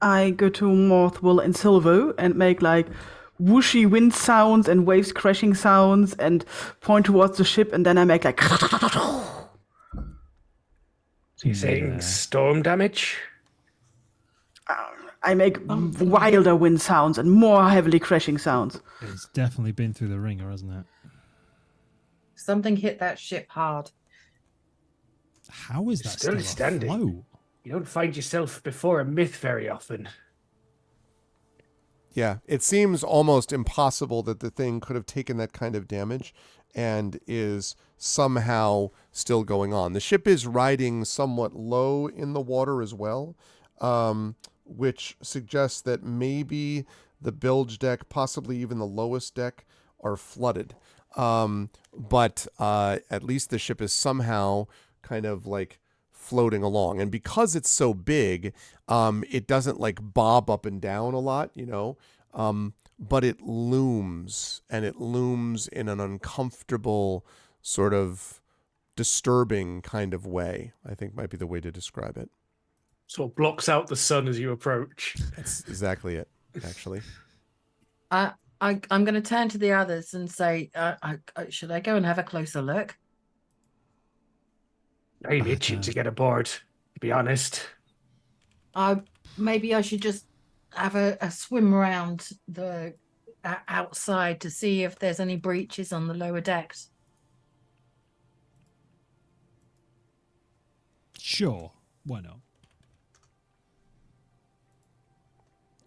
I go to Morthwell and Silvo and make like whooshy wind sounds and waves crashing sounds and point towards the ship, and then I make like So you're saying storm damage? I make wilder wind sounds and more heavily crashing sounds. It's definitely been through the ringer, hasn't it? Something hit that ship hard. How is that Still still standing. afloat? You don't find yourself before a myth very often. Yeah, it seems almost impossible that the thing could have taken that kind of damage and is somehow still going on. The ship is riding somewhat low in the water as well, which suggests that maybe the bilge deck, possibly even the lowest deck, are flooded. But at least the ship is somehow kind of like floating along. And because it's so big, it doesn't like bob up and down a lot, you know, but it looms, and it looms in an uncomfortable, sort of disturbing kind of way, I think might be the way to describe it. Sort of blocks out the sun as you approach. That's exactly it, actually. I'm going to turn to the others and say, should I go and have a closer look? I'm itching to get aboard, to be honest. Maybe I should just have a swim around the outside to see if there's any breaches on the lower decks. Sure, why not?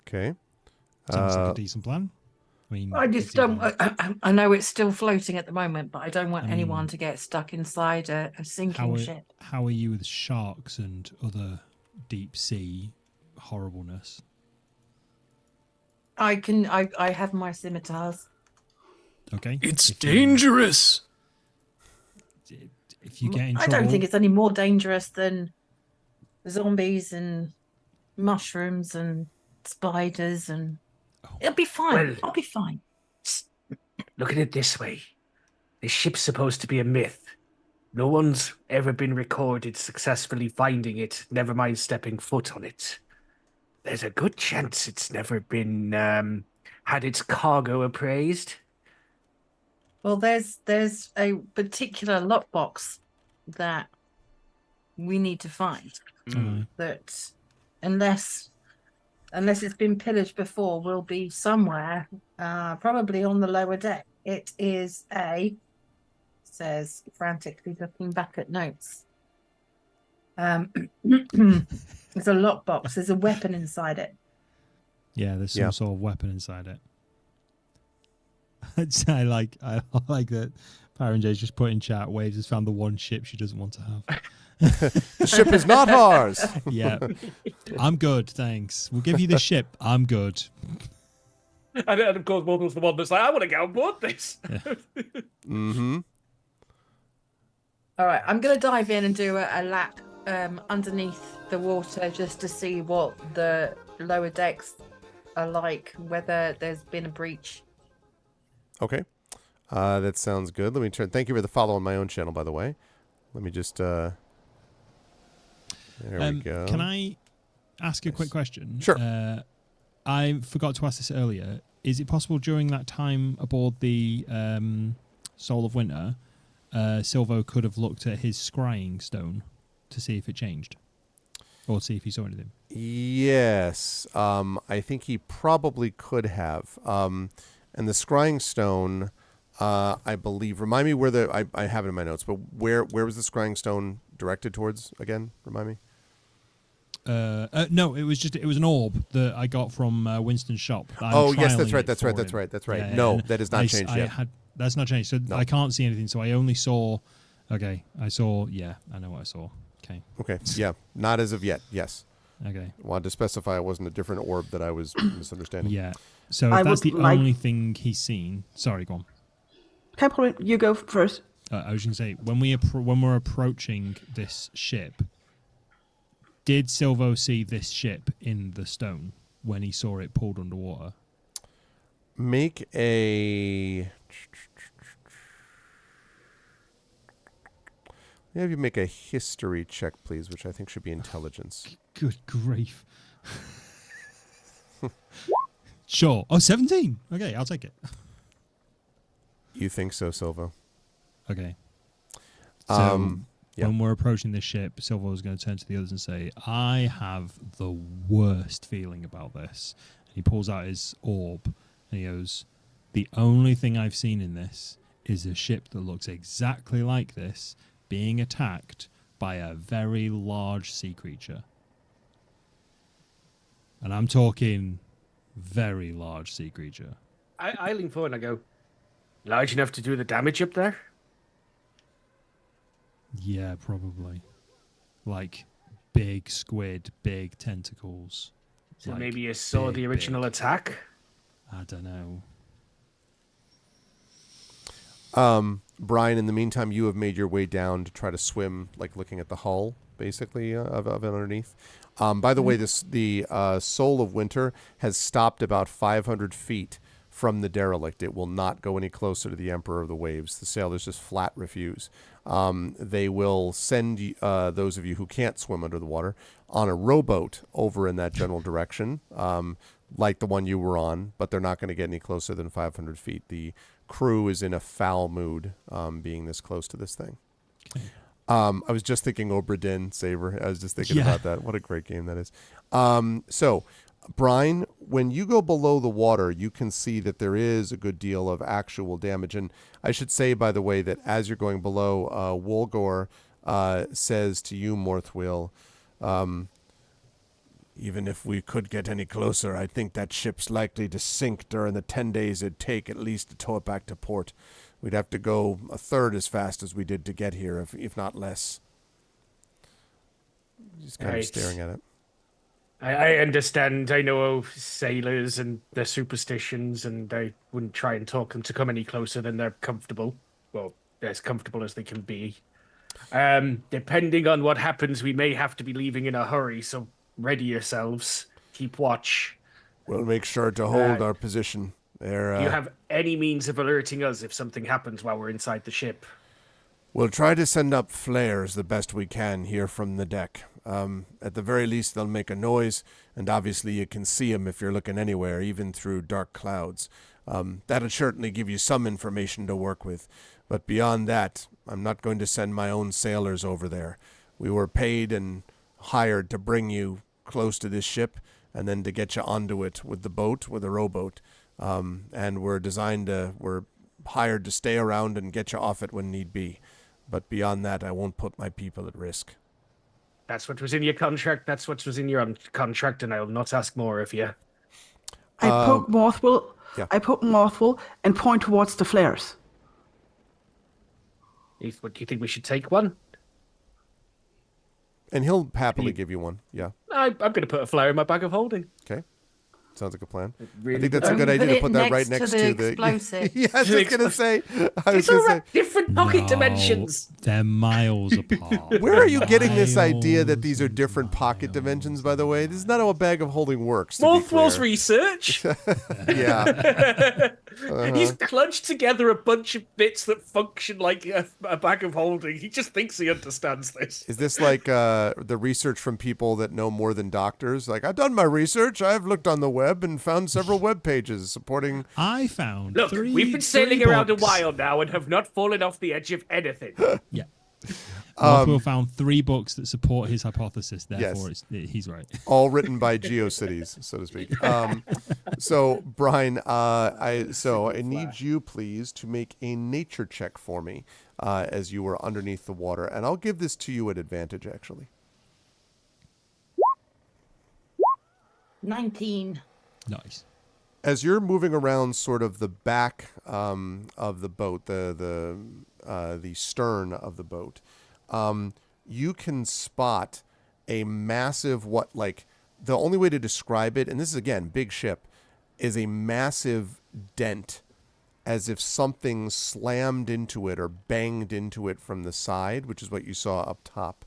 Okay. Sounds like a decent plan. I mean, I just it's don't. even- I know it's still floating at the moment, but I don't want anyone to get stuck inside a sinking ship. How are you with sharks and other deep sea horribleness? I have my scimitars. Okay. It's dangerous. If you get in I trouble, don't think it's any more dangerous than zombies and mushrooms and spiders, and it'll be fine. Well- I'll be fine. Look at it this way. This ship's supposed to be a myth. No one's ever been recorded successfully finding it, never mind stepping foot on it. There's a good chance it's never been had its cargo appraised. Well, there's a particular lockbox that we need to find. Aye. That unless it's been pillaged before, will be somewhere, probably on the lower deck. It is says frantically looking back at notes. It's a lockbox. There's a weapon inside it. Yeah, there's some sort of weapon inside it. I like that Pyron J's just put in chat, Waves has found the one ship she doesn't want to have. The ship is not ours. Yeah. I'm good, thanks. We'll give you the ship. I'm good. And of course, Morgul's the one that's like, I want to get on board this. Mm-hmm. All right, I'm going to dive in and do a lap underneath the water just to see what the lower decks are like, whether there's been a breach. Okay. That sounds good. Let me turn. Thank you for the follow on my own channel, by the way. Let me just. There we go. Can I ask a quick question? Sure. I forgot to ask this earlier. Is it possible during that time aboard the Soul of Winter, Silvo could have looked at his scrying stone to see if it changed? Or see if he saw anything? Yes. I think he probably could have. And the scrying stone, I believe, remind me where I have it in my notes, but where was the scrying stone directed towards again? Remind me. No, it was an orb that I got from Winston's shop. Oh yes, that's right. That's right. Yeah, no, that has not changed yet. That's not changed. So No. I can't see anything. So I only saw. Okay, I saw. Yeah, I know what I saw. Okay. Okay. Yeah, not as of yet. Yes. Okay. Wanted to specify it wasn't a different orb that I was misunderstanding. Yeah. So I if that's would the like- only thing he's seen. Sorry, go on. Okay, problem. You go first. I was going to say when we're approaching this ship, did Silvo see this ship in the stone when he saw it pulled underwater? Make a. Have you make a history check, please, which I think should be intelligence. Good grief. Sure. Oh, 17. Okay, I'll take it. You think so, Silvo? Okay. So yeah. when we're approaching this ship, Silvo is going to turn to the others and say, I have the worst feeling about this. And he pulls out his orb and he goes, the only thing I've seen in this is a ship that looks exactly like this being attacked by a very large sea creature. And I'm talking very large sea creature. I lean forward and I go, large enough to do the damage up there? Yeah, probably. Like big squid, big tentacles. So Like, maybe you saw the big, original big. attack? I don't know. Brian, in the meantime, you have made your way down to try to swim, like looking at the hull, basically, of it underneath. By the way, the Soul of Winter has stopped about 500 feet from the derelict. It will not go any closer to the Emperor of the Waves. The sailors just flat refuse. They will send those of you who can't swim under the water on a rowboat over in that general direction, like the one you were on, but they're not going to get any closer than 500 feet. The crew is in a foul mood being this close to this thing. Okay. I was just thinking Obra Dinn Saber. I was just thinking about that. What a great game that is. So, Brian, when you go below the water, you can see that there is a good deal of actual damage. And I should say, by the way, that as you're going below, Wolgor says to you, Morthwill, even if we could get any closer, I think that ship's likely to sink during the 10 days it'd take at least to tow it back to port. We'd have to go a third as fast as we did to get here, if not less. Just kind of staring at it. I understand. I know sailors and their superstitions, and I wouldn't try and talk them to come any closer than they're comfortable. Well, as comfortable as they can be. Depending on what happens, we may have to be leaving in a hurry, so ready yourselves. Keep watch. We'll make sure to hold our position. Do you have any means of alerting us if something happens while we're inside the ship? We'll try to send up flares the best we can here from the deck. At the very least, they'll make a noise, and obviously you can see them if you're looking anywhere, even through dark clouds. That'll certainly give you some information to work with. But beyond that, I'm not going to send my own sailors over there. We were paid and hired to bring you close to this ship and then to get you onto it with the boat, with a rowboat. And we're hired to stay around and get you off it when need be. But beyond that, I won't put my people at risk. That's what was in your contract. That's what was in your contract, and I'll not ask more of you. I poke Morthwell. yeah. I poke Morthwell and point towards the flares. What do you think we should take one? And he'll happily give you one. Yeah. I'm going to put a flare in my bag of holding. Okay. Sounds like a plan. Really I think that's good. a good idea to put that right next next to to the the explosive. Yeah, I was just gonna say. It's all right. Different pocket dimensions. They're miles apart. Where are you getting this idea that these are different pocket dimensions? By the way, this is not how a bag of holding works. to be Morthwell's clear. research. Yeah. He's clutched together a bunch of bits that function like a bag of holding. He just thinks he understands this. Is this like the research from people that know more than doctors? Like, I've done my research. I've looked on the web and found several web pages supporting. I found Look, we've been sailing around a while now and have not fallen off the edge of anything. Yeah. Morthwell found 3 books that support his hypothesis. Therefore, he's right. All written by GeoCities, so to speak. So, Brian, I need you, please, to make a nature check for me as you were underneath the water. And I'll give this to you at advantage, actually. 19. Nice. As you're moving around sort of the back of the boat, the stern of the boat, you can spot a massive, the only way to describe it, and this is, again, big ship, is a massive dent, as if something slammed into it or banged into it from the side, which is what you saw up top.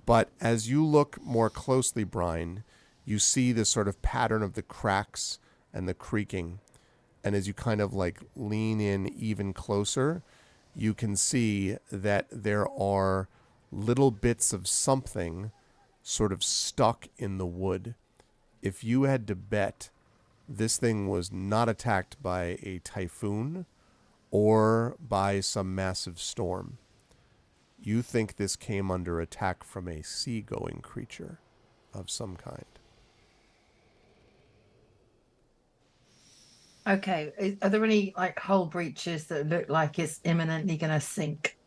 But as you look more closely, Brian, you see this sort of pattern of the cracks and the creaking. And as you kind of lean in even closer, you can see that there are little bits of something sort of stuck in the wood. If you had to bet, this thing was not attacked by a typhoon or by some massive storm. You think this came under attack from a seagoing creature of some kind. Okay, are there any hull breaches that look like it's imminently going to sink?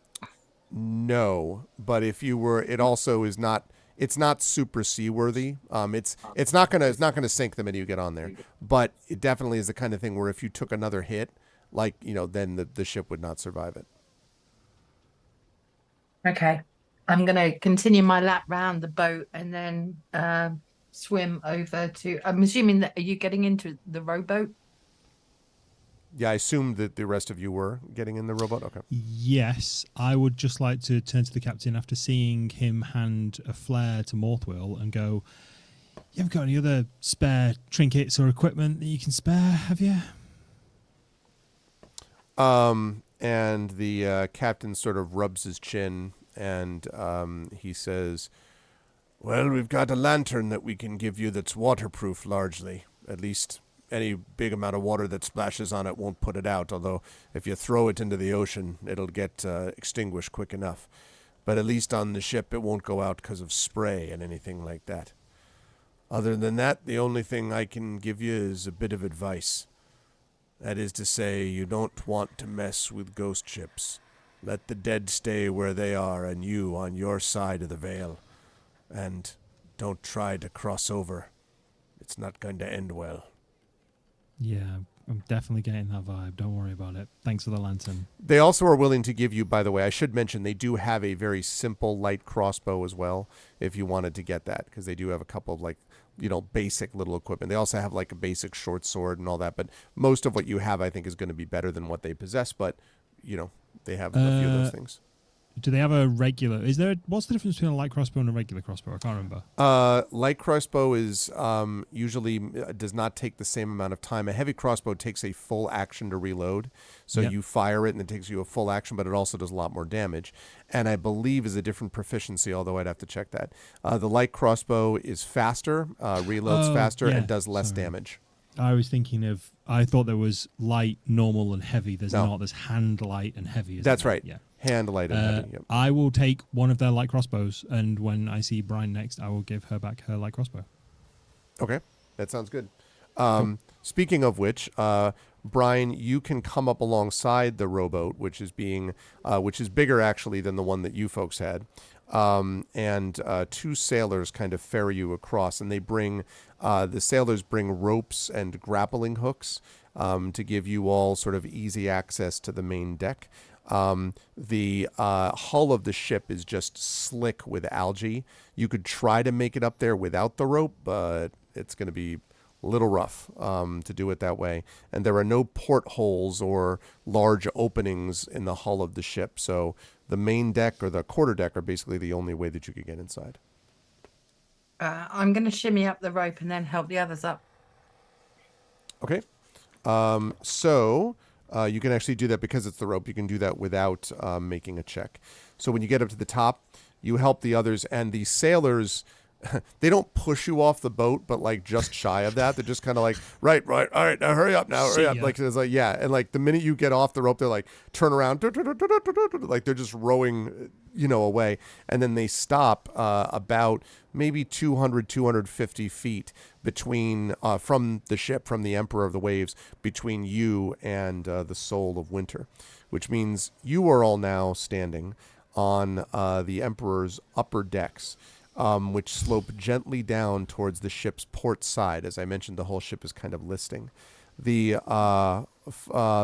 No, but if you were, it also is not. It's not super seaworthy. It's not gonna sink the minute you get on there. But it definitely is the kind of thing where if you took another hit, then the ship would not survive it. Okay, I'm going to continue my lap round the boat and then swim over to. I'm assuming that are you getting into the rowboat? Yeah, I assumed that the rest of you were getting in the rowboat. Okay. Yes, I would just like to turn to the captain after seeing him hand a flare to Morthwell and go, "You haven't got any other spare trinkets or equipment that you can spare, have you?" And the captain sort of rubs his chin and he says, "Well, we've got a lantern that we can give you that's waterproof largely. At least any big amount of water that splashes on it won't put it out, although if you throw it into the ocean, it'll get extinguished quick enough. But at least on the ship, it won't go out because of spray and anything like that. Other than that, the only thing I can give you is a bit of advice. That is to say, you don't want to mess with ghost ships. Let the dead stay where they are and you on your side of the veil. And don't try to cross over. It's not going to end well." Yeah, I'm definitely getting that vibe. Don't worry about it. Thanks for the lantern. They also are willing to give you, by the way, I should mention, they do have a very simple light crossbow as well, if you wanted to get that, because they do have a couple of basic little equipment. They also have a basic short sword and all that, but most of what you have, I think, is going to be better than what they possess, but, they have a few of those things. Do they have a regular? What's the difference between a light crossbow and a regular crossbow? I can't remember. Light crossbow is usually does not take the same amount of time. A heavy crossbow takes a full action to reload. So Yep. you fire it and it takes you a full action, but it also does a lot more damage. And I believe is a different proficiency, although I'd have to check that. The light crossbow is faster, reloads faster, and does less damage. I was thinking I thought there was light, normal, and heavy. There's No. not. There's hand light and heavy. That's right. Yeah. Hand, light, and heavy. Yep. I will take one of their light crossbows, and when I see Brian next, I will give her back her light crossbow. Okay, that sounds good. Speaking of which, Brian, you can come up alongside the rowboat, which is bigger actually than the one that you folks had. And two sailors kind of ferry you across, and the sailors bring ropes and grappling hooks to give you all sort of easy access to the main deck. The hull of the ship is just slick with algae. You could try to make it up there without the rope, but it's going to be a little rough to do it that way. And there are no portholes or large openings in the hull of the ship. So the main deck or the quarter deck are basically the only way that you could get inside. I'm going to shimmy up the rope and then help the others up. Okay. So you can actually do that because it's the rope. You can do that without making a check. So when you get up to the top, you help the others, and the sailors, they don't push you off the boat, but like just shy of that. They're just kind of like, right, all right, now hurry up, hurry up. Like it's like, yeah. And like the minute you get off the rope, they're like, turn around, like they're just rowing, away. And then they stop about maybe 250 feet between, from the ship, from the Emperor of the Waves, between you and the Soul of Winter, which means you are all now standing on the Emperor's upper decks, which slope gently down towards the ship's port side. As I mentioned, the whole ship is kind of listing. The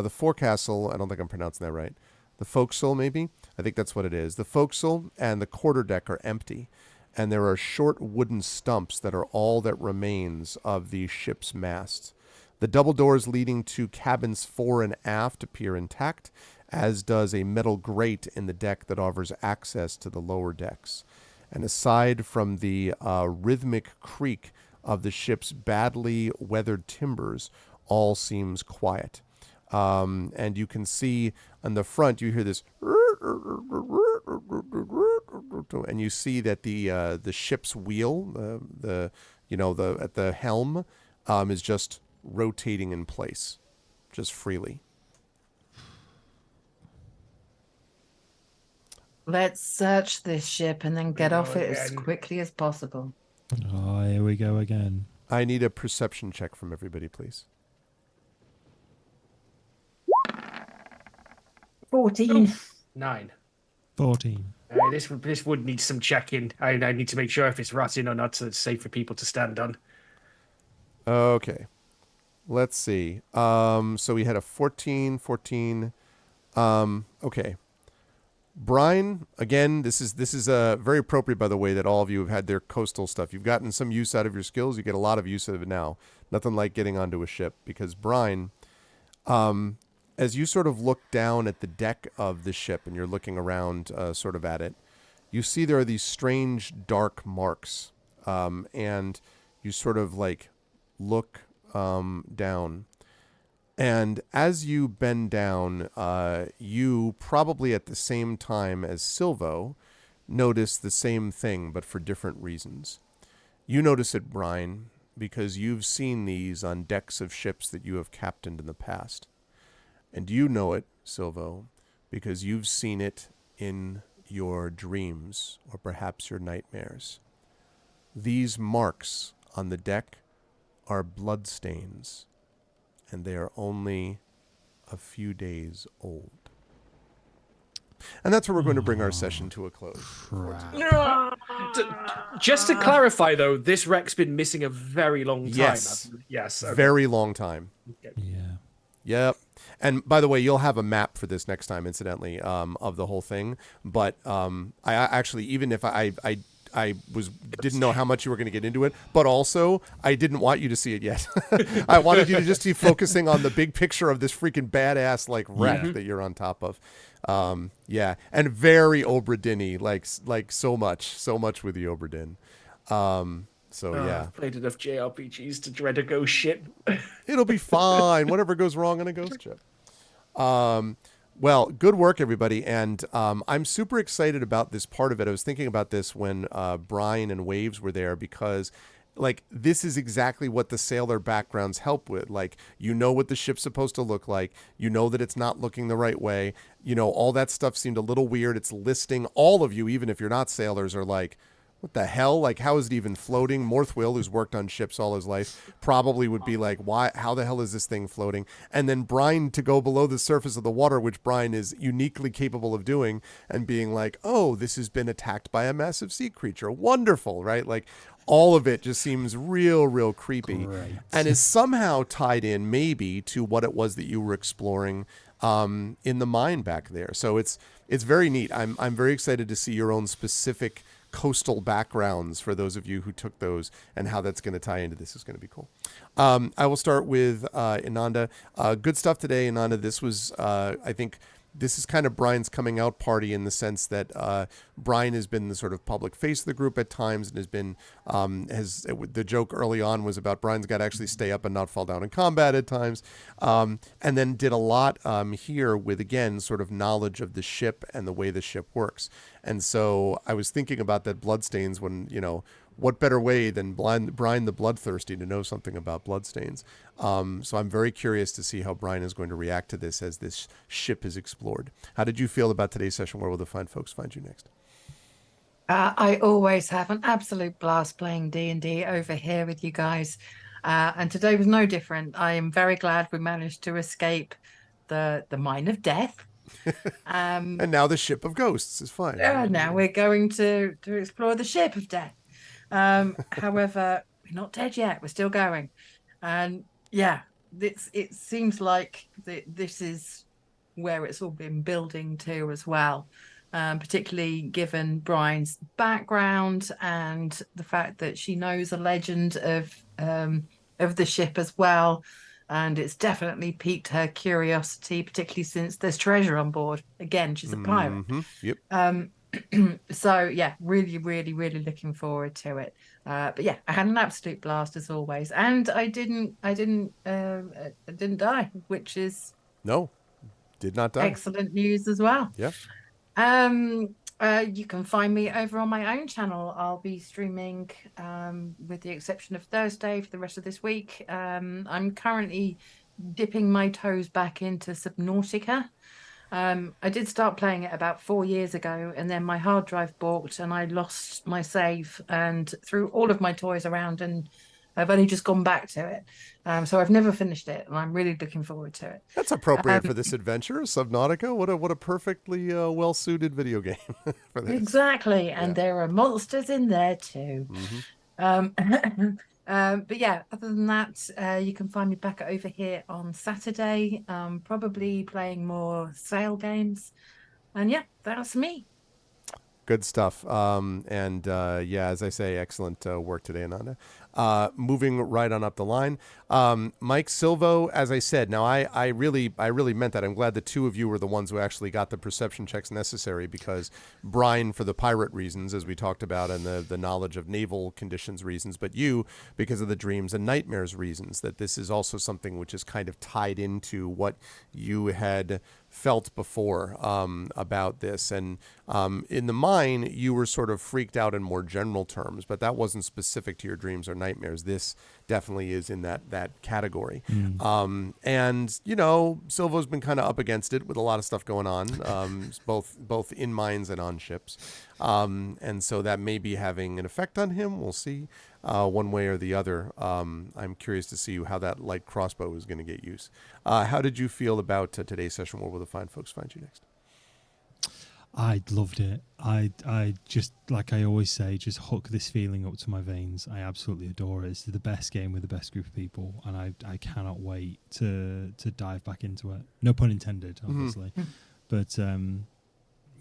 forecastle, I don't think I'm pronouncing that right. The forecastle, maybe? I think that's what it is. The forecastle and the quarterdeck are empty, and there are short wooden stumps that are all that remains of the ship's masts. The double doors leading to cabins fore and aft appear intact, as does a metal grate in the deck that offers access to the lower decks. And aside from the rhythmic creak of the ship's badly weathered timbers, all seems quiet. And you can see on the front, you hear this, and you see that the ship's wheel, at the helm, is just rotating in place, just freely. Let's search this ship and then get off it as quickly as possible. Oh, here we go again. I need a perception check from everybody, please. 14. 9. 14. This would need some checking. I need to make sure if it's rotting or not, so it's safe for people to stand on. Okay. Let's see. So we had a 14. Okay. Brian, again, this is very appropriate, by the way, that all of you have had their coastal stuff. You've gotten some use out of your skills. You get a lot of use of it now. Nothing like getting onto a ship, because Brian, as you sort of look down at the deck of the ship and you're looking around sort of at it, you see there are these strange dark marks, and you sort of like look down. And as you bend down, you probably at the same time as Silvo notice the same thing, but for different reasons. You notice it, Brian, because you've seen these on decks of ships that you have captained in the past. And you know it, Silvo, because you've seen it in your dreams or perhaps your nightmares. These marks on the deck are bloodstains, and they are only a few days old. And that's where we're going to bring our session to a close. Just to clarify, though, this wreck's been missing a very long time. Yes. Yes. Okay. Very long time. Okay. Yeah. Yep. And by the way, you'll have a map for this next time, incidentally, of the whole thing. But I actually, even if I didn't know how much you were going to get into it, but also I didn't want you to see it yet. I wanted you to just keep focusing on the big picture of this freaking badass like wreck that you're on top of. Yeah, and very Obra Dinn-y, like so much with the Obra Dinn. Yeah, I've played enough JRPGs to dread a ghost ship. it'll be fine. Whatever goes wrong on a ghost ship. Well, good work, everybody, and I'm super excited about this part of it. I was thinking about this when Brian and Waves were there because, like, this is exactly what the sailor backgrounds help with. Like, you know what the ship's supposed to look like. You know that it's not looking the right way. You know, all that stuff seemed a little weird. It's listing. All of you, even if you're not sailors, are like, what the hell? Like, how is it even floating? Morthwill, who's worked on ships all his life, probably would be like, why? How the hell is this thing floating? And then Brian to go below the surface of the water, which Brian is uniquely capable of doing, and being like, oh, this has been attacked by a massive sea creature. Wonderful, right? Like, all of it just seems real creepy. Great. And is somehow tied in maybe to what it was that you were exploring in the mine back there. So it's very neat. I'm very excited to see your own specific coastal backgrounds for those of you who took those, and how that's going to tie into this is going to be cool. I will start with Ananda. Good stuff today, Ananda. This was, I think, this is kind of Brian's coming out party in the sense that Brian has been the sort of public face of the group at times, and has been the joke early on was about Brian's got to actually stay up and not fall down in combat at times, and then did a lot here with, again, sort of knowledge of the ship and the way the ship works. And so I was thinking about that bloodstains when, you know, what better way than Brian the Bloodthirsty to know something about bloodstains? So I'm very curious to see how Brian is going to react to this as this ship is explored. How did you feel about today's session? Where will the fine folks find you next? I always have an absolute blast playing D&D over here with you guys. And today was no different. I am very glad we managed to escape the mine of death. And now the ship of ghosts is fine. Now we're going to explore the ship of death. However, we're not dead yet. We're still going. And yeah, it seems like this is where it's all been building to as well. Particularly given Brian's background and the fact that she knows a legend of the ship as well. And it's definitely piqued her curiosity, particularly since there's treasure on board. Again, she's a pirate. Yep. So yeah, really looking forward to it. But yeah, I had an absolute blast as always, and I didn't die, which is did not die. Excellent news as well. Yeah. You can find me over on my own channel. I'll be streaming, with the exception of Thursday, for the rest of this week. I'm currently dipping my toes back into Subnautica. I did start playing it about 4 years ago, and then my hard drive balked and I lost my save and threw all of my toys around, and I've only just gone back to it. So I've never finished it, and I'm really looking forward to it. That's appropriate for this adventure, Subnautica. What a perfectly well-suited video game for this. Exactly, and there are monsters in there too. But yeah, other than that, you can find me back over here on Saturday, probably playing more sail games. And yeah, that's me. Good stuff. Yeah, as I say, excellent work today, Ananda. Moving right on up the line, Mike Silvo, as I said, now I really meant that. I'm glad the two of you were the ones who actually got the perception checks necessary, because Brian for the pirate reasons, as we talked about, and the knowledge of naval conditions reasons, but you because of the dreams and nightmares reasons, that this is also something which is kind of tied into what you had felt before about this. And in the mine, you were sort of freaked out in more general terms, but that wasn't specific to your dreams or nightmares. This definitely is in that category. And, you know, Silvo's been kind of up against it with a lot of stuff going on, both in mines and on ships. And so that may be having an effect on him. We'll see one way or the other. I'm curious to see how that light crossbow is going to get used. How did you feel about today's session? Where will the fine folks find you next? I loved it. I just, like I always say, just hook this feeling up to my veins. I absolutely adore it. It's the best game with the best group of people, and I cannot wait to dive back into it. No pun intended, obviously. But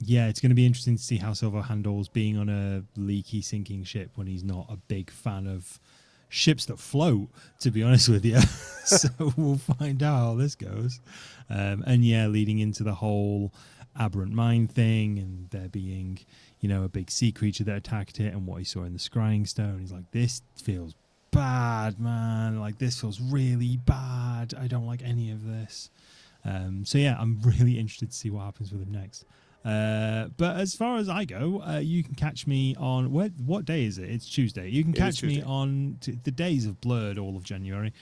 Yeah, it's going to be interesting to see how Silvo handles being on a leaky, sinking ship when he's not a big fan of ships that float, to be honest with you. So we'll find out how this goes. And yeah, leading into the whole aberrant mind thing and there being, a big sea creature that attacked it and what he saw in the scrying stone. He's like, this feels bad, man. Like, this feels really bad. I don't like any of this. So yeah, I'm really interested to see what happens with him next. But as far as I go, you can catch me on what day is it? It's Tuesday. You can catch me on the days of Blurred all of January.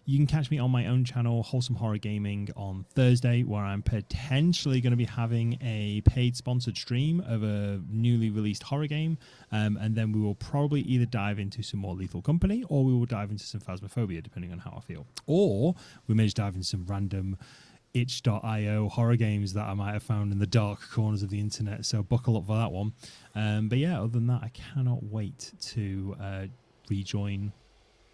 You can catch me on my own channel, Wholesome Horror Gaming, on Thursday, where I'm potentially going to be having a paid sponsored stream of a newly released horror game. And then we will probably either dive into some more Lethal Company or we will dive into some Phasmophobia, depending on how I feel. Or we may just dive into some random itch.io horror games that I might have found in the dark corners of the internet. So buckle up for that one. But yeah, other than that, I cannot wait to rejoin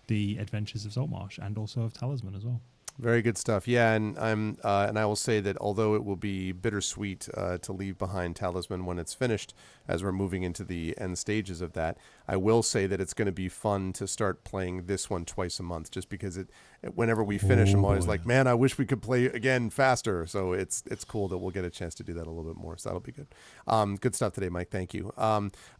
the adventures of Saltmarsh and also of Talisman as well. Very good stuff. Yeah, and I will say that although it will be bittersweet to leave behind Talisman when it's finished, as we're moving into the end stages of that, I will say that it's going to be fun to start playing this one twice a month, just because whenever we finish, I'm always like, man, I wish we could play again faster. So it's cool that we'll get a chance to do that a little bit more. So that'll be good. Good stuff today, Mike. Thank you.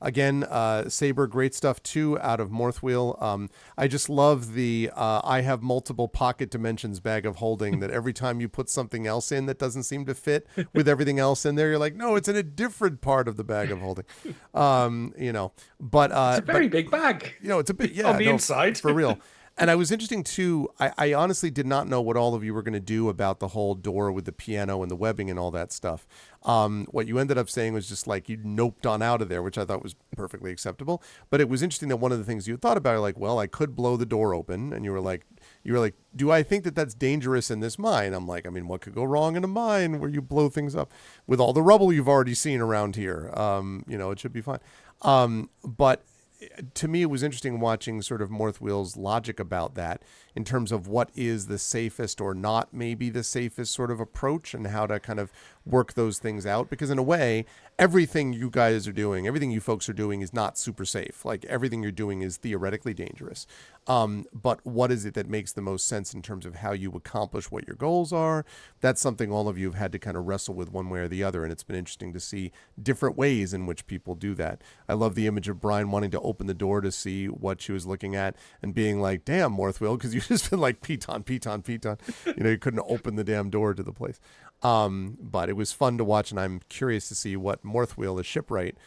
Again, Saber, great stuff too out of Morthwheel. I just love the I have multiple pocket dimensions bag of holding that every time you put something else in that doesn't seem to fit with everything else in there, you're like, no, it's in a different part of the bag of holding. But it's a very big bag. It's a bit, yeah, on the inside for real. And I was interesting too. I honestly did not know what all of you were going to do about the whole door with the piano and the webbing and all that stuff. What you ended up saying was just like you noped on out of there, which I thought was perfectly acceptable. But it was interesting that one of the things you thought about, like, well, I could blow the door open, and you were like, do I think that that's dangerous in this mine? I'm like, I mean, what could go wrong in a mine where you blow things up with all the rubble you've already seen around here? It should be fine. But to me, it was interesting watching sort of Morthwheel's logic about that in terms of what is the safest or not maybe the safest sort of approach and how to kind of work those things out. Because in a way, everything you guys are doing, everything you folks are doing is not super safe. Like everything you're doing is theoretically dangerous. But what is it that makes the most sense in terms of how you accomplish what your goals are? That's something all of you have had to kind of wrestle with one way or the other. And it's been interesting to see different ways in which people do that. I love the image of Brian wanting to open the door to see what she was looking at and being like, damn, Morthwheel, because you've just been like piton. You couldn't open the damn door to the place. But it was fun to watch, and I'm curious to see what Morthwheel, a shipwright,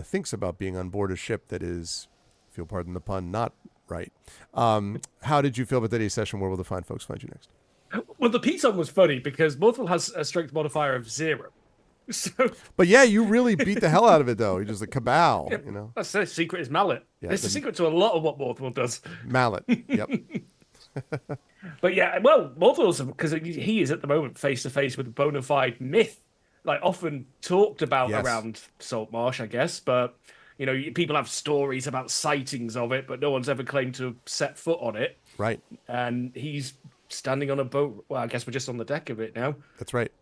thinks about being on board a ship that is, if you'll pardon the pun, not right. How did you feel about today's session? Where will the fine folks find you next? Well, the piton was funny because Morthwheel has a strength modifier of 0. So, but yeah, you really beat the hell out of it, though. You just like kabow, yeah, That's the secret is mallet. Yeah, it's the secret to a lot of what Morthwheel does. Mallet, yep. But yeah, well, Morthwheel's, because he is at the moment face to face with a bona fide myth, like often talked about around Saltmarsh, I guess. But people have stories about sightings of it, but no one's ever claimed to have set foot on it. Right. And he's standing on a boat. Well, I guess we're just on the deck of it now. That's right.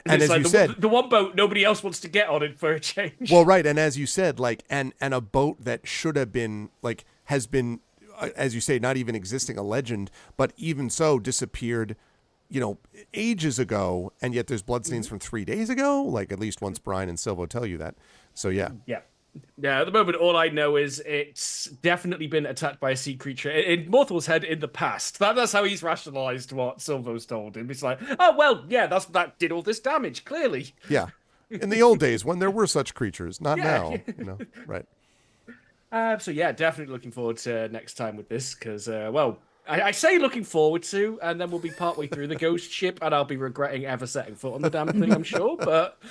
And as like you said, the one boat nobody else wants to get on it for a change. Well, right. And as you said, like, and a boat that should have been, like, has been, as you say, not even existing, a legend, but even so disappeared, ages ago. And yet there's bloodstains from 3 days ago. Like, at least once Brian and Silvo tell you that. So, yeah. Yeah. Yeah, at the moment, all I know is it's definitely been attacked by a sea creature in Morthwheel's head in the past. That's how he's rationalized what Silvo's told him. It's like, oh, well, yeah, that did all this damage, clearly. Yeah. In the old days when there were such creatures, not now. Right. So, yeah, definitely looking forward to next time with this because, I say looking forward to, and then we'll be partway through the ghost ship, and I'll be regretting ever setting foot on the damn thing, I'm sure, but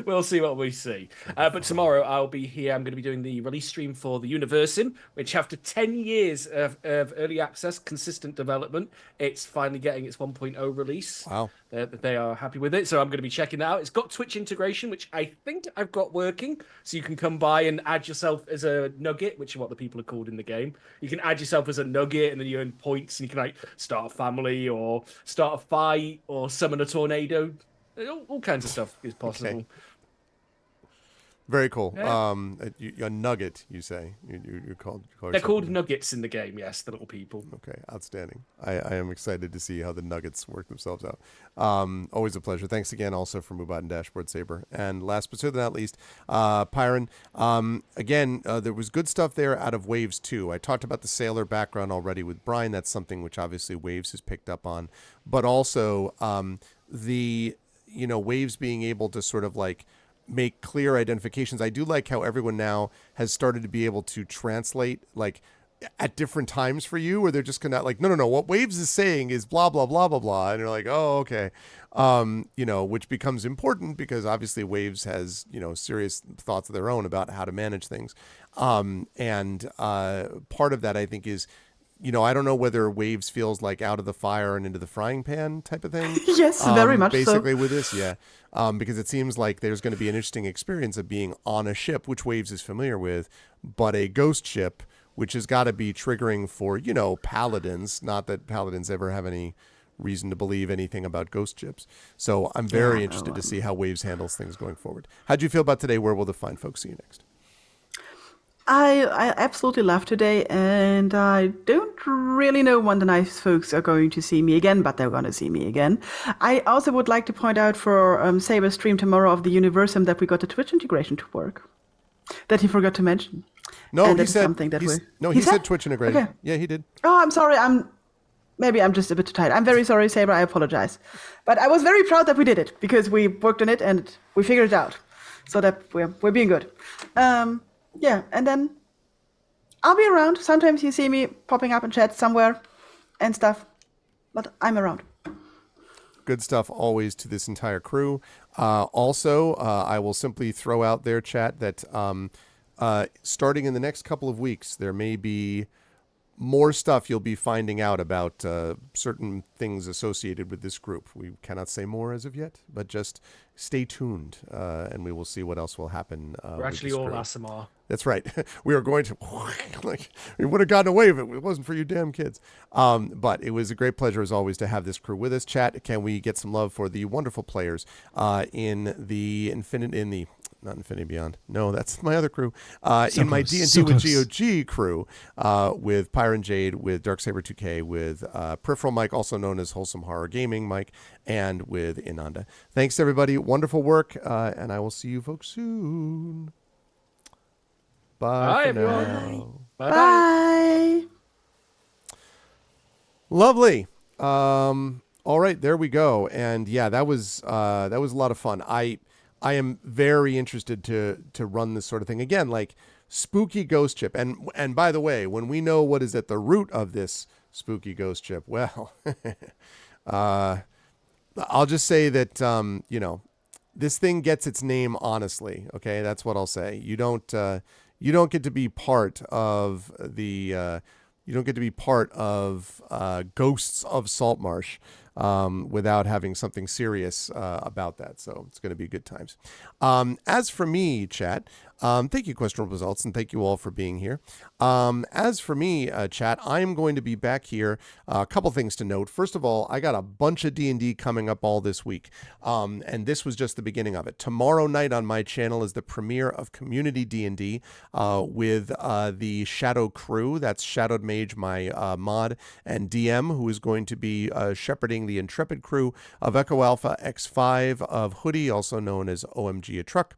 we'll see what we see. But tomorrow I'll be here. I'm going to be doing the release stream for the Universim, which after 10 years of early access, consistent development, it's finally getting its 1.0 release. Wow. They are happy with it, so I'm going to be checking that out. It's got Twitch integration, which I think I've got working, so you can come by and add yourself as a nugget, which is what the people are called in the game. You can add yourself as a nugget, and then you earn points, and you can like start a family, or start a fight, or summon a tornado. All kinds of stuff is possible. Okay. Very cool. Yeah. A nugget, you say? You call They're yourself called a- nuggets in the game, yes, the little people. Okay, outstanding. I am excited to see how the nuggets work themselves out. Always a pleasure. Thanks again also for Mubot and Dashboard Saber. And last but certainly not least, Pyron. Again, there was good stuff there out of Waves 2. I talked about the sailor background already with Brian. That's something which obviously Waves has picked up on. But also the, Waves being able to sort of like make clear identifications. I do like how everyone now has started to be able to translate like at different times for you, where they're just gonna like, no, what Waves is saying is blah blah blah blah blah, and you're like, oh, okay, which becomes important because obviously Waves has serious thoughts of their own about how to manage things, and part of that I think is, I don't know whether Waves feels like out of the fire and into the frying pan type of thing. Yes, very much basically so. with this, yeah, because it seems like there's going to be an interesting experience of being on a ship, which Waves is familiar with, but a ghost ship, which has got to be triggering for, paladins. Not that paladins ever have any reason to believe anything about ghost ships. So I'm very interested to see how Waves handles things going forward. How'd you feel about today? Where will the fine folks see you next? I absolutely love today, and I don't really know when the nice folks are going to see me again, but they're going to see me again. I also would like to point out for Saber's stream tomorrow of the Universum that we got the Twitch integration to work. That he forgot to mention. No, And he that's said something that he said Twitch integrated. Okay. Yeah, he did. Oh, I'm sorry. Maybe I'm just a bit too tired. I'm very sorry, Saber. I apologize. But I was very proud that we did it because we worked on it and we figured it out. So that we're being good. Yeah, and then I'll be around. Sometimes you see me popping up in chat somewhere and stuff, but I'm around. Good stuff always to this entire crew. Also, I will simply throw out there, chat, that starting in the next couple of weeks, there may be more stuff you'll be finding out about certain things associated with this group. We cannot say more as of yet, but just stay tuned, and we will see what else will happen. We're actually all ASMR. That's right. We are going to, like, we would have gotten away with it. It wasn't for you damn kids. But it was a great pleasure, as always, to have this crew with us. Chat, can we get some love for the wonderful players in the not Infinity Beyond. No, that's my other crew. In my D&D with GOG crew, with Pyron Jade, with Darksaber 2K, with Peripheral Mike, also known as Wholesome Horror Gaming Mike, and with Inanda. Thanks, everybody. Wonderful work, and I will see you folks soon. Bye for everyone. now. Bye. Lovely. All right, there we go. And yeah, that was a lot of fun. I am very interested to run this sort of thing again, like spooky ghost ship. And by the way, when we know what is at the root of this spooky ghost ship, well, I'll just say that this thing gets its name honestly. Okay, that's what I'll say. You don't get to be part of the Ghosts of Saltmarsh without having something serious about that. So it's going to be good times. As for me, chat, thank you, Questionable Results, and thank you all for being here. As for me, chat, I'm going to be back here. A couple things to note. First of all, I got a bunch of D&D coming up all this week, and this was just the beginning of it. Tomorrow night on my channel is the premiere of Community D&D with the Shadow Crew. That's Shadowed Mage, my mod and DM, who is going to be shepherding the Intrepid crew of Echo Alpha X5 of Hoodie, also known as OMG a Truck,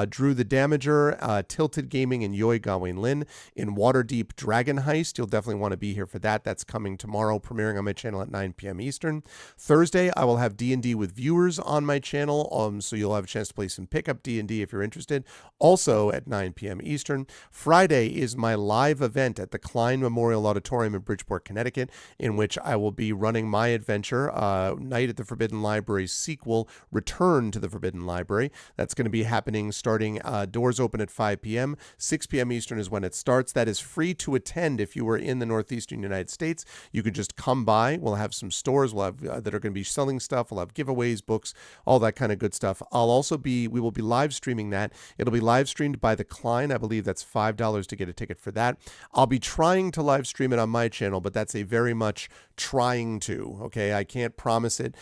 Drew the Damager, Tilted Gaming, and Yoi Gawain Lin in Waterdeep Dragon Heist. You'll definitely want to be here for that. That's coming tomorrow, premiering on my channel at 9 p.m. Eastern. Thursday, I will have D&D with viewers on my channel, so you'll have a chance to play some pickup D&D if you're interested, also at 9 p.m. Eastern. Friday is my live event at the Klein Memorial Auditorium in Bridgeport, Connecticut, in which I will be running my adventure, Night at the Forbidden Library sequel, Return to the Forbidden Library. That's going to be happening starting, doors open at 5 p.m. 6 p.m. Eastern is when it starts. That is free to attend if you are in the Northeastern United States. You can just come by. We'll have some stores that are going to be selling stuff. We'll have giveaways, books, all that kind of good stuff. We will be live streaming that. It'll be live streamed by the Klein. I believe that's $5 to get a ticket for that. I'll be trying to live stream it on my channel, but that's a very much trying to, okay? can't promise it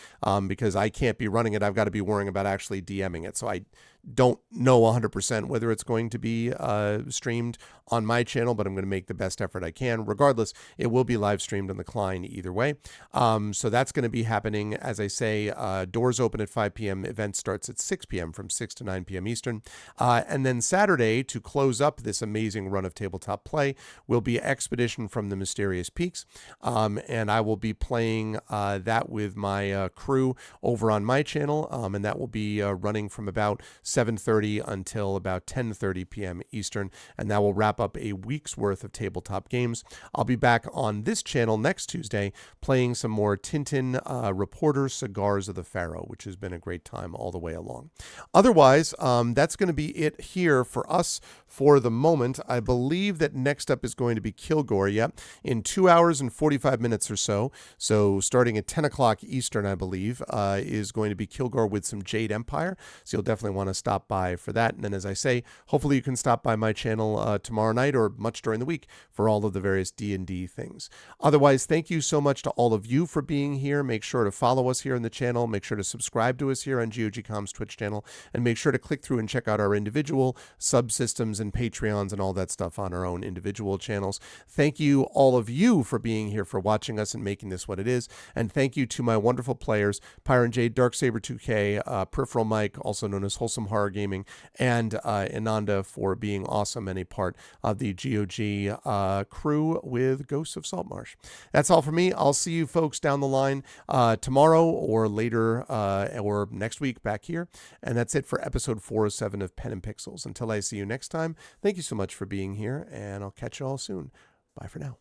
because I can't be running it. I've got to be worrying about actually DMing it. So I don't know 100% whether it's going to be streamed on my channel, but I'm going to make the best effort I can. Regardless, it will be live streamed on the Klein either way. So that's going to be happening. As I say, doors open at 5 p.m. Event starts at 6 p.m. from 6 to 9 p.m. Eastern. And then Saturday, to close up this amazing run of tabletop play, will be Expedition from the Mysterious Peaks. And I will be playing that with my crew over on my channel. And that will be running from about 7:30 until about 10:30 p.m. Eastern, and that will wrap up a week's worth of tabletop games. I'll be back on this channel next Tuesday playing some more Tintin Reporter Cigars of the Pharaoh, which has been a great time all the way along. Otherwise, that's going to be it here for us for the moment. I believe that next up is going to be Kilgore, in 2 hours and 45 minutes or so. So starting at 10 o'clock Eastern, I believe, is going to be Kilgore with some Jade Empire. So you'll definitely want to stop by for that. And then, as I say, hopefully you can stop by my channel tomorrow night or much during the week for all of the various D&D things. Otherwise, thank you so much to all of you for being here. Make sure to follow us here in the channel. Make sure to subscribe to us here on GOG.com's Twitch channel. And make sure to click through and check out our individual subsystems and Patreons and all that stuff on our own individual channels. Thank you, all of you, for being here, for watching us and making this what it is. And thank you to my wonderful players, Pyron J, Darksaber 2K, Peripheral Mike, also known as Wholesome Horror Gaming, and Ananda for being awesome and a part of the GOG crew with Ghosts of Saltmarsh. That's all for me. I'll see you folks down the line tomorrow or later or next week back here. And that's it for episode 407 of Pen and Pixels. Until I see you next time, thank you so much for being here, and I'll catch you all soon. Bye for now.